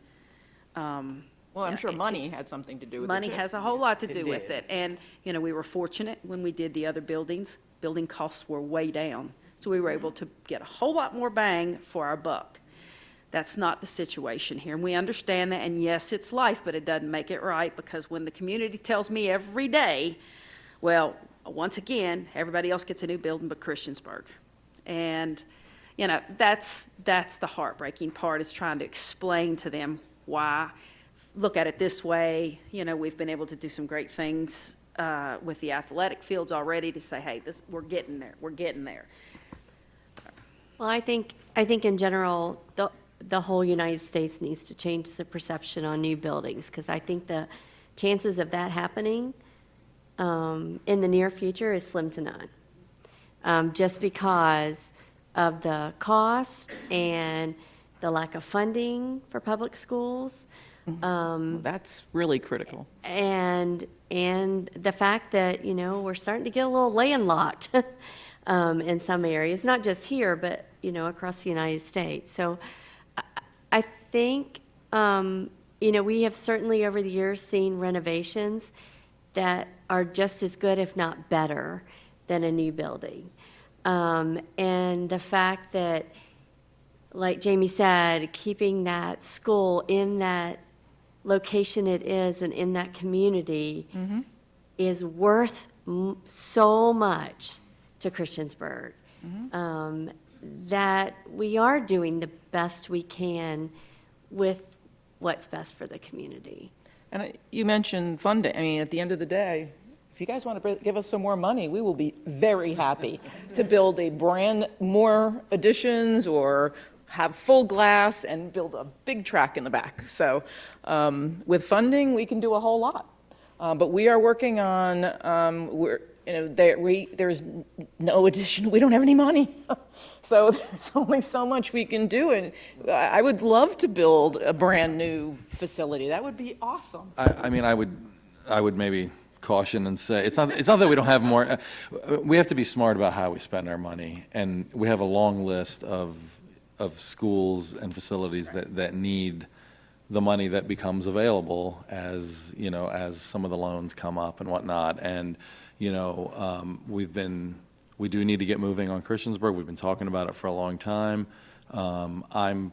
S10: Well, I'm sure money had something to do with it,
S2: Money
S10: too.
S2: has a whole lot to do
S15: it
S2: with
S15: did.
S2: it. And, you know, we were fortunate when we did the other buildings, building costs were way down. So we were able to get a whole lot more bang for our buck. That's not the situation here. And we understand that, and yes, it's life, but it doesn't make it right, because when the community tells me every day, well, once again, everybody else gets a new building but Christiansburg. And, you know, that's the heartbreaking part, is trying to explain to them why. Look at it this way, you know, we've been able to do some great things with the athletic fields already to say, hey, we're getting there, we're getting there.
S18: Well, I think in general, the whole United States needs to change the perception on new buildings, because I think the chances of that happening in the near future is slim to none. Just because of the cost and the lack of funding for public schools.
S10: That's really critical.
S18: And the fact that, you know, we're starting to get a little landlocked in some areas, not just here, but, you know, across the United States. So I think, you know, we have certainly over the years seen renovations that are just as good, if not better, than a new building. And the fact that, like Jamie said, keeping that school in that location it is and in that community is worth so much to Christiansburg, that we are doing the best we can with what's best for the community.
S10: And you mentioned funding. I mean, at the end of the day, if you guys want to give us some more money, we will be very happy to build more additions or have full glass and build a big track in the back. So with funding, we can do a whole lot. But we are working on, there's no addition, we don't have any money. So there's only so much we can do. And I would love to build a brand new facility. That would be awesome.
S9: I mean, I would maybe caution and say, it's not that we don't have more, we have to be smart about how we spend our money. And we have a long list of schools and facilities that need the money that becomes available as, you know, as some of the loans come up and whatnot. And, you know, we do need to get moving on Christiansburg. We've been talking about it for a long time. I'm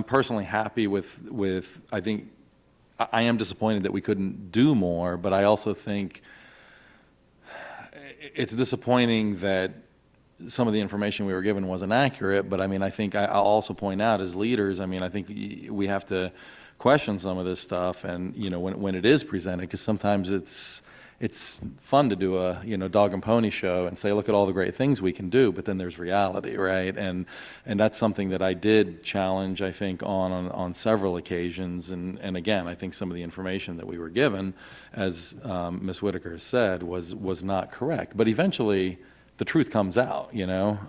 S9: personally happy with, I think, I am disappointed that we couldn't do more, but I also think it's disappointing that some of the information we were given wasn't accurate. But I mean, I think I'll also point out, as leaders, I mean, I think we have to question some of this stuff, and, you know, when it is presented, because sometimes it's fun to do a, you know, dog and pony show and say, look at all the great things we can do, but then there's reality, right? And that's something that I did challenge, I think, on several occasions. And again, I think some of the information that we were given, as Ms. Whitaker said, was not correct. But eventually, the truth comes out, you know?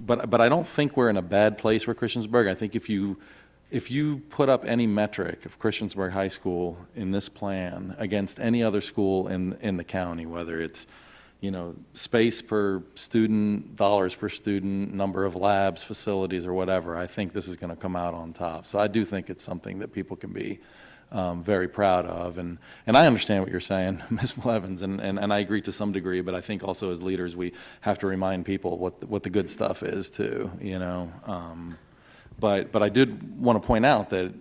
S9: But I don't think we're in a bad place for Christiansburg. I think if you put up any metric of Christiansburg High School in this plan against any other school in the county, whether it's, you know, space per student, dollars per student, number of labs, facilities, or whatever, I think this is going to come out on top. So I do think it's something that people can be very proud of. And I understand what you're saying, Ms. Blevins, and I agree to some degree, but I think also as leaders we have to remind people what the good stuff is too, you know. But I did want to point out that,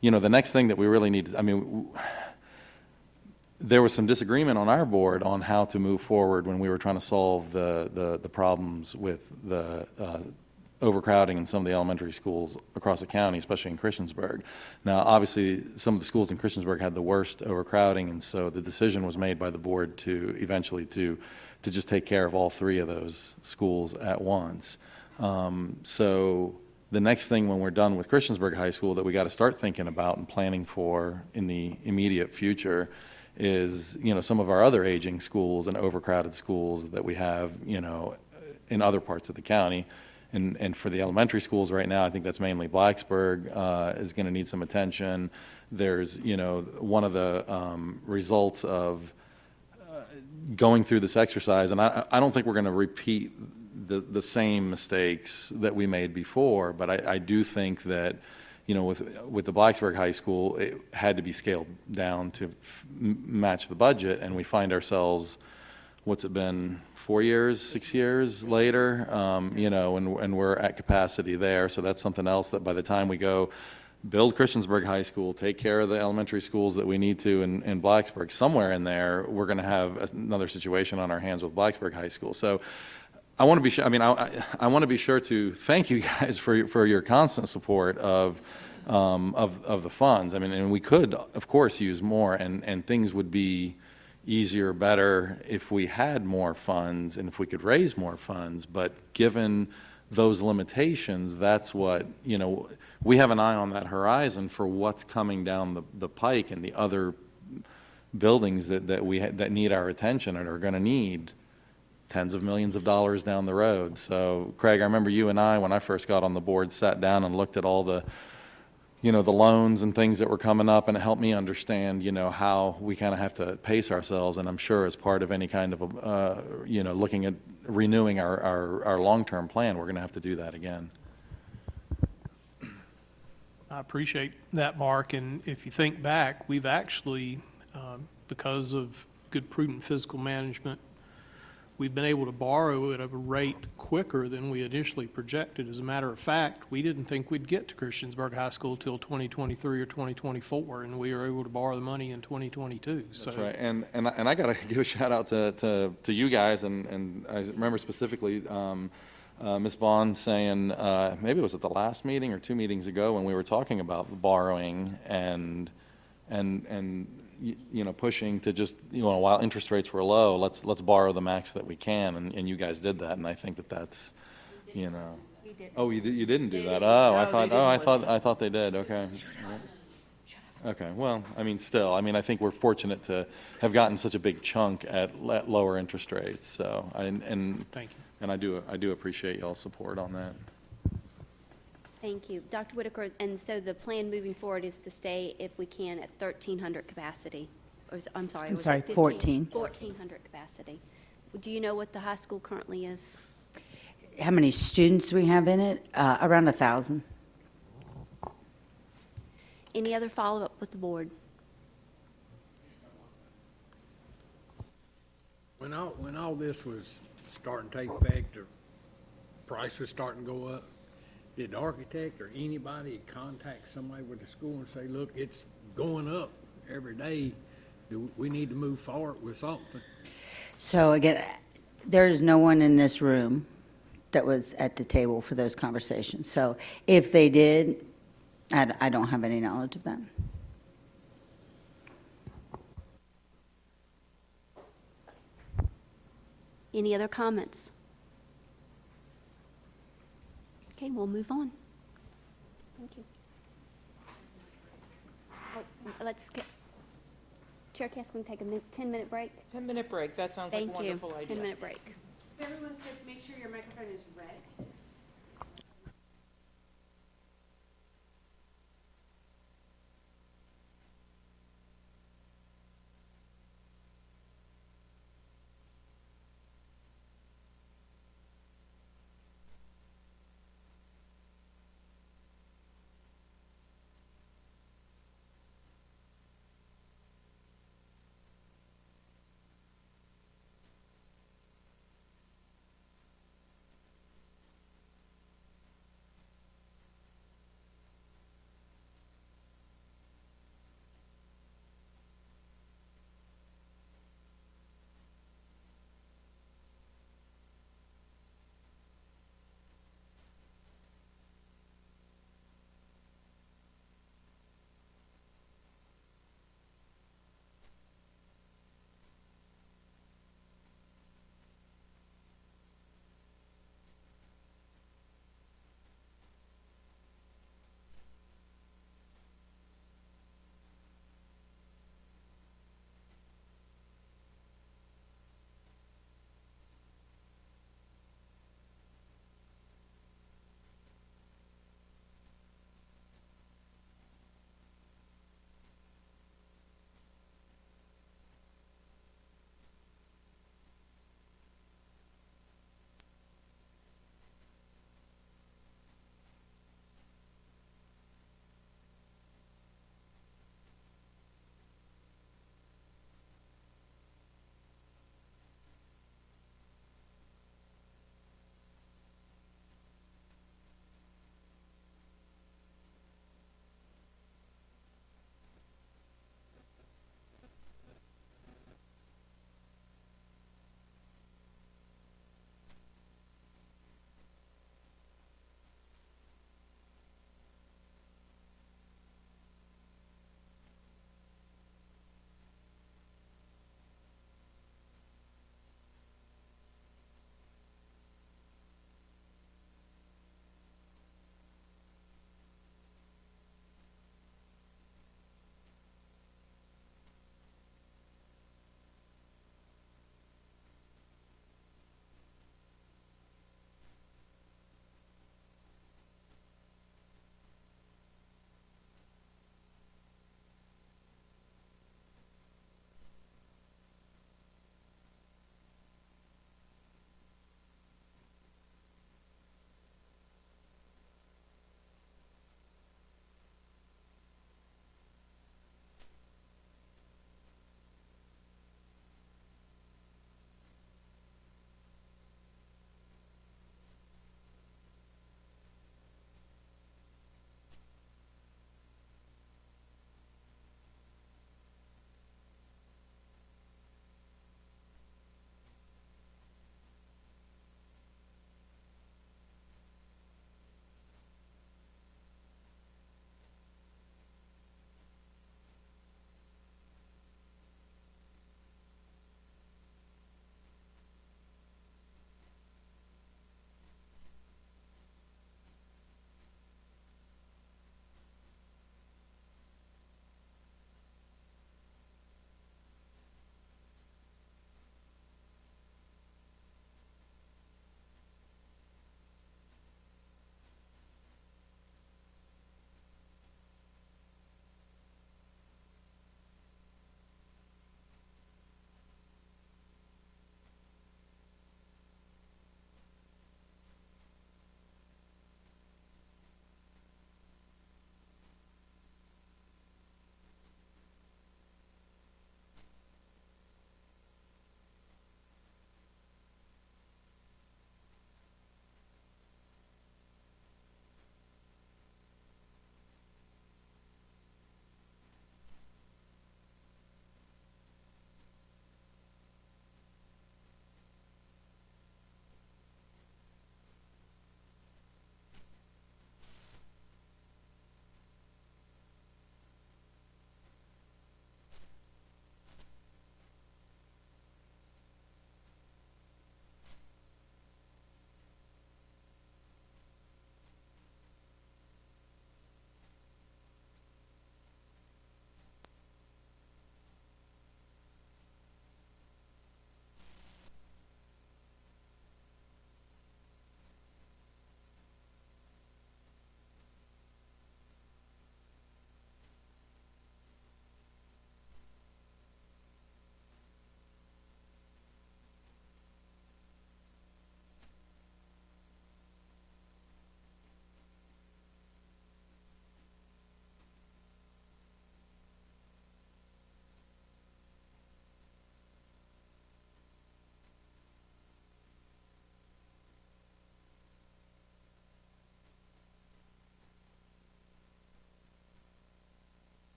S9: you know, the next thing that we really need, I mean, there was some disagreement on our board on how to move forward when we were trying to solve the problems with the overcrowding in some of the elementary schools across the county, especially in Christiansburg. Now, obviously, some of the schools in Christiansburg had the worst overcrowding, and so the decision was made by the board to eventually to just take care of all three of those schools at once. So the next thing when we're done with Christiansburg High School that we got to start thinking about and planning for in the immediate future is, you know, some of our other aging schools and overcrowded schools that we have, you know, in other parts of the county. And for the elementary schools right now, I think that's mainly Blacksburg is going to need some attention. There's, you know, one of the results of going through this exercise, and I don't think we're going to repeat the same mistakes that we made before, but I do think that, you know, with the Blacksburg High School, it had to be scaled down to match the budget, and we find ourselves, what's it been, 4 years, 6 years later, you know, and we're at capacity there. So that's something else that by the time we go build Christiansburg High School, take care of the elementary schools that we need to in Blacksburg, somewhere in there, we're going to have another situation on our hands with Blacksburg High School. So I want to be sure, I mean, I want to be sure to thank you guys for your constant support of the funds. I mean, and we could, of course, use more, and things would be easier, better if we had more funds and if we could raise more funds. But given those limitations, that's what, we have an eye on that horizon for what's coming down the pike and the other buildings that need our attention and are going to need tens of millions of dollars down the road. So, Craig, I remember you and I, when I first got on the board, sat down and looked at all the the loans and things that were coming up, and it helped me understand, how we kind of have to pace ourselves. And I'm sure as part of any kind of, looking at renewing our long-term plan, we're going to have to do that again.
S19: I appreciate that, Mark. And if you think back, we've actually, because of good, prudent fiscal management, we've been able to borrow at a rate quicker than we initially projected. As a matter of fact, we didn't think we'd get to Christiansburg High School till 2023 or 2024, and we were able to borrow the money in 2022.
S9: That's right. And I got to give a shout out to you guys, and I remember specifically Ms. Bond saying, maybe it was at the last meeting or 2 meetings ago, when we were talking about borrowing and pushing to just, while interest rates were low, let's borrow the max that we can, and you guys did that, and I think that's, Oh, you didn't do that? Oh, I thought they did, okay. Okay, well, I mean, still, I think we're fortunate to have gotten such a big chunk at lower interest rates, so,
S19: Thank you.
S9: And I do appreciate y'all's support on that.
S3: Thank you. Dr. Whitaker, and so the plan moving forward is to stay, if we can, at 1,300 capacity? I'm sorry, was it
S4: 14.
S3: 1,400 capacity. Do you know what the high school currently is?
S4: How many students we have in it? Around 1,000.
S3: Any other follow-up with the board?
S7: When all this was starting to take effect, or price was starting to go up, did the architect or anybody contact somebody with the school and say, look, it's going up every day, we need to move forward with something?
S4: So again, there's no one in this room that was at the table for those conversations. So if they did, I don't have any knowledge of that.
S3: Any other comments? Okay, we'll move on. Thank you. Let's get, Chair Cass, we can take a 10-minute break?
S10: 10-minute break, that sounds like a wonderful idea.
S3: 10-minute break.
S8: If everyone could make sure your microphone is red.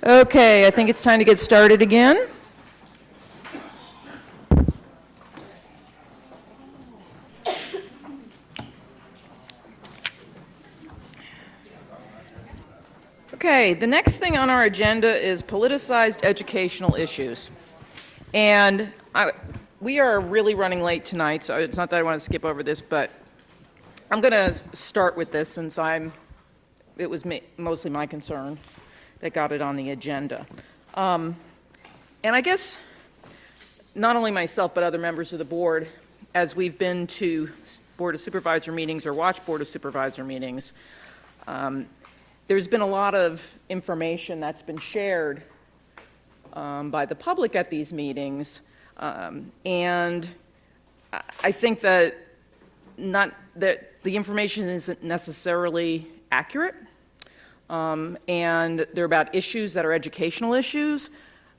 S10: Okay, I think it's time to get started again. Okay, the next thing on our agenda is politicized educational issues. And we are really running late tonight, so it's not that I want to skip over this, but I'm going to start with this since it was mostly my concern that got it on the agenda. And I guess not only myself, but other members of the board, as we've been to Board of Supervisor meetings or watched Board of Supervisor meetings, there's been a lot of information that's been shared by the public at these meetings, and I think that the information isn't necessarily accurate, and they're about issues that are educational issues.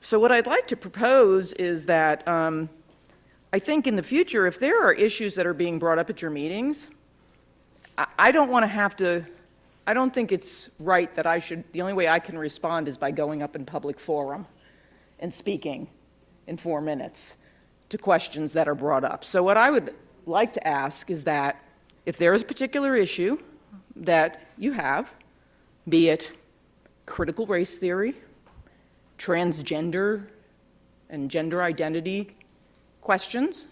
S10: So what I'd like to propose is that I think in the future, if there are issues that are being brought up at your meetings, I don't want to have to. I don't think it's right that the only way I can respond is by going up in public forum and speaking in 4 minutes to questions that are brought up. So what I would like to ask is that if there is a particular issue that you have, be it critical race theory, transgender and gender identity questions,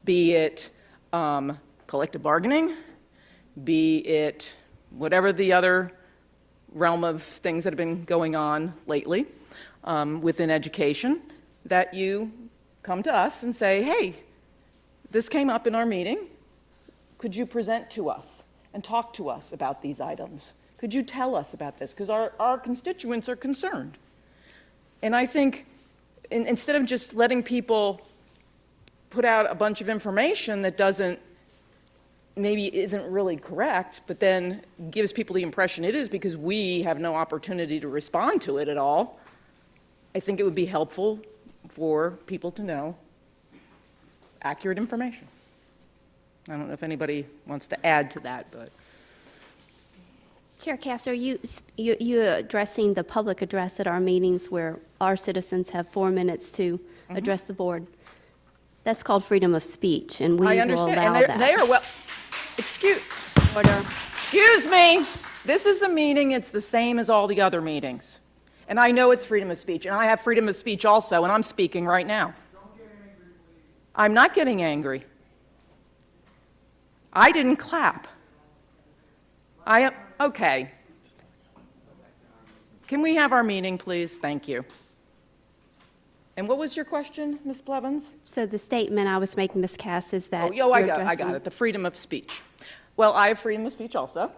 S10: be it collective bargaining, be it whatever the other realm of things that have been going on lately within education, that you come to us and say, hey, this came up in our meeting. Could you present to us and talk to us about these items? Could you tell us about this? Because our constituents are concerned. And I think instead of just letting people put out a bunch of information that maybe isn't really correct, but then gives people the impression it is because we have no opportunity to respond to it at all, I think it would be helpful for people to know accurate information. I don't know if anybody wants to add to that, but.
S3: Chair Cass, are you addressing the public address at our meetings where our citizens have 4 minutes to address the board? That's called freedom of speech, and we will allow that.
S10: I understand, and they are well. Excuse me. This is a meeting. It's the same as all the other meetings. And I know it's freedom of speech, and I have freedom of speech also, and I'm speaking right now. Don't get angry, please. I'm not getting angry. I didn't clap. Okay. Can we have our meeting, please? Thank you. And what was your question, Ms. Blevins?
S3: So the statement I was making, Ms. Cass, is that
S10: I got it, the freedom of speech. Well, I have freedom of speech also.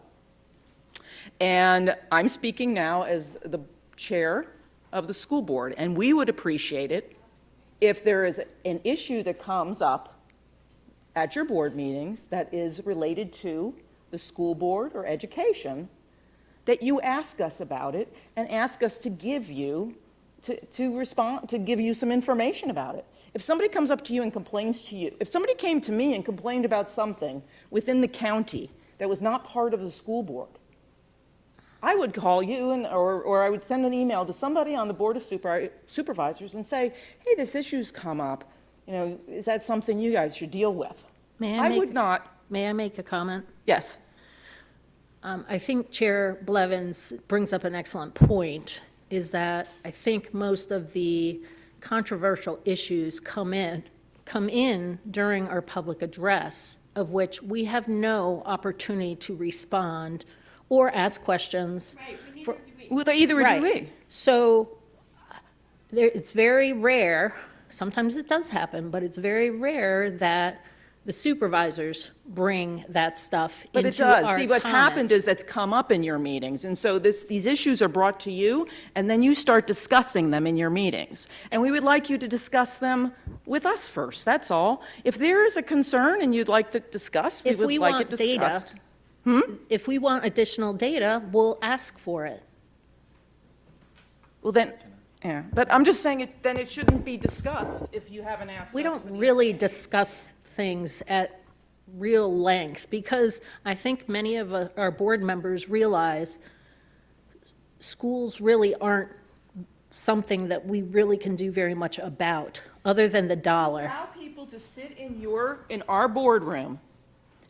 S10: And I'm speaking now as the chair of the school board, and we would appreciate it if there is an issue that comes up at your board meetings that is related to the school board or education, that you ask us about it and ask us to give you to respond, to give you some information about it. If somebody comes up to you and complains to you, if somebody came to me and complained about something within the county that was not part of the school board, I would call you or I would send an email to somebody on the Board of Supervisors and say, hey, this issue's come up. Is that something you guys should deal with?
S14: May
S10: I would not.
S14: May I make a comment?
S10: Yes.
S14: I think Chair Blevins brings up an excellent point, is that I think most of the controversial issues come in during our public address, of which we have no opportunity to respond or ask questions.
S10: Well, either do we.
S14: So it's very rare, sometimes it does happen, but it's very rare that the supervisors bring that stuff into our comments. But it does.
S10: See, what's happened is that's come up in your meetings. And so these issues are brought to you, and then you start discussing them in your meetings. And we would like you to discuss them with us first, that's all. If there is a concern and you'd like to discuss, we would like it discussed.
S14: If we want additional data, we'll ask for it.
S10: Well, then, yeah. But I'm just saying then it shouldn't be discussed if you haven't asked
S14: We
S10: us
S14: don't
S10: for the
S14: really discuss things at real length, because I think many of our board members realize schools really aren't something that we really can do very much about, other than the dollar.
S10: Allow people to sit in our boardroom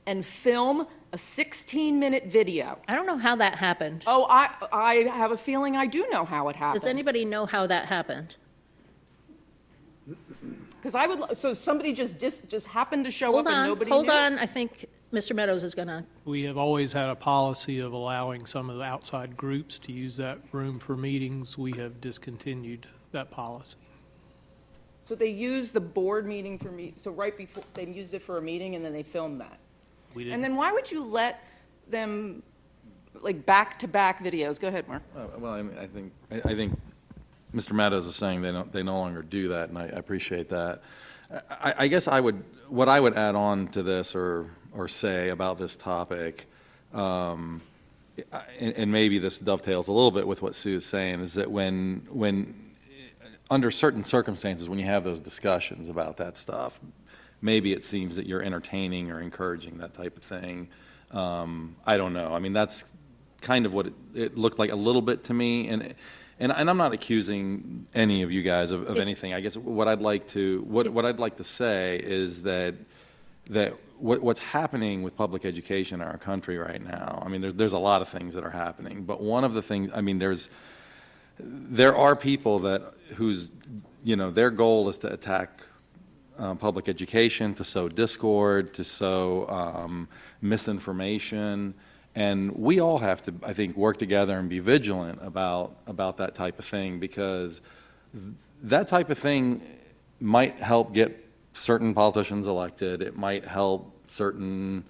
S10: and film a 16-minute video.
S14: I don't know how that happened.
S10: Oh, I have a feeling I do know how it happened.
S14: Does anybody know how that happened?
S10: Because so somebody just happened to show up and nobody knew?
S14: Hold on, I think Mr. Meadows is gonna,
S19: We have always had a policy of allowing some of the outside groups to use that room for meetings. We have discontinued that policy.
S10: So they used the board meeting so right before, they used it for a meeting and then they filmed that?
S19: We
S10: And
S19: didn't,
S10: then why would you let them, like, back-to-back videos? Go ahead, Mark.
S9: Well, I mean, I think Mr. Meadows is saying they no longer do that, and I appreciate that. I guess what I would add on to this or say about this topic, and maybe this dovetails a little bit with what Sue is saying, is that when under certain circumstances, when you have those discussions about that stuff, maybe it seems that you're entertaining or encouraging that type of thing. I don't know. I mean, that's kind of what it looked like a little bit to me, and I'm not accusing any of you guys of anything. I guess what I'd like to say is that what's happening with public education in our country right now. I mean, there's a lot of things that are happening, but one of the things, I mean, there are people whose their goal is to attack public education, to sow discord, to sow misinformation. And we all have to, I think, work together and be vigilant about that type of thing, because that type of thing might help get certain politicians elected. It might help certain,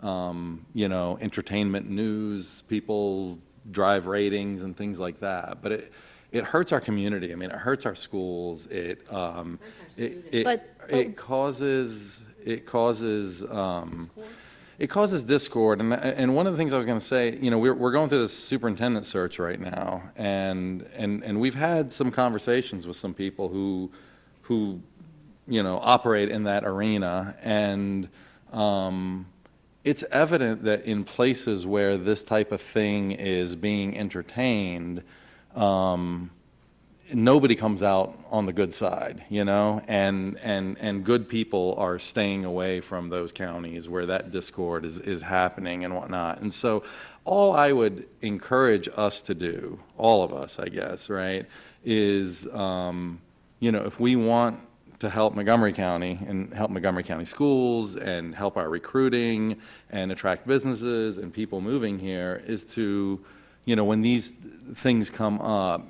S9: entertainment news people drive ratings and things like that. But it hurts our community. I mean, it hurts our schools. It causes discord. And one of the things I was going to say, we're going through this superintendent search right now, and we've had some conversations with some people who operate in that arena, and it's evident that in places where this type of thing is being entertained, nobody comes out on the good side, and good people are staying away from those counties where that discord is happening and whatnot. And so all I would encourage us to do, all of us, I guess, right, is, if we want to help Montgomery County and help Montgomery County schools and help our recruiting and attract businesses and people moving here, is to, when these things come up,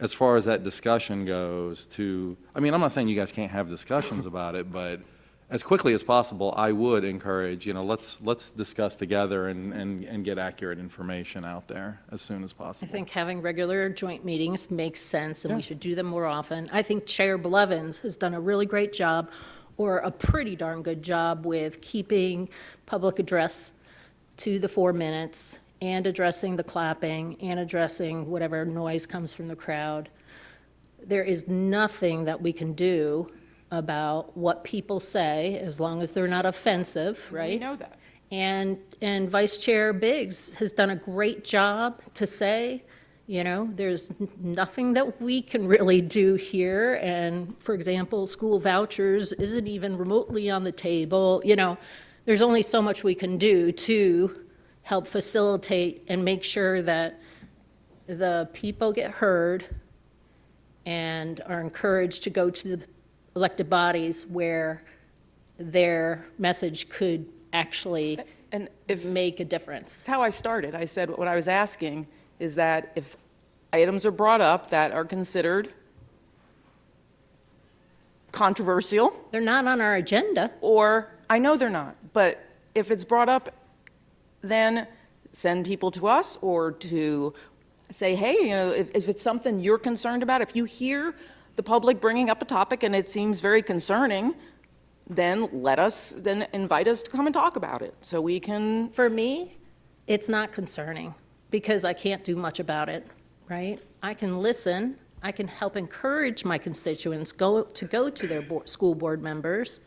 S9: as far as that discussion goes, I'm not saying you guys can't have discussions about it, but as quickly as possible, I would encourage, let's discuss together and get accurate information out there as soon as possible.
S14: I think having regular joint meetings makes sense, and we should do them more often. I think Chair Blevins has done a really great job, or a pretty darn good job, with keeping public address to the 4 minutes, and addressing the clapping, and addressing whatever noise comes from the crowd. There is nothing that we can do about what people say, as long as they're not offensive, right?
S10: We know that.
S14: And Vice Chair Biggs has done a great job to say, there's nothing that we can really do here. And, for example, school vouchers isn't even remotely on the table. There's only so much we can do to help facilitate and make sure that the people get heard and are encouraged to go to the elected bodies where their message could actually make a difference.
S10: That's how I started. I said what I was asking is that if items are brought up that are considered controversial.
S14: They're not on our agenda.
S10: Or, I know they're not, but if it's brought up, then send people to us, or to say, hey, if it's something you're concerned about, if you hear the public bringing up a topic and it seems very concerning, then invite us to come and talk about it so we can.
S14: For me, it's not concerning because I can't do much about it, right? I can listen. I can help encourage my constituents to go to their school board members.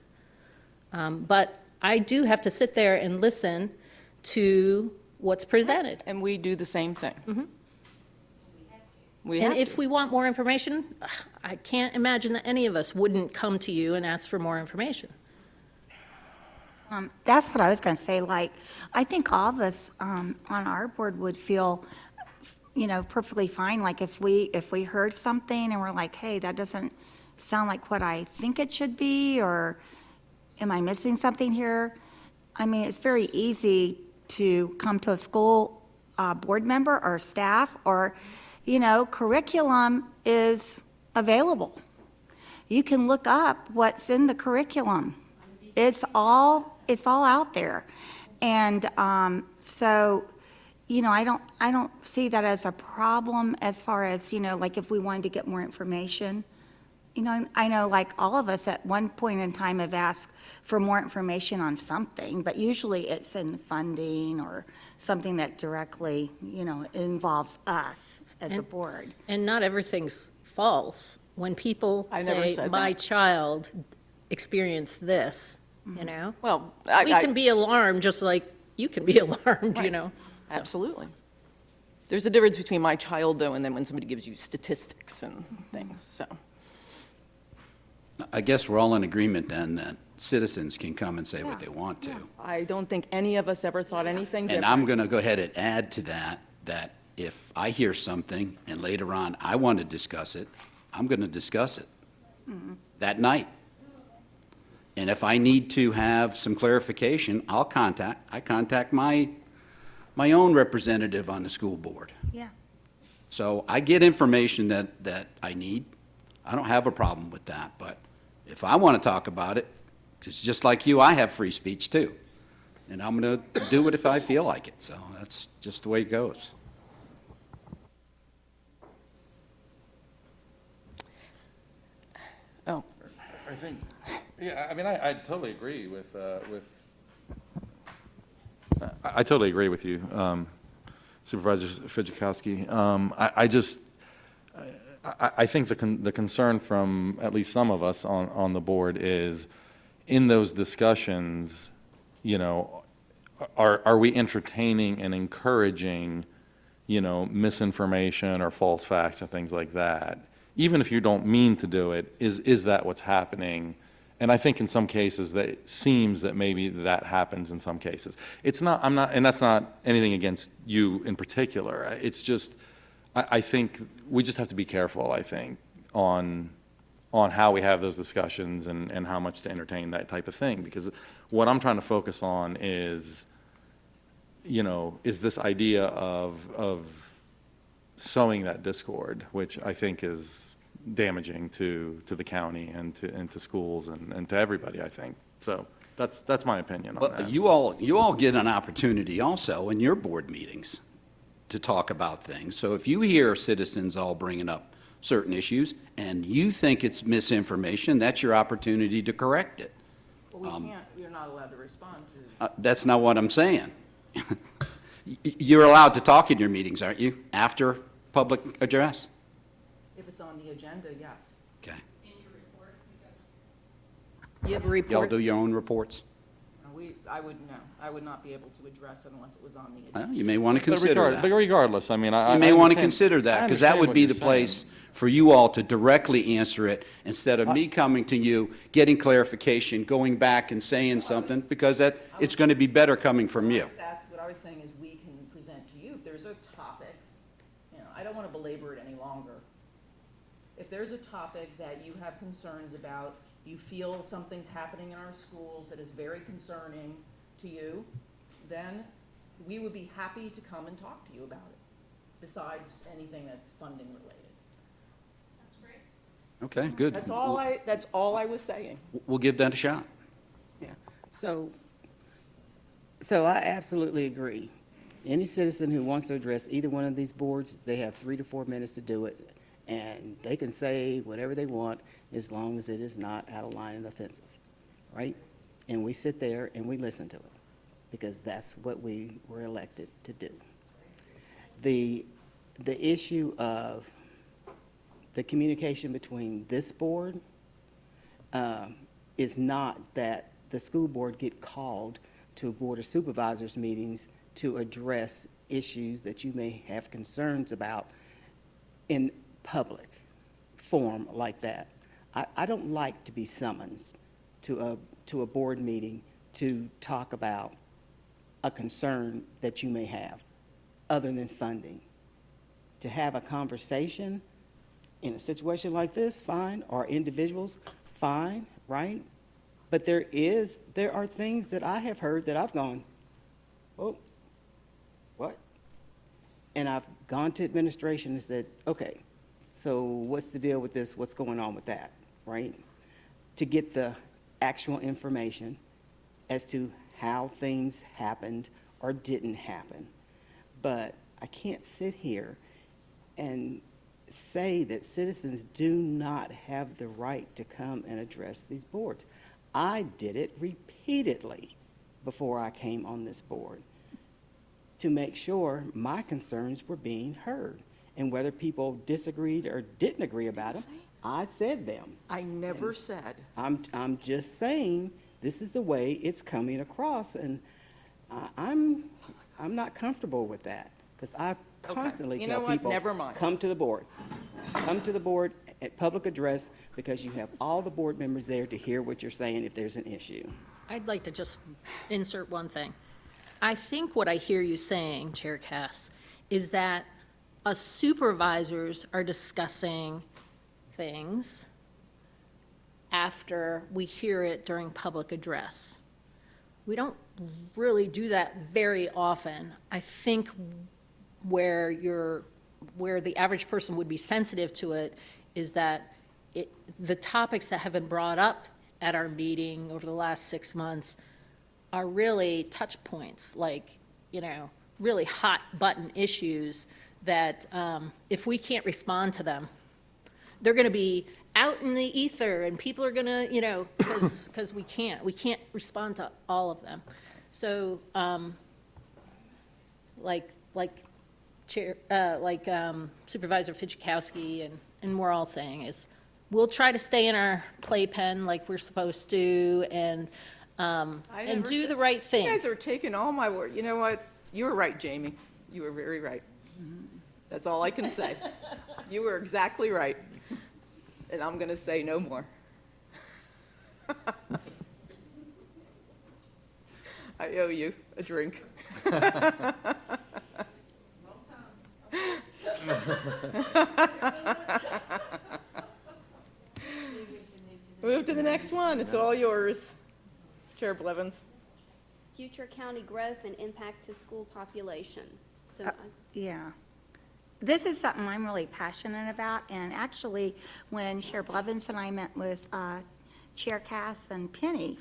S14: But I do have to sit there and listen to what's presented.
S10: And we do the same thing.
S14: Mm-hmm.
S10: We
S14: And
S10: have
S14: if
S10: to.
S14: we want more information, I can't imagine that any of us wouldn't come to you and ask for more information.
S17: That's what I was going to say. Like, I think all of us on our board would feel, perfectly fine. Like if we heard something and we're like, hey, that doesn't sound like what I think it should be, or am I missing something here? I mean, it's very easy to come to a school board member or staff, or, curriculum is available. You can look up what's in the curriculum. It's all out there. And so, I don't see that as a problem as far as, like if we wanted to get more information. I know like all of us at one point in time have asked for more information on something, but usually it's in funding or something that directly, involves us as a board.
S14: And not everything's false. When people
S10: I never
S14: say,
S10: said
S14: my
S10: that.
S14: child experienced this,
S10: Well,
S14: we can be alarmed just like you can be alarmed,
S10: Right.
S14: So.
S10: Absolutely. There's a difference between my child, though, and then when somebody gives you statistics and things, so.
S6: I guess we're all in agreement then that citizens can come and say what they want to.
S10: I don't think any of us ever thought anything different.
S6: And I'm going to go ahead and add to that, that if I hear something and later on I want to discuss it, I'm going to discuss it that night. And if I need to have some clarification, I contact my own representative on the school board.
S17: Yeah.
S6: So I get information that I need. I don't have a problem with that, but if I want to talk about it, it's just like you, I have free speech too. And I'm going to do it if I feel like it, so that's just the way it goes.
S10: Oh,
S9: I think, yeah, I mean, I totally agree I totally agree with you, Supervisor Fidjakowski. I think the concern from at least some of us on the board is, in those discussions, are we entertaining and encouraging, misinformation or false facts and things like that? Even if you don't mean to do it, is that what's happening? And I think in some cases that it seems that maybe that happens in some cases. It's not, and that's not anything against you in particular. It's just, I think we just have to be careful, I think, on how we have those discussions and how much to entertain that type of thing. Because what I'm trying to focus on is, is this idea of sowing that discord, which I think is damaging to the county and to schools and to everybody, I think. So that's my opinion on that.
S6: But you all get an opportunity also in your board meetings to talk about things. So if you hear citizens all bringing up certain issues and you think it's misinformation, that's your opportunity to correct it.
S10: but you're not allowed to respond to.
S6: That's not what I'm saying. You're allowed to talk in your meetings, aren't you, after public address?
S10: If it's on the agenda, yes.
S6: Okay.
S14: You have
S6: Y'all
S14: reports?
S6: do your own reports?
S10: I would not be able to address it unless it was on the agenda.
S6: Well, you may want to consider that.
S9: But regardless, I mean, I
S6: You may want to
S9: understand-
S6: consider that,
S9: I
S6: because that
S9: understand
S6: would
S9: what
S6: be
S9: you're
S6: the
S9: saying.
S6: place for you all to directly answer it, instead of me coming to you, getting clarification, going back and saying something, because it's going to be better coming from you.
S10: What I was saying is we can present to you, if there's a topic, I don't want to belabor it any longer. If there's a topic that you have concerns about, you feel something's happening in our schools that is very concerning to you, then we would be happy to come and talk to you about it, besides anything that's funding related.
S6: Okay, good.
S10: That's all I was saying.
S6: We'll give that a shot.
S15: Yeah, so I absolutely agree. Any citizen who wants to address either one of these boards, they have 3 to 4 minutes to do it, and they can say whatever they want as long as it is not out of line and offensive, right? And we sit there and we listen to it, because that's what we were elected to do. The issue of the communication between this board is not that the school board get called to Board of Supervisors meetings to address issues that you may have concerns about in public forum like that. I don't like to be summoned to a board meeting to talk about a concern that you may have, other than funding. To have a conversation in a situation like this, fine, or individuals, fine, right? But there are things that I have heard that I've gone, oh, what? And I've gone to administration and said, okay, so what's the deal with this? What's going on with that, right? To get the actual information as to how things happened or didn't happen. But I can't sit here and say that citizens do not have the right to come and address these boards. I did it repeatedly before I came on this board to make sure my concerns were being heard. And whether people disagreed or didn't agree about them, I said them.
S10: I never said.
S15: I'm just saying, this is the way it's coming across, and I'm not comfortable with that, because I constantly
S10: You
S15: tell
S10: know what?
S15: people,
S10: Never mind.
S15: come to the board. Come to the board at public address, because you have all the board members there to hear what you're saying if there's an issue.
S14: I'd like to just insert one thing. I think what I hear you saying, Chair Cass, is that us supervisors are discussing things after we hear it during public address. We don't really do that very often. I think where the average person would be sensitive to it is that the topics that have been brought up at our meeting over the last 6 months are really touch points, like, really hot button issues that if we can't respond to them, they're going to be out in the ether, and people are going to, because we can't respond to all of them. So, like Supervisor Fidzikowski and we're all saying is, we'll try to stay in our playpen like we're supposed to, and do the right thing.
S10: You guys are taking all my word. You know what? You were right, Jamie. You were very right. That's all I can say. You were exactly right. And I'm going to say no more. I owe you a drink. Move to the next one. It's all yours, Chair Blevins.
S3: Future county growth and impact to school population. So,
S17: Yeah. This is something I'm really passionate about, and actually, when Chair Blevins and I met with Chair Cass and Penny,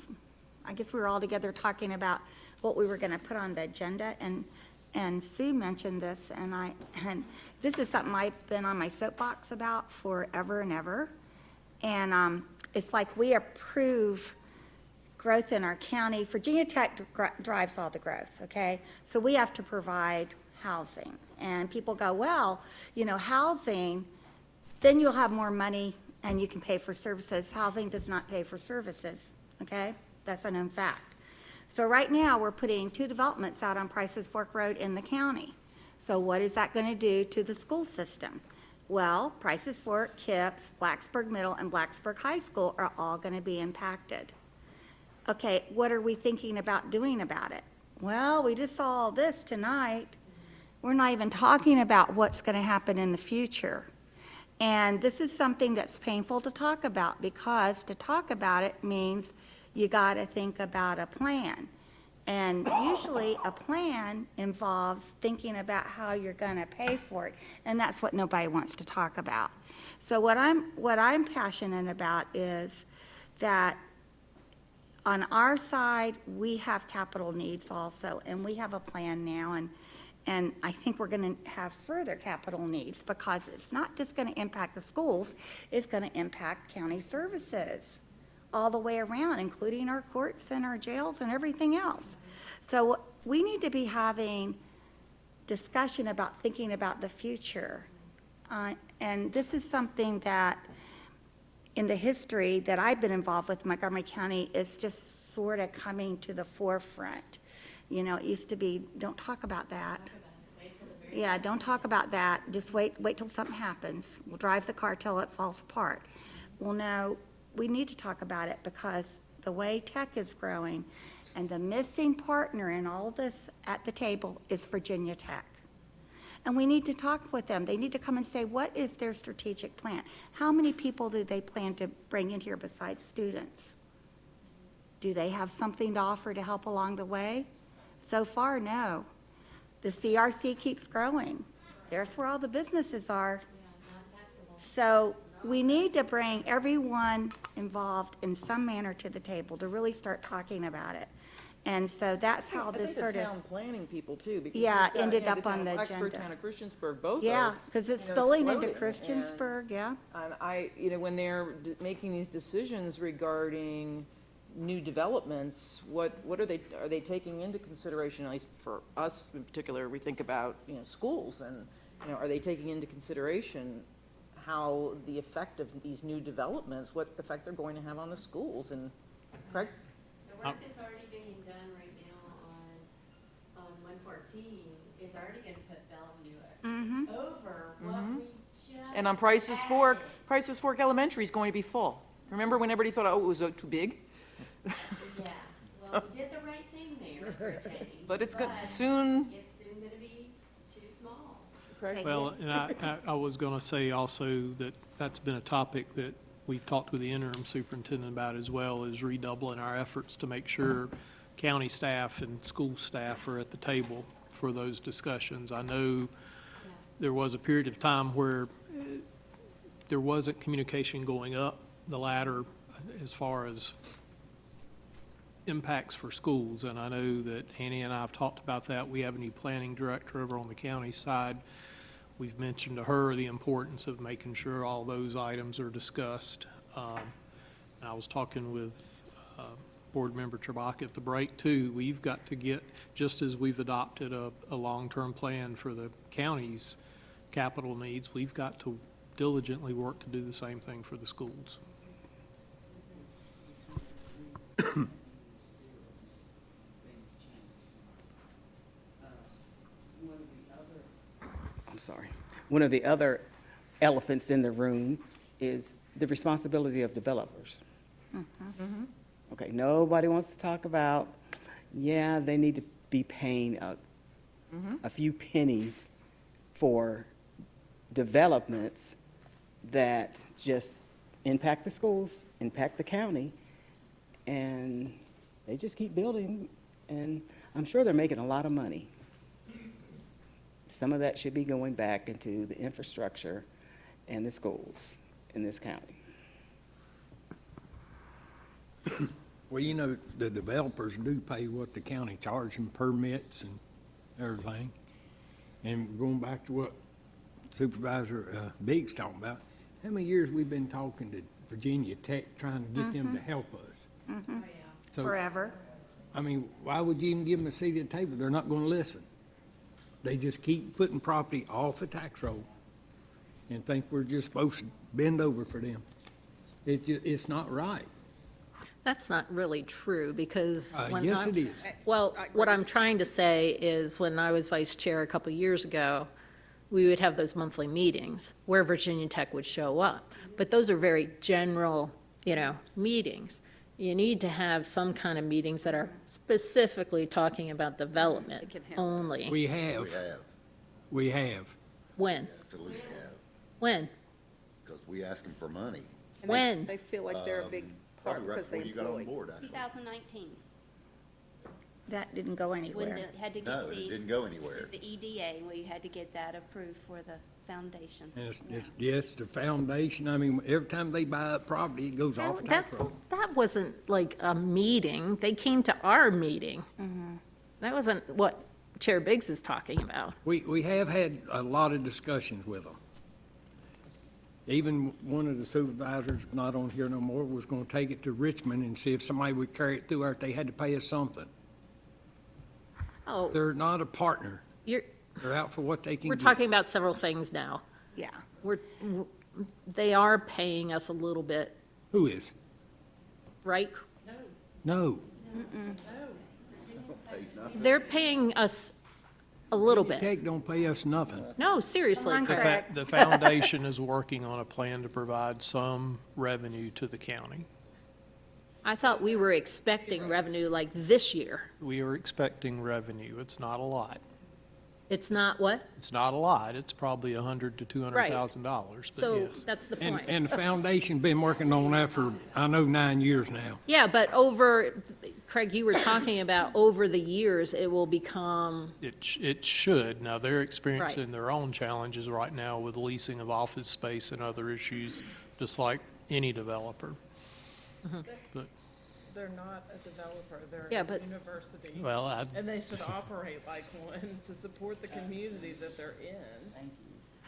S17: I guess we were all together talking about what we were going to put on the agenda, and Sue mentioned this, and this is something I've been on my soapbox about forever and ever, and it's like we approve growth in our county. Virginia Tech drives all the growth, okay? So we have to provide housing. And people go, well, housing, then you'll have more money and you can pay for services. Housing does not pay for services, okay? That's a known fact. So right now, we're putting 2 developments out on Price's Fork Road in the county. So what is that going to do to the school system? Well, Price's Fork, Kips, Blacksburg Middle, and Blacksburg High School are all going to be impacted. Okay, what are we thinking about doing about it? Well, we just saw all this tonight. We're not even talking about what's going to happen in the future. And this is something that's painful to talk about, because to talk about it means you got to think about a plan. And usually a plan involves thinking about how you're going to pay for it, and that's what nobody wants to talk about. So what I'm passionate about is that on our side, we have capital needs also, and we have a plan now, and I think we're going to have further capital needs, because it's not just going to impact the schools, it's going to impact county services all the way around, including our courts and our jails and everything else. So we need to be having discussion about thinking about the future. And this is something that in the history that I've been involved with Montgomery County is just sort of coming to the forefront. It used to be, don't talk about that. Yeah, don't talk about that. Just wait till something happens. We'll drive the car till it falls apart. Well, no, we need to talk about it because the way tech is growing and the missing partner in all this at the table is Virginia Tech. And we need to talk with them. They need to come and say, what is their strategic plan? How many people do they plan to bring in here besides students? Do they have something to offer to help along the way? So far, no. The CRC keeps growing. There's where all the businesses are. So we need to bring everyone involved in some manner to the table to really start talking about it. And so that's how this sort
S10: I
S17: of.
S10: think the town planning people too, because.
S17: Yeah,
S10: we've got,
S17: ended
S10: you know,
S17: up on the
S10: Hvac
S17: agenda.
S10: Town of Christiansburg, both
S17: Yeah,
S10: are,
S17: because it's
S10: you know,
S17: spilling into
S10: exploding, and-
S17: Christiansburg, yeah.
S10: And you know, when they're making these decisions regarding new developments, what are they taking into consideration, at least for us in particular, we think about, you know, schools, and, you know, are they taking into consideration how the effect of these new developments, what effect they're going to have on the schools, and, Craig?
S18: The work that's already being done right now on 114 is already gonna put Bellevue over what we just.
S10: And on Price's Fork Elementary is going to be full. Remember when everybody thought, oh, it was too big?
S18: Yeah, well, we did the right thing there for a change.
S10: But it's
S18: soon.
S10: good, soon,
S18: It's soon gonna be too small.
S10: Craig?
S19: Well, and I was going to say also that that's been a topic that we've talked with the interim superintendent about as well, is redoubling our efforts to make sure county staff and school staff are at the table for those discussions. I know there was a period of time where there wasn't communication going up the ladder as far as impacts for schools, and I know that Annie and I have talked about that. We have a new planning director over on the county side. We've mentioned to her the importance of making sure all those items are discussed. I was talking with Board Member Hvac at the break too. We've got to get, just as we've adopted a long-term plan for the county's capital needs, we've got to diligently work to do the same thing for the schools.
S15: I'm sorry. One of the other elephants in the room is the responsibility of developers. Okay, nobody wants to talk about, yeah, they need to be paying a few pennies for developments that just impact the schools, impact the county, and they just keep building, and I'm sure they're making a lot of money. Some of that should be going back into the infrastructure and the schools in this county.
S7: Well, you know, the developers do pay what the county charges them, permits and everything. And going back to what Supervisor Biggs talking about, how many years we've been talking to Virginia Tech trying to get them to help us? So,
S17: Forever.
S7: I mean, why would you even give them a seat at the table? They're not going to listen. They just keep putting property off a tax roll and think we're just supposed to bend over for them. It's not right.
S14: That's not really true, because when
S7: Yes, it is.
S14: Well, what I'm trying to say is, when I was vice chair a couple years ago, we would have those monthly meetings where Virginia Tech would show up. But those are very general, meetings. You need to have some kind of meetings that are specifically talking about development only.
S7: We have. We have.
S14: When?
S12: Absolutely have,
S14: When?
S12: because we ask them for money.
S14: When?
S2: They feel like they're a big part
S12: Probably right
S2: because they
S12: before you got on
S2: employ.
S12: board, actually.
S3: 2019,
S17: That didn't go
S3: when
S17: anywhere.
S3: they had to
S12: No,
S3: get
S12: it didn't go anywhere.
S3: the EDA, we had to get that approved for the foundation.
S7: And yes, the foundation, I mean, every time they buy up property, it goes off a tax roll.
S14: That wasn't like a meeting. They came to our meeting. That wasn't what Chair Biggs is talking about.
S7: We have had a lot of discussions with them. Even one of the supervisors, not on here no more, was gonna take it to Richmond and see if somebody would carry it through, or if they had to pay us something.
S14: Oh,
S7: They're not a partner.
S14: you're,
S7: They're out for what they can
S14: we're
S7: get.
S14: talking about several things now.
S17: Yeah.
S14: They are paying us a little bit,
S7: Who is?
S14: right?
S7: No.
S14: They're paying us a little bit.
S7: Tech don't pay us nothing.
S14: No, seriously.
S4: Come on, Craig.
S19: The foundation is working on a plan to provide some revenue to the county.
S14: I thought we were expecting revenue like this year.
S19: We are expecting revenue. It's not a lot.
S14: It's not what?
S19: It's not a lot. It's probably $100,000 to $200,000, but
S14: So
S19: yes.
S14: that's the
S7: And,
S14: point.
S7: and the foundation been working on that for, I know, 9 years now.
S14: Yeah, but Craig, you were talking about over the years, it will become,
S19: It should. Now, they're experiencing their own challenges right now with leasing of office space and other issues, just like any developer. But,
S2: They're not a developer, they're
S14: Yeah,
S2: a
S14: but-
S2: university.
S19: well,
S2: And they should operate like one to support the community that they're in.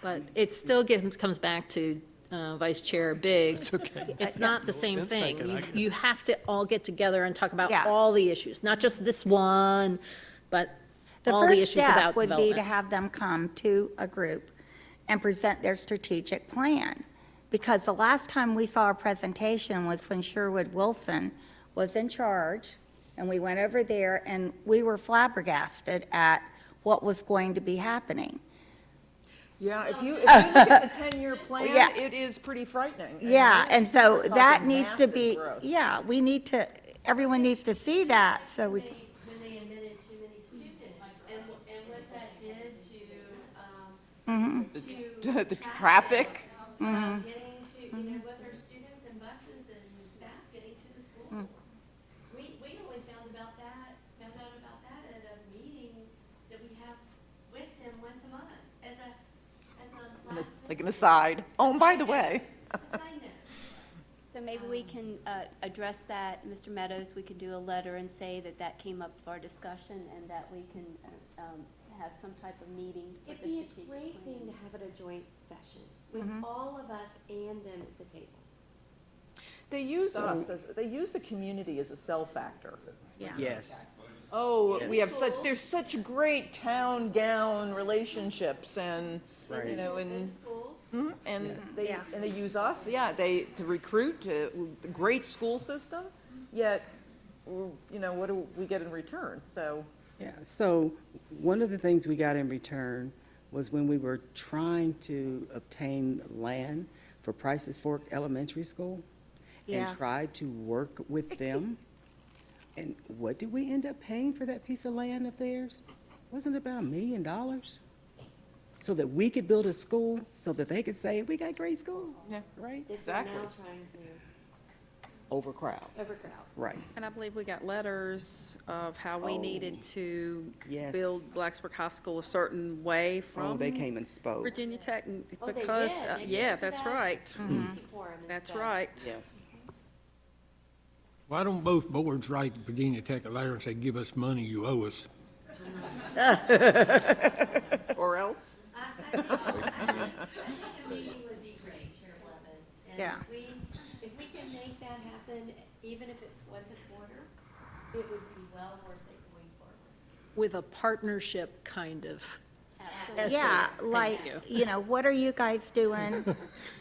S14: but it still comes back to Vice Chair Biggs.
S19: okay.
S14: It's not the same
S19: offense
S14: thing.
S19: taken. I
S14: You have to all get together and talk about
S17: Yeah.
S14: all the issues, not just this one, but
S17: The
S14: all the
S17: first
S14: issues
S17: step
S14: about
S17: would be to
S14: development.
S17: have them come to a group and present their strategic plan. Because the last time we saw a presentation was when Sherwood Wilson was in charge, and we went over there, and we were flabbergasted at what was going to be happening.
S10: Yeah, if you look at the 10-year plan,
S17: Yeah.
S10: it is pretty frightening.
S17: Yeah, and so
S10: We're
S17: that
S10: talking
S17: needs to
S10: massive
S17: be,
S10: growth.
S17: yeah, we need to, everyone needs to see that, so we,
S18: When they admitted too many students, and what that did to,
S10: The traffic.
S18: getting to, whether students and buses and staff getting to the schools. We only found out about that at a meeting that we have with them once a month, as a last.
S10: Like an aside. Oh, and by the way.
S18: a side note.
S3: So maybe we can address that, Mr. Meadows, we could do a letter and say that that came up for our discussion and that we can have some type of meeting for
S18: It'd
S3: the
S18: be a
S3: strategic
S18: great
S3: plan.
S18: thing to have at a joint session with all of us and them at the table.
S10: They use they use the community as a sell factor.
S17: yeah.
S15: Yes.
S10: Oh, we have there's such great town gown relationships and,
S15: Right.
S10: and,
S18: Schools.
S10: and
S17: Yeah.
S10: they use us, to recruit, to great school system, yet, what do we get in return? So,
S15: Yeah, so one of the things we got in return was when we were trying to obtain land for Price's Fork Elementary School
S17: Yeah.
S15: and tried to work with them. And what did we end up paying for that piece of land of theirs? Wasn't it about $1 million? So that we could build a school, so that they could say, we got great schools,
S10: yeah,
S15: right?
S18: That
S10: Exactly.
S18: they're now trying to
S15: Overcrowd,
S18: overcrowd.
S15: right.
S2: And I believe we got letters of how we needed to
S15: Yes.
S2: build Blacksburg High School a certain way
S15: Oh,
S2: from
S15: they came and spoke.
S2: Virginia Tech, and
S18: Oh, they
S2: because,
S18: did. They
S2: yeah,
S18: did
S2: that's
S18: set
S2: right.
S18: forum and
S2: That's
S18: stuff.
S2: right.
S15: Yes.
S7: Why don't both boards write Virginia Tech a letter and say, give us money you owe us?
S10: or else?
S18: I think a meeting would be great, Chair Blevins. And
S17: Yeah.
S18: if we can make that happen, even if it's once a quarter, it would be well worth it going forward.
S14: With a partnership kind of.
S17: Yeah,
S14: Thank
S17: like,
S14: you.
S17: what are you guys doing?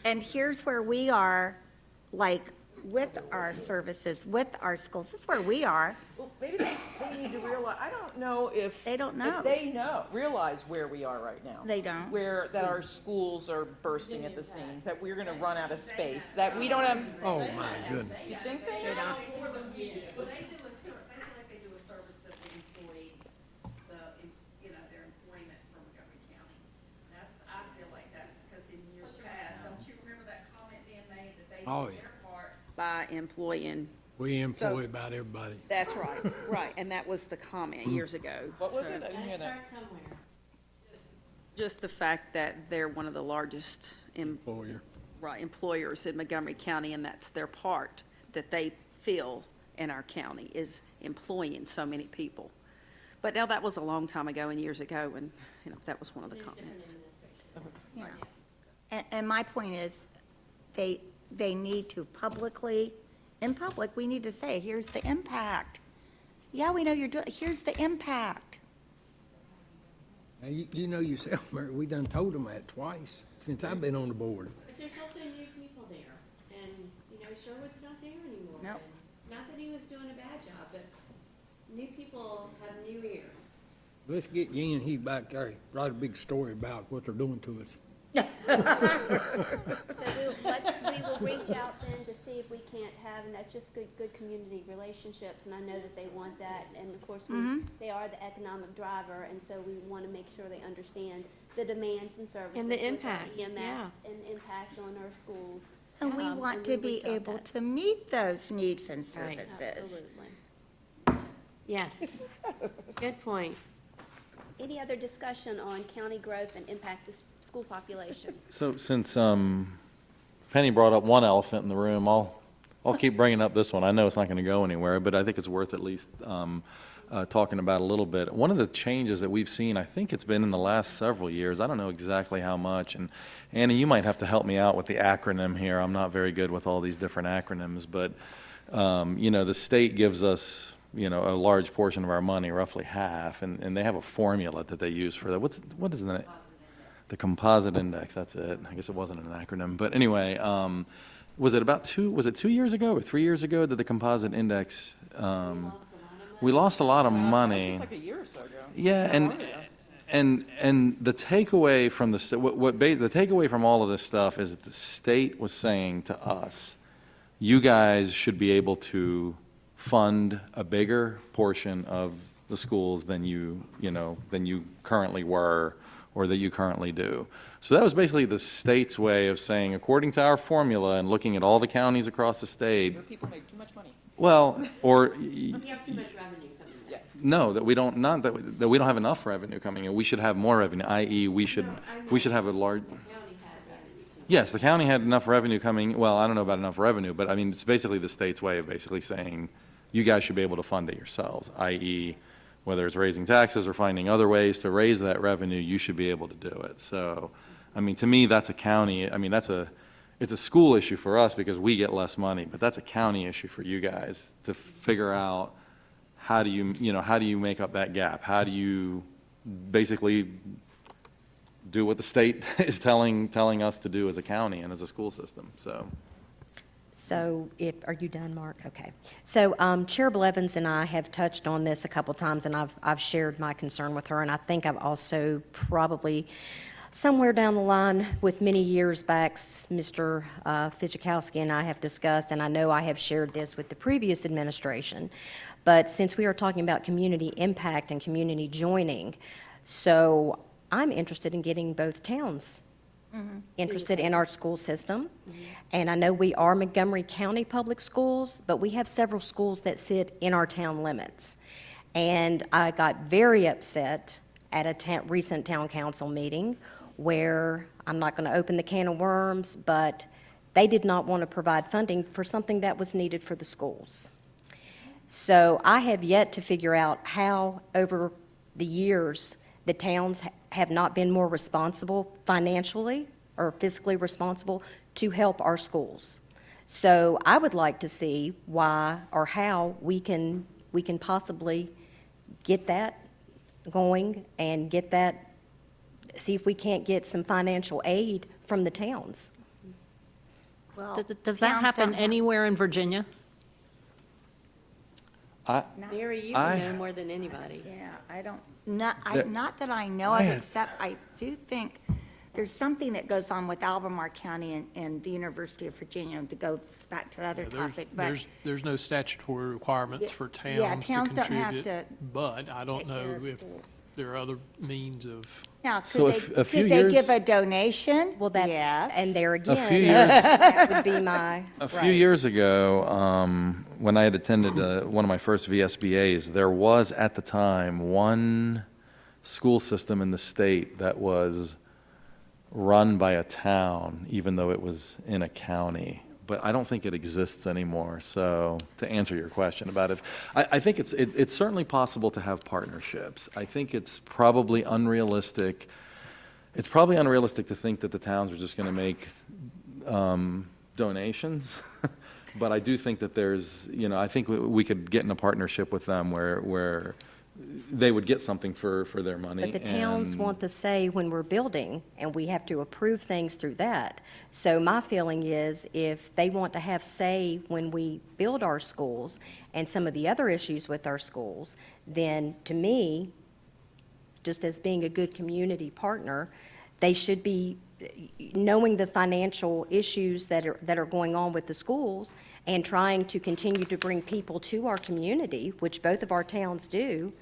S17: And here's where we are, like, with our services, with our schools. This is where we are.
S10: Well, maybe they need to realize, I don't know if.
S17: They don't know.
S10: If they realize where we are right now.
S17: They don't.
S10: That our schools are bursting at the seams, that we're gonna run out of space, that we don't have.
S7: Oh, my goodness.
S10: You think they don't?
S2: Well, they feel like they do a service that would employ their employment from Montgomery County. I feel like that's, because in years past, don't you remember that comment being made that they
S7: Oh,
S2: did
S7: yeah.
S2: their part by employing?
S7: We employ about everybody.
S2: That's right, right, and that was the comment years ago.
S10: What was
S2: So,
S10: it? I didn't hear that.
S18: Start somewhere.
S2: Just the fact that they're one of the largest
S7: Employer.
S2: employers in Montgomery County, and that's their part that they feel in our county, is employing so many people. But now, that was a long time ago and years ago, and, that was one of the comments.
S17: Yeah. And my point is, they need to publicly, in public, we need to say, here's the impact. Yeah, we know you're doing, here's the impact.
S7: Now, you know yourself, Mary, we done told them that twice since I've been on the board.
S18: But there's also new people there, and, Sherwood's not there anymore.
S17: Nope.
S18: And not that he was doing a bad job, but new people have new ears.
S7: Let's get Yin and he back there, write a big story about what they're doing to us.
S3: So we will reach out then to see if we can't have, and that's just good community relationships, and I know that they want that, and of course, they are the economic driver, and so we want to make sure they understand the demands and services.
S18: And the
S3: with our
S18: impact,
S3: EMS
S18: yeah.
S3: and impact on our schools.
S17: And we want to be
S3: reach out
S17: able
S3: that.
S17: to meet those needs and
S18: Right.
S17: services.
S3: Absolutely.
S18: Yes. Good point.
S3: Any other discussion on county growth and impact to school population?
S9: So since Penny brought up one elephant in the room, I'll keep bringing up this one. I know it's not going to go anywhere, but I think it's worth at least talking about a little bit. One of the changes that we've seen, I think it's been in the last several years, I don't know exactly how much, and Annie, you might have to help me out with the acronym here. I'm not very good with all these different acronyms, but the state gives us a large portion of our money, roughly half, and they have a formula that they use for that. What is that? The composite index, that's it. I guess it wasn't an acronym, but anyway, was it 2 years ago or 3 years ago that the composite index, we lost a lot of money.
S10: Just like a year or so ago.
S9: Yeah, and the takeaway from the takeaway from all of this stuff is that the state was saying to us, you guys should be able to fund a bigger portion of the schools than you currently were or that you currently do. So that was basically the state's way of saying, according to our formula and looking at all the counties across the state,
S10: Your people make too much money.
S9: well, or
S18: You have too much revenue coming in.
S9: no, that we don't, not that we don't have enough revenue coming in. We should have more revenue, i.e. we should have a large. Yes, the county had enough revenue coming, well, I don't know about enough revenue, but I mean, it's basically the state's way of basically saying, you guys should be able to fund it yourselves, i.e. whether it's raising taxes or finding other ways to raise that revenue, you should be able to do it. So, I mean, to me, that's a county, I mean, it's a school issue for us because we get less money, but that's a county issue for you guys to figure out how do you make up that gap? How do you basically do what the state is telling us to do as a county and as a school system, so.
S20: So are you done, Mark? Okay. So Chair Blevins and I have touched on this a couple times, and I've shared my concern with her, and I think I've also probably somewhere down the line with many years back, Mr. Fidzikowski and I have discussed, and I know I have shared this with the previous administration, but since we are talking about community impact and community joining, so I'm interested in getting both towns interested in our school system. And I know we are Montgomery County Public Schools, but we have several schools that sit in our town limits. And I got very upset at a recent town council meeting where, I'm not going to open the can of worms, but they did not want to provide funding for something that was needed for the schools. So I have yet to figure out how, over the years, the towns have not been more responsible financially or fiscally responsible to help our schools. So I would like to see why or how we can possibly get that going and see if we can't get some financial aid from the towns.
S17: Well,
S14: Does that
S17: towns
S14: happen
S17: don't have-
S14: anywhere in Virginia?
S18: Mary, you
S9: I-
S18: know more than anybody.
S17: Yeah, not that I know
S9: I
S17: of,
S9: had-
S17: except I do think there's something that goes on with Albemarle County and the University of Virginia, to go back to the other topic, but.
S19: There's no statutory requirements
S17: Yeah,
S19: for
S17: yeah,
S19: towns to
S17: towns don't have
S19: contribute,
S17: to
S19: but I don't
S17: take care
S19: know
S17: of
S19: if
S17: schools.
S19: there are other means of.
S17: Now,
S9: So
S17: could
S9: a few
S17: they
S9: years-
S17: give a donation?
S20: Well, that's,
S17: Yes.
S20: and there again,
S9: few years-
S20: that would be my.
S9: A few years ago, when I had attended one of my first VSBAs, there was at the time one school system in the state that was run by a town, even though it was in a county. But I don't think it exists anymore. So to answer your question about it, I think it's certainly possible to have partnerships. I think it's probably unrealistic. It's probably unrealistic to think that the towns are just going to make donations. But I do think that there's, I think we could get in a partnership with them where they would get something for their money.
S20: But the towns
S9: and-
S20: want the say when we're building, and we have to approve things through that. So my feeling is, if they want to have say when we build our schools and some of the other issues with our schools, then to me, just as being a good community partner, they should be knowing the financial issues that are going on with the schools and trying to continue to bring people to our community, which both of our towns do,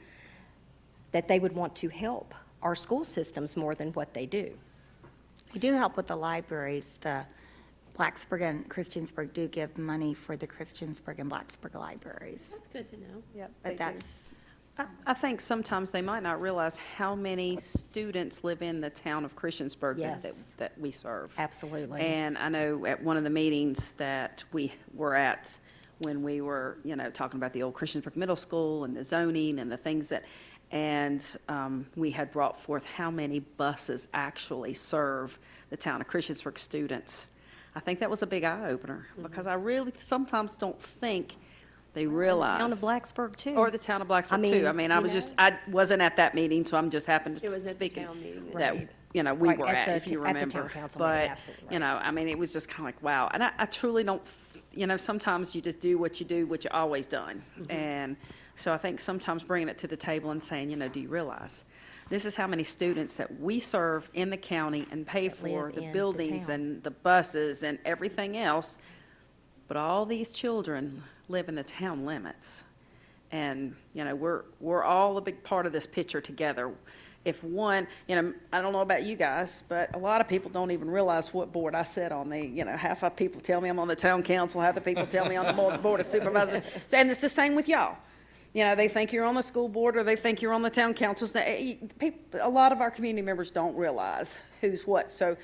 S20: that they would want to help our school systems more than what they do.
S17: We do help with the libraries. The Blacksburg and Christiansburg do give money for the Christiansburg and Blacksburg libraries.
S20: That's good to know.
S21: Yep,
S17: But
S21: they do.
S17: that's,
S21: I think sometimes they might not realize how many students live in the town of Christiansburg
S20: Yes.
S21: that we serve.
S20: Absolutely.
S21: And I know at one of the meetings that we were at, when we were, talking about the old Christiansburg Middle School and the zoning and the things that, and we had brought forth how many buses actually serve the town of Christiansburg students. I think that was a big eye-opener, because I really sometimes don't think they realize.
S20: The town of Blacksburg, too.
S21: Or the town of Blacksburg, too. I mean, I wasn't at that meeting, so I'm just happened
S20: It was
S21: to
S20: at the
S21: speak
S20: town meeting,
S21: that,
S20: right.
S21: We
S20: Right,
S21: were
S20: at
S21: at,
S20: the
S21: if you
S20: at the
S21: remember.
S20: town council meeting,
S21: But,
S20: absolutely
S21: I mean, it was just kind of like, wow. And I truly don't, sometimes you just do what you always done.
S20: Mm-hmm.
S21: And so I think sometimes bringing it to the table and saying, do you realize? This is how many students that we serve in the county and pay for,
S20: live
S21: the
S20: in the
S21: buildings
S20: town.
S21: and the buses and everything else. But all these children live in the town limits. And, we're all a big part of this picture together. If one, I don't know about you guys, but a lot of people don't even realize what board I sit on. They, half of people tell me I'm on the town council, half the people tell me I'm on the board of supervisors. And it's the same with y'all. They think you're on the school board or they think you're on the town council. So, a lot of our community members don't realize who's what. So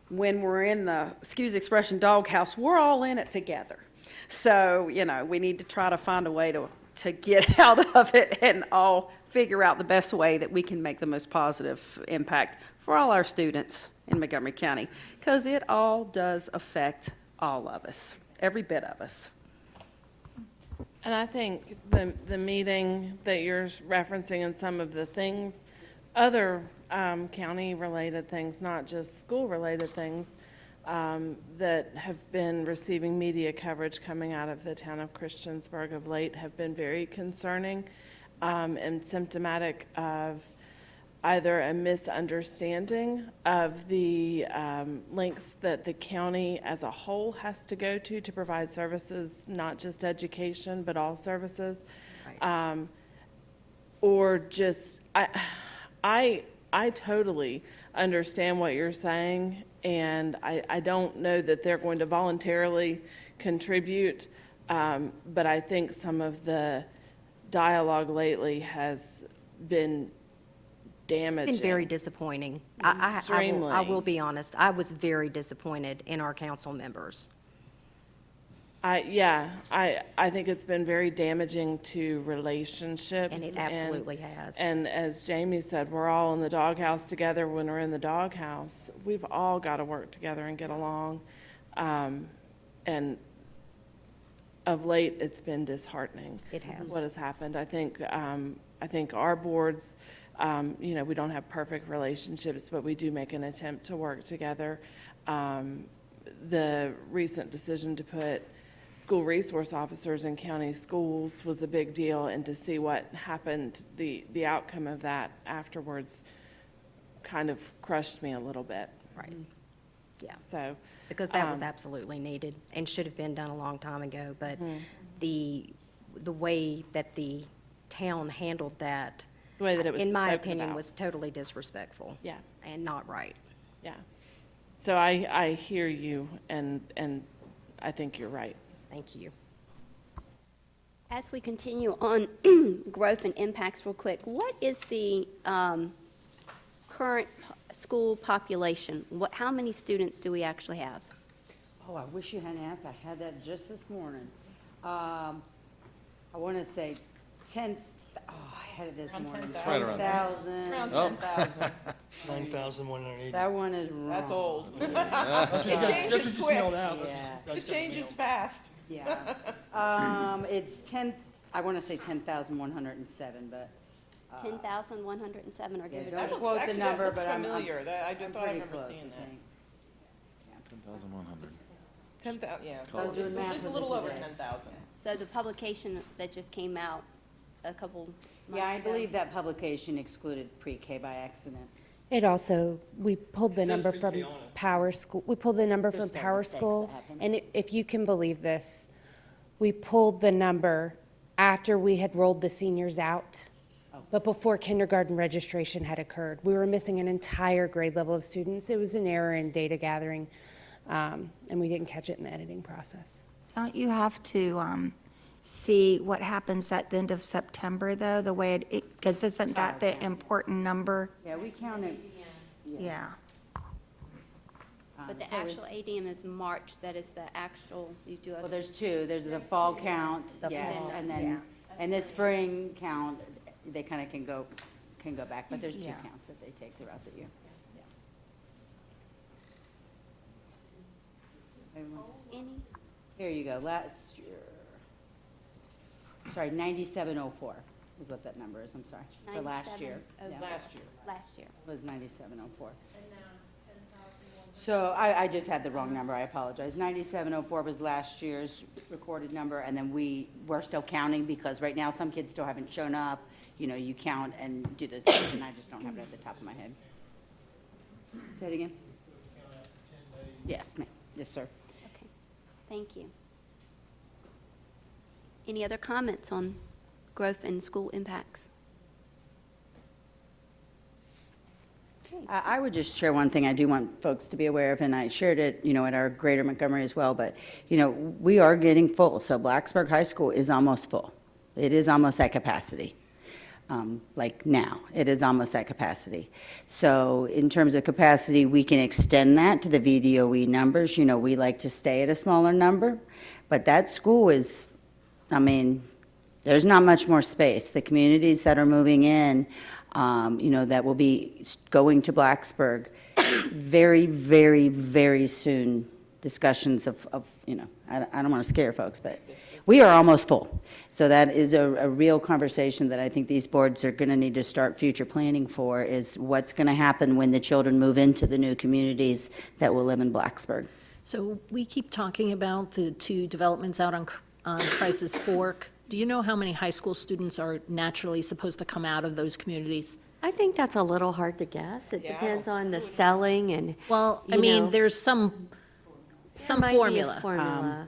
S21: when we're in the, excuse the expression, doghouse, we're all in it together. So, we need to try to find a way to get out of it and all figure out the best way that we can make the most positive impact for all our students in Montgomery County, because it all does affect all of us, every bit of us.
S2: And I think the meeting that you're referencing and some of the things, other county-related things, not just school-related things, that have been receiving media coverage coming out of the town of Christiansburg of late have been very concerning and symptomatic of either a misunderstanding of the lengths that the county as a whole has to go to provide services, not just education, but all services. Or just, I totally understand what you're saying, and I don't know that they're going to voluntarily contribute, but I think some of the dialogue lately has been damaging.
S20: It's been very disappointing.
S2: Extremely.
S20: I will be honest, I was very disappointed in our council members.
S2: I think it's been very damaging to relationships.
S20: And it absolutely has.
S2: And as Jamie said, we're all in the doghouse together. When we're in the doghouse, we've all got to work together and get along. And of late, it's been disheartening.
S20: It has.
S2: What has happened. I think our boards, we don't have perfect relationships, but we do make an attempt to work together. The recent decision to put school resource officers in county schools was a big deal, and to see what happened, the outcome of that afterwards kind of crushed me a little bit.
S20: Right. Yeah.
S2: So.
S20: Because that was absolutely needed and should have been done a long time ago, but the way that the town handled that,
S2: The way that it was
S20: in my
S2: spoken
S20: opinion,
S2: about.
S20: was totally disrespectful.
S2: Yeah.
S20: And not right.
S2: Yeah. So I hear you, and I think you're right.
S20: Thank you.
S3: As we continue on growth and impacts real quick, what is the current school population? How many students do we actually have?
S4: Oh, I wish you hadn't asked. I had that just this morning. I want to say 10, I had it this morning.
S13: Right
S9: around
S4: 10,000.
S13: Around
S9: Oh.
S13: 10,000. 9,180.
S4: That one is wrong.
S13: That's old.
S19: It
S13: changes quick.
S4: Yeah.
S13: It changes fast.
S4: Yeah. It's 10, I want to say 10,107, but.
S3: 10,107 or give or
S4: Don't
S3: take.
S4: quote the number,
S13: That looks
S4: but I'm
S13: familiar. I
S4: I'm
S13: thought I
S4: pretty
S13: remember
S4: close,
S13: seeing
S4: I
S13: that.
S4: think.
S9: 10,100.
S13: 10,000, yeah.
S4: I was doing math
S13: Just a
S4: with
S13: little
S4: it
S13: over
S4: today.
S13: 10,000.
S3: So the publication that just came out a couple months
S4: Yeah, I
S3: ago.
S4: believe that publication excluded pre-K by accident.
S1: It also, we pulled the
S7: It says
S1: number
S7: pre-K
S1: from
S7: on it.
S1: Power School, we pulled the number
S4: There's
S1: from
S4: still
S1: Power
S4: mistakes
S1: School.
S4: that happen.
S1: And if you can believe this, we pulled the number after we had rolled the seniors out, but before kindergarten registration had occurred. We were missing an entire grade level of students. It was an error in data gathering, and we didn't catch it in the editing process.
S17: Don't you have to see what happens at the end of September, though, the way it, because isn't that the important number?
S4: Yeah, we counted.
S17: Yeah.
S3: But the
S4: So
S3: actual
S4: it's-
S3: ADM is March, that is the actual, you do a.
S4: Well, there's two. There's the fall count,
S17: The
S4: yes,
S17: fall,
S4: and then, and the spring count, they kind of can go back, but there's two
S17: Yeah.
S4: counts that they take throughout the year. Everyone?
S3: Any?
S4: Here you go, last year. Sorry, 9704 is what that number is, I'm sorry, for last year.
S3: 9704.
S4: Yeah.
S3: Last year.
S4: Was 9704. So I just had the wrong number, I apologize. 9704 was last year's recorded number, and then we're still counting because right now some kids still haven't shown up. You know, you count and do those things, and I just don't have it at the top of my head. Say it again? Yes, ma'am. Yes, sir.
S3: Okay, thank you. Any other comments on growth and school impacts?
S4: I would just share one thing I do want folks to be aware of, and I shared it, you know, at our Greater Montgomery as well, but, you know, we are getting full. So Blacksburg High School is almost full. It is almost at capacity. Like now, it is almost at capacity. So in terms of capacity, we can extend that to the VDOE numbers. You know, we like to stay at a smaller number, but that school is, I mean, there's not much more space. The communities that are moving in, you know, that will be going to Blacksburg, very, very, very soon, discussions of you know, I don't want to scare folks, but we are almost full. So that is a real conversation that I think these boards are going to need to start future planning for, is what's going to happen when the children move into the new communities that will live in Blacksburg.
S14: So we keep talking about the two developments out on Crisis Fork. Do you know how many high school students are naturally supposed to come out of those communities?
S18: I think that's a little hard to guess. It depends on the selling and,
S14: Well, I
S18: you
S14: mean,
S18: know.
S14: there's some
S18: Might be a
S14: formula.
S18: formula.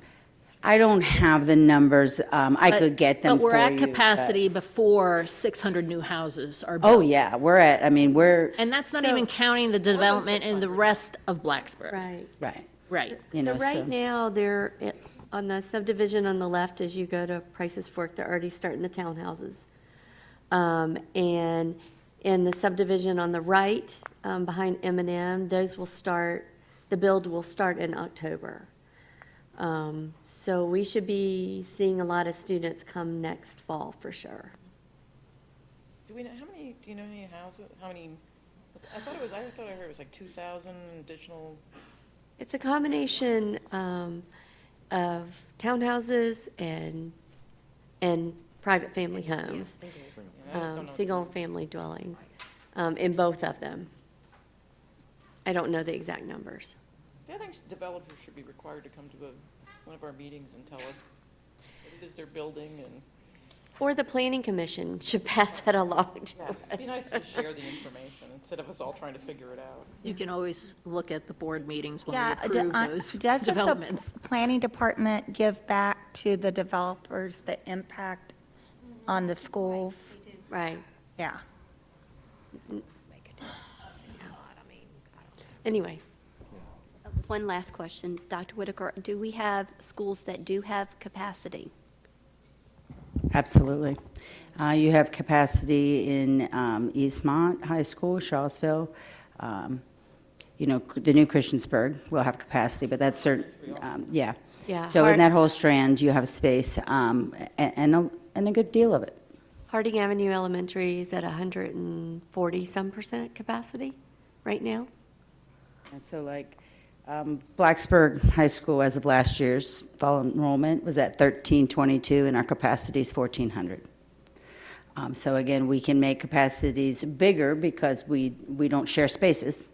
S4: I don't have the numbers. I could get them
S14: But we're
S4: for
S14: at
S4: you,
S14: capacity before 600 new houses are built.
S4: Oh, yeah, we're,
S14: And that's not even counting the development in the rest of Blacksburg.
S18: Right.
S4: right.
S14: Right.
S4: You
S18: So
S4: know,
S18: right now, they're, on the subdivision on the left, as you go to Price's Fork, they're already starting the townhouses. And in the subdivision on the right, behind M&M, those will start, the build will start in October. So we should be seeing a lot of students come next fall, for sure.
S13: Do we know, do you know how many houses, I thought I heard it was like 2,000 additional.
S18: It's a combination of townhouses and private family homes, single-family dwellings, in both of them. I don't know the exact numbers.
S13: See, I think developers should be required to come to one of our meetings and tell us what it is they're building and.
S18: Or the planning commission should pass that along to
S13: Yes,
S18: us.
S13: it'd be nice to share the information instead of us all trying to figure it out.
S14: You can always look at the board meetings when
S17: Yeah,
S14: we approve those
S17: doesn't the
S14: developments.
S17: planning department give back to the developers the impact on the schools?
S18: Right.
S17: Yeah.
S18: Anyway.
S3: One last question. Dr. Whitaker, do we have schools that do have capacity?
S4: Absolutely. You have capacity in Eastmont High School, Charlesville. You know, the new Christiansburg will have capacity, but that's certain, yeah.
S18: Yeah.
S4: So in that whole strand, you have space and a good deal of it.
S18: Harding Avenue Elementary is at 140-some% capacity right now.
S4: And so like Blacksburg High School, as of last year's fall enrollment, was at 1322, and our capacity is 1,400. So again, we can make capacities bigger because we don't share spaces,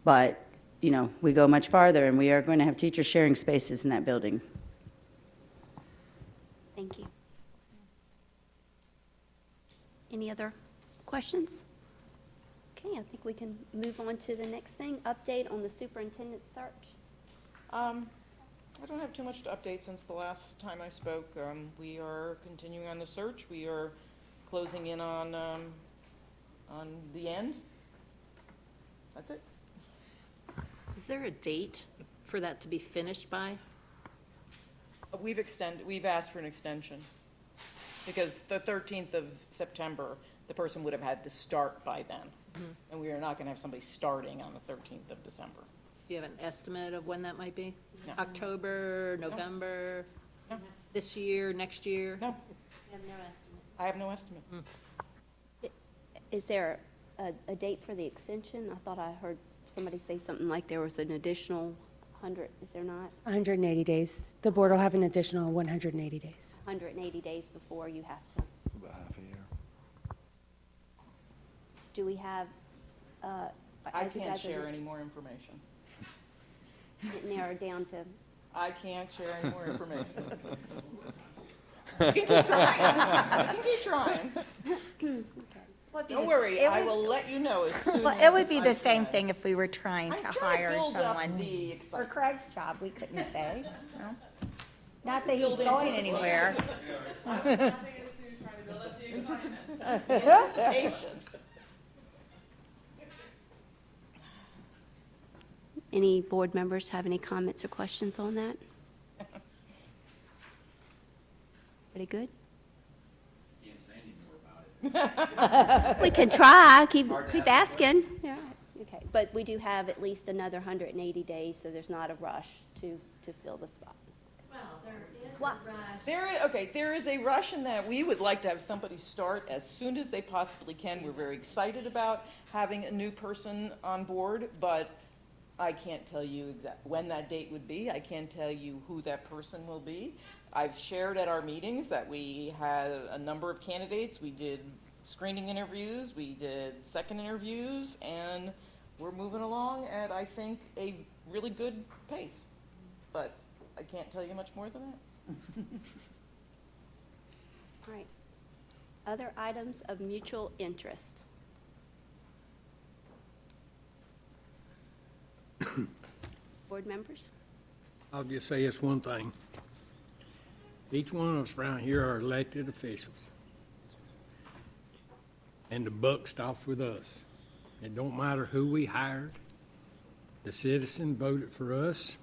S4: but, you know, we go much farther, and we are going to have teachers sharing spaces in that building.
S3: Thank you. other questions? Okay, I think we can move on to the next thing. Update on the superintendent search.
S13: I don't have too much to update since the last time I spoke. We are continuing on the search. We are closing in on the end. That's it.
S14: Is there a date for that to be finished by?
S13: We've asked for an extension because the 13th of September, the person would have had to start by then. And we are not going to have somebody starting on the 13th of December.
S14: Do you have an estimate of when that might be?
S13: No.
S14: October, November?
S13: No.
S14: This year, next year?
S13: No,
S3: I have no estimate.
S13: I have no estimate.
S3: Is there a date for the extension? I thought I heard somebody say something like there was an additional 100, is there not?
S1: 180 days. The board will have an additional 180 days.
S3: 180 days before you have to.
S9: It's about half a year.
S3: Do we have,
S13: I
S3: as you
S13: can't
S3: guys are
S13: share any more information.
S3: narrowed down to,
S13: I can't share any more information. You can keep trying. You can keep trying. Don't worry, I will let you know as soon
S17: Well,
S13: as
S17: it would be
S13: I
S17: the same
S13: can.
S17: thing if we were trying
S13: I'm
S17: to
S13: trying to
S17: hire
S13: build up
S17: someone.
S13: the
S17: For
S13: excitement.
S17: Craig's job, we couldn't say, no. Not that he's
S13: Build
S17: going
S13: anticipation.
S17: anywhere.
S13: Anticipation.
S3: any board members have any comments or questions on that? Pretty good?
S6: Can't say any more about it.
S3: We can try, keep asking. Yeah, okay, but we do have at least another 180 days, so there's not a rush to fill the spot.
S13: There is a rush in that we would like to have somebody start as soon as they possibly can. We're very excited about having a new person on board, but I can't tell you when that date would be. I can't tell you who that person will be. I've shared at our meetings that we had a number of candidates. We did screening interviews, we did second interviews, and we're moving along at, I think, a really good pace. But I can't tell you much more than that.
S3: All right. Other items of mutual interest? Board members?
S7: I'll just say this one thing. Each one of us around here are elected officials. And the buck stops with us. It don't matter who we hired. The citizen voted for us.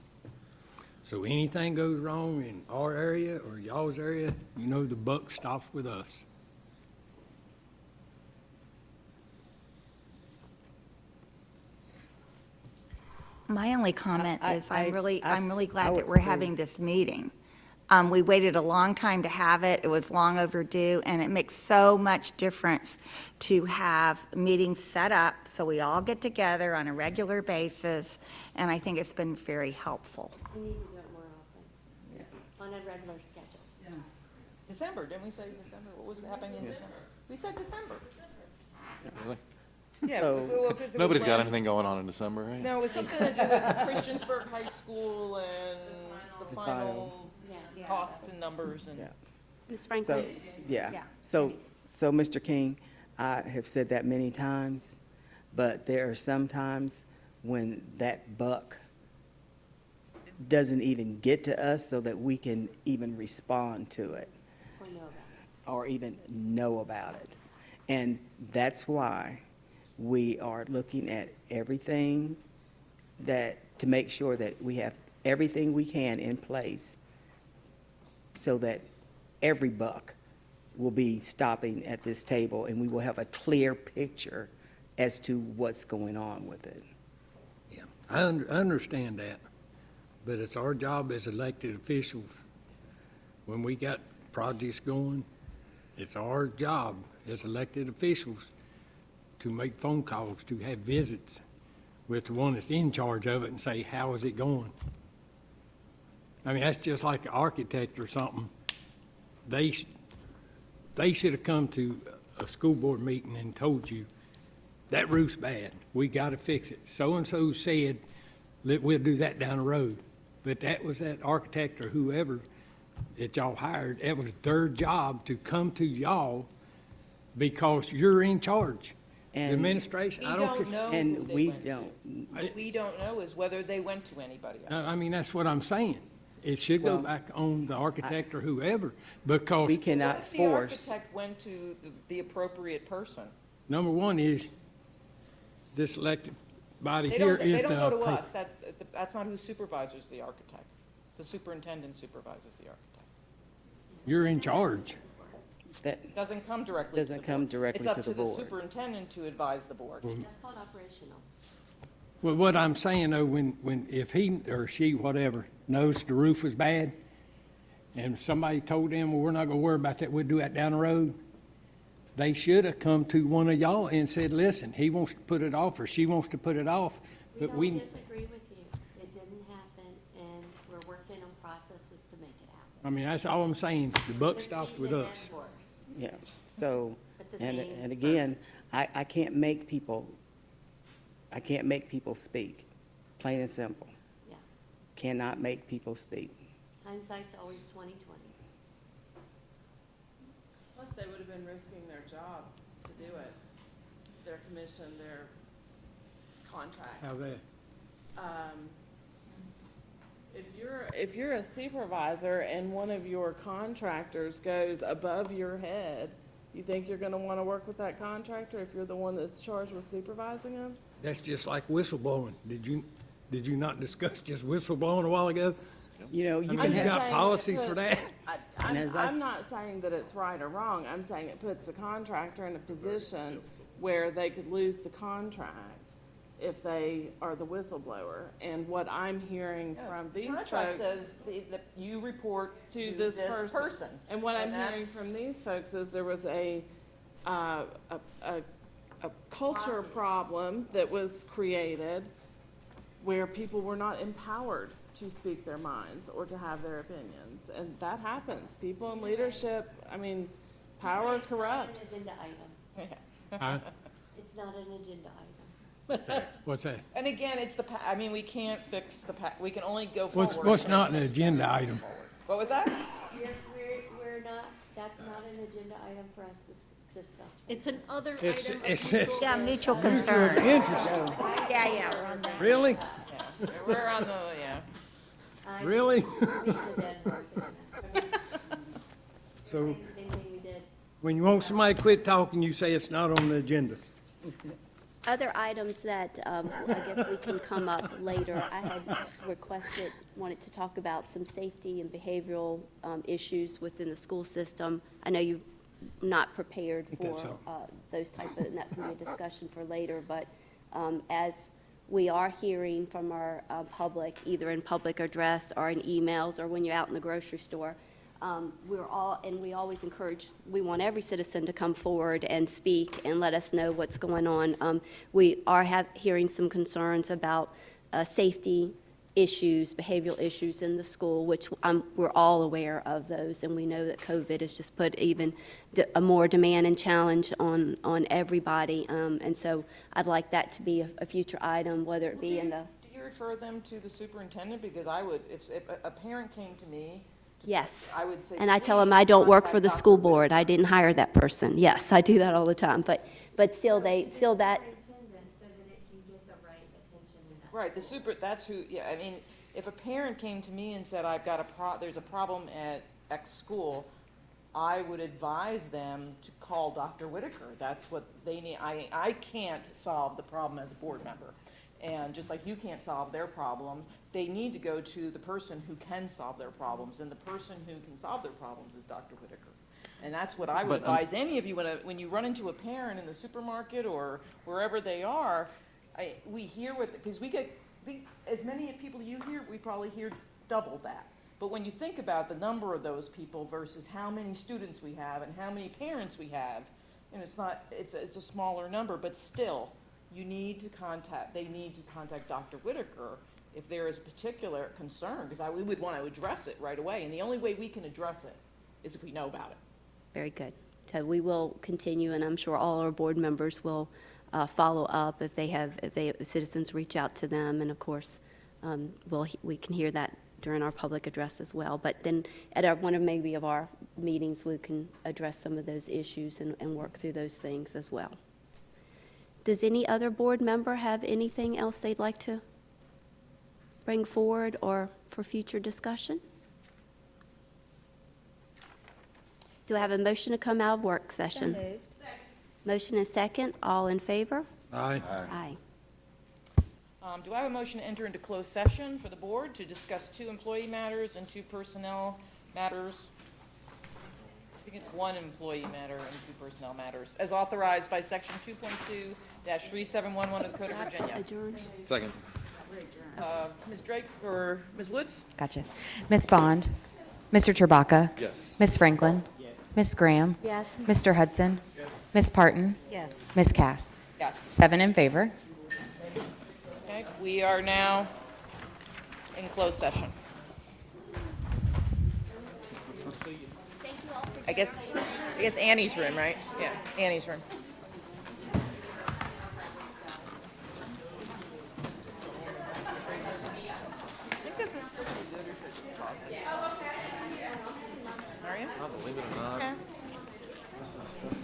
S7: So anything goes wrong in our area or y'all's area, you know the buck stops with us.
S17: My only comment is I'm really
S15: I
S17: glad
S15: would
S17: that we're
S15: say-
S17: having this meeting. We waited a long time to have it. It was long overdue, and it makes so much difference to have meetings set up so we all get together on a regular basis, and I think it's been very helpful.
S3: We need to do it more often, on a regular schedule.
S13: December, didn't we say December? What was happening in December? We said December.
S9: Really?
S13: Yeah.
S15: So-
S13: well, 'cause it was
S9: Nobody's got
S13: when-
S9: anything going on in December, right?
S13: No, it was something to do with Christiansburg High School and the final costs and numbers and.
S15: Yeah.
S3: Ms.
S15: So,
S3: Franklin?
S15: yeah, so Mr. King, I have said that many times, but there are some times when that buck doesn't even get to us so that we can even respond to it. Or even know about it. And that's why we are looking at everything to make sure that we have everything we can in place so that every buck will be stopping at this table and we will have a clear picture as to what's going on with it.
S7: Yeah, I understand that, but it's our job as elected officials. When we got projects going, it's our job as elected officials to make phone calls, to have visits with the one that's in charge of it and say, how is it going? I mean, that's just like an architect or something. They should have come to a school board meeting and told you, that roof's bad, we got to fix it. So-and-so said, we'll do that down the road. But that was that architect or whoever that y'all hired, it was their job to come to y'all because you're in charge. The
S15: And-
S7: administration,
S13: We
S7: I
S13: don't
S7: don't care.
S13: know who
S15: And
S13: they
S15: we
S13: went to.
S15: don't.
S13: What we don't know is whether they went to anybody else.
S7: I mean, that's what I'm saying. It should go
S15: Well,
S7: back on the architect or whoever, because
S15: We cannot
S13: What if the
S15: force.
S13: architect went to the appropriate person?
S7: number one is this elected body
S13: They
S7: here
S13: don't,
S7: is
S13: they
S7: the.
S13: don't go to
S7: appro-
S13: us. That's not who supervises the architect. The superintendent supervises the architect.
S7: You're in charge.
S15: That
S13: Doesn't come directly to the
S15: doesn't
S13: board.
S15: come directly to the
S13: It's up to the
S15: board.
S13: superintendent to advise the board.
S3: That's called operational.
S7: Well, what I'm saying though, if he or she, whatever, knows the roof was bad, and somebody told them, well, we're not gonna worry about that, we'll do that down the road, they should have come to one of y'all and said, listen, he wants to put it off, or she wants to put it off, but
S18: We
S7: we,
S18: don't disagree with you. It didn't happen, and we're working on processes to make it happen.
S7: I mean, that's all I'm saying, the buck
S18: Just
S7: stops
S18: need
S7: with
S18: to
S7: us.
S18: have worse.
S15: Yeah, so,
S18: But the
S15: and,
S18: same
S15: and again, I can't make people speak, plain and simple.
S18: Yeah.
S15: Cannot make people speak.
S18: Hindsight's always 20/20.
S2: Plus, they would have been risking their job to do it, their commission, their contract.
S7: How's that?
S2: If you're a supervisor and one of your contractors goes above your head, you think you're gonna wanna work with that contractor if you're the one that's charged with supervising them?
S7: That's just like whistleblowing. Did you not discuss just whistleblowing a while ago?
S15: You know,
S7: I
S15: you
S7: mean,
S15: can
S7: you
S15: have,
S7: got policies for that?
S15: And as I
S2: I'm
S15: s-
S2: not saying that it's right or wrong, I'm saying it puts the contractor in a position where they could lose the contract if they are the whistleblower. And what I'm hearing from these
S13: Contract
S2: folks
S13: says that you report
S2: to
S13: to
S2: this
S13: this
S2: person.
S13: person.
S2: And what I'm
S13: And
S2: hearing
S13: that's-
S2: from these folks is there was a culture problem that was created where people were not empowered to speak their minds or to have their opinions. And that happens. People in leadership, I mean, power corrupts.
S18: It's not an agenda item.
S7: Huh?
S18: It's not an agenda item.
S7: What's that?
S13: And again, it's I mean, we can't fix we can only go forward.
S7: What's not an agenda item?
S13: What was that?
S18: We're not, that's not an agenda item for us to discuss.
S14: It's an other
S7: It's,
S14: item.
S7: it's,
S17: Yeah, mutual concern.
S7: interest.
S17: Yeah, we're on that.
S7: Really?
S13: Yeah, we're on the, yeah.
S7: Really?
S18: Beat the dead horse again.
S7: So
S18: Same thing we did.
S7: when you want somebody to quit talking, you say it's not on the agenda.
S3: Other items that I guess we can come up later, I had wanted to talk about some safety and behavioral issues within the school system. I know you're not prepared for
S7: that's all.
S3: those type of, and that can be a discussion for later, but as we are hearing from our public, either in public address or in emails or when you're out in the grocery store, we always encourage, we want every citizen to come forward and speak and let us know what's going on. We are hearing some concerns about safety issues, behavioral issues in the school, which we're all aware of those, and we know that COVID has just put even a more demand and challenge on everybody. And so I'd like that to be a future item, whether it be in the,
S13: Do you refer them to the superintendent? Because I would, if a parent came to me,
S3: yes.
S13: I would say,
S3: And I tell them I don't work for the
S13: contact
S3: school
S13: Dr.
S3: board. I didn't hire that person. Yes, I do that all the time. But still, that,
S18: So that it can get the right attention in that
S13: Right, that's who, yeah, I mean, if a parent came to me and said, I've got there's a problem at X school, I would advise them to call Dr. Whitaker. That's what they need. I can't solve the problem as a board member. And just like you can't solve their problem, they need to go to the person who can solve their problems. And the person who can solve their problems is Dr. Whitaker. And that's what I would advise any of you when you run into a parent in the supermarket or wherever they are. We hear because we get as many people you hear, we probably hear double that. But when you think about the number of those people versus how many students we have and how many parents we have, and it's a smaller number, but still, they need to contact Dr. Whitaker if there is a particular concern, because we would want to address it right away. And the only way we can address it is if we know about it.
S3: very good. So we will continue, and I'm sure all our board members will follow up if citizens reach out to them. And of course, we can hear that during our public address as well. But then at one of maybe of our meetings, we can address some of those issues and work through those things as well. Does any other board member have anything else they'd like to bring forward or for future discussion? Do I have a motion to come out of work session? Motion and second. All in favor?
S7: Aye.
S3: Aye.
S13: Do I have a motion to enter into closed session for the board to discuss 2 employee matters and 2 personnel matters? I think it's 1 employee matter and 2 personnel matters, as authorized by Section 2.2-3711 of the Code of Virginia.
S3: Adjourn.
S9: Second.
S13: Ms. Drake or Ms. Woods?
S11: Gotcha. Ms. Bond? Mr. Chewbacca?
S9: Yes.
S11: Ms. Franklin? Ms. Graham?
S3: Yes.
S11: Mr. Hudson? Ms. Parton?
S3: Yes.
S11: Ms. Cass?
S13: Yes.
S11: 7 in favor.
S13: Okay, we are now in closed session. I guess Annie's room, right? Yeah, Annie's room. I think this is still pretty good, or should I just toss it? Marion?
S9: Believe it or not, this is stuff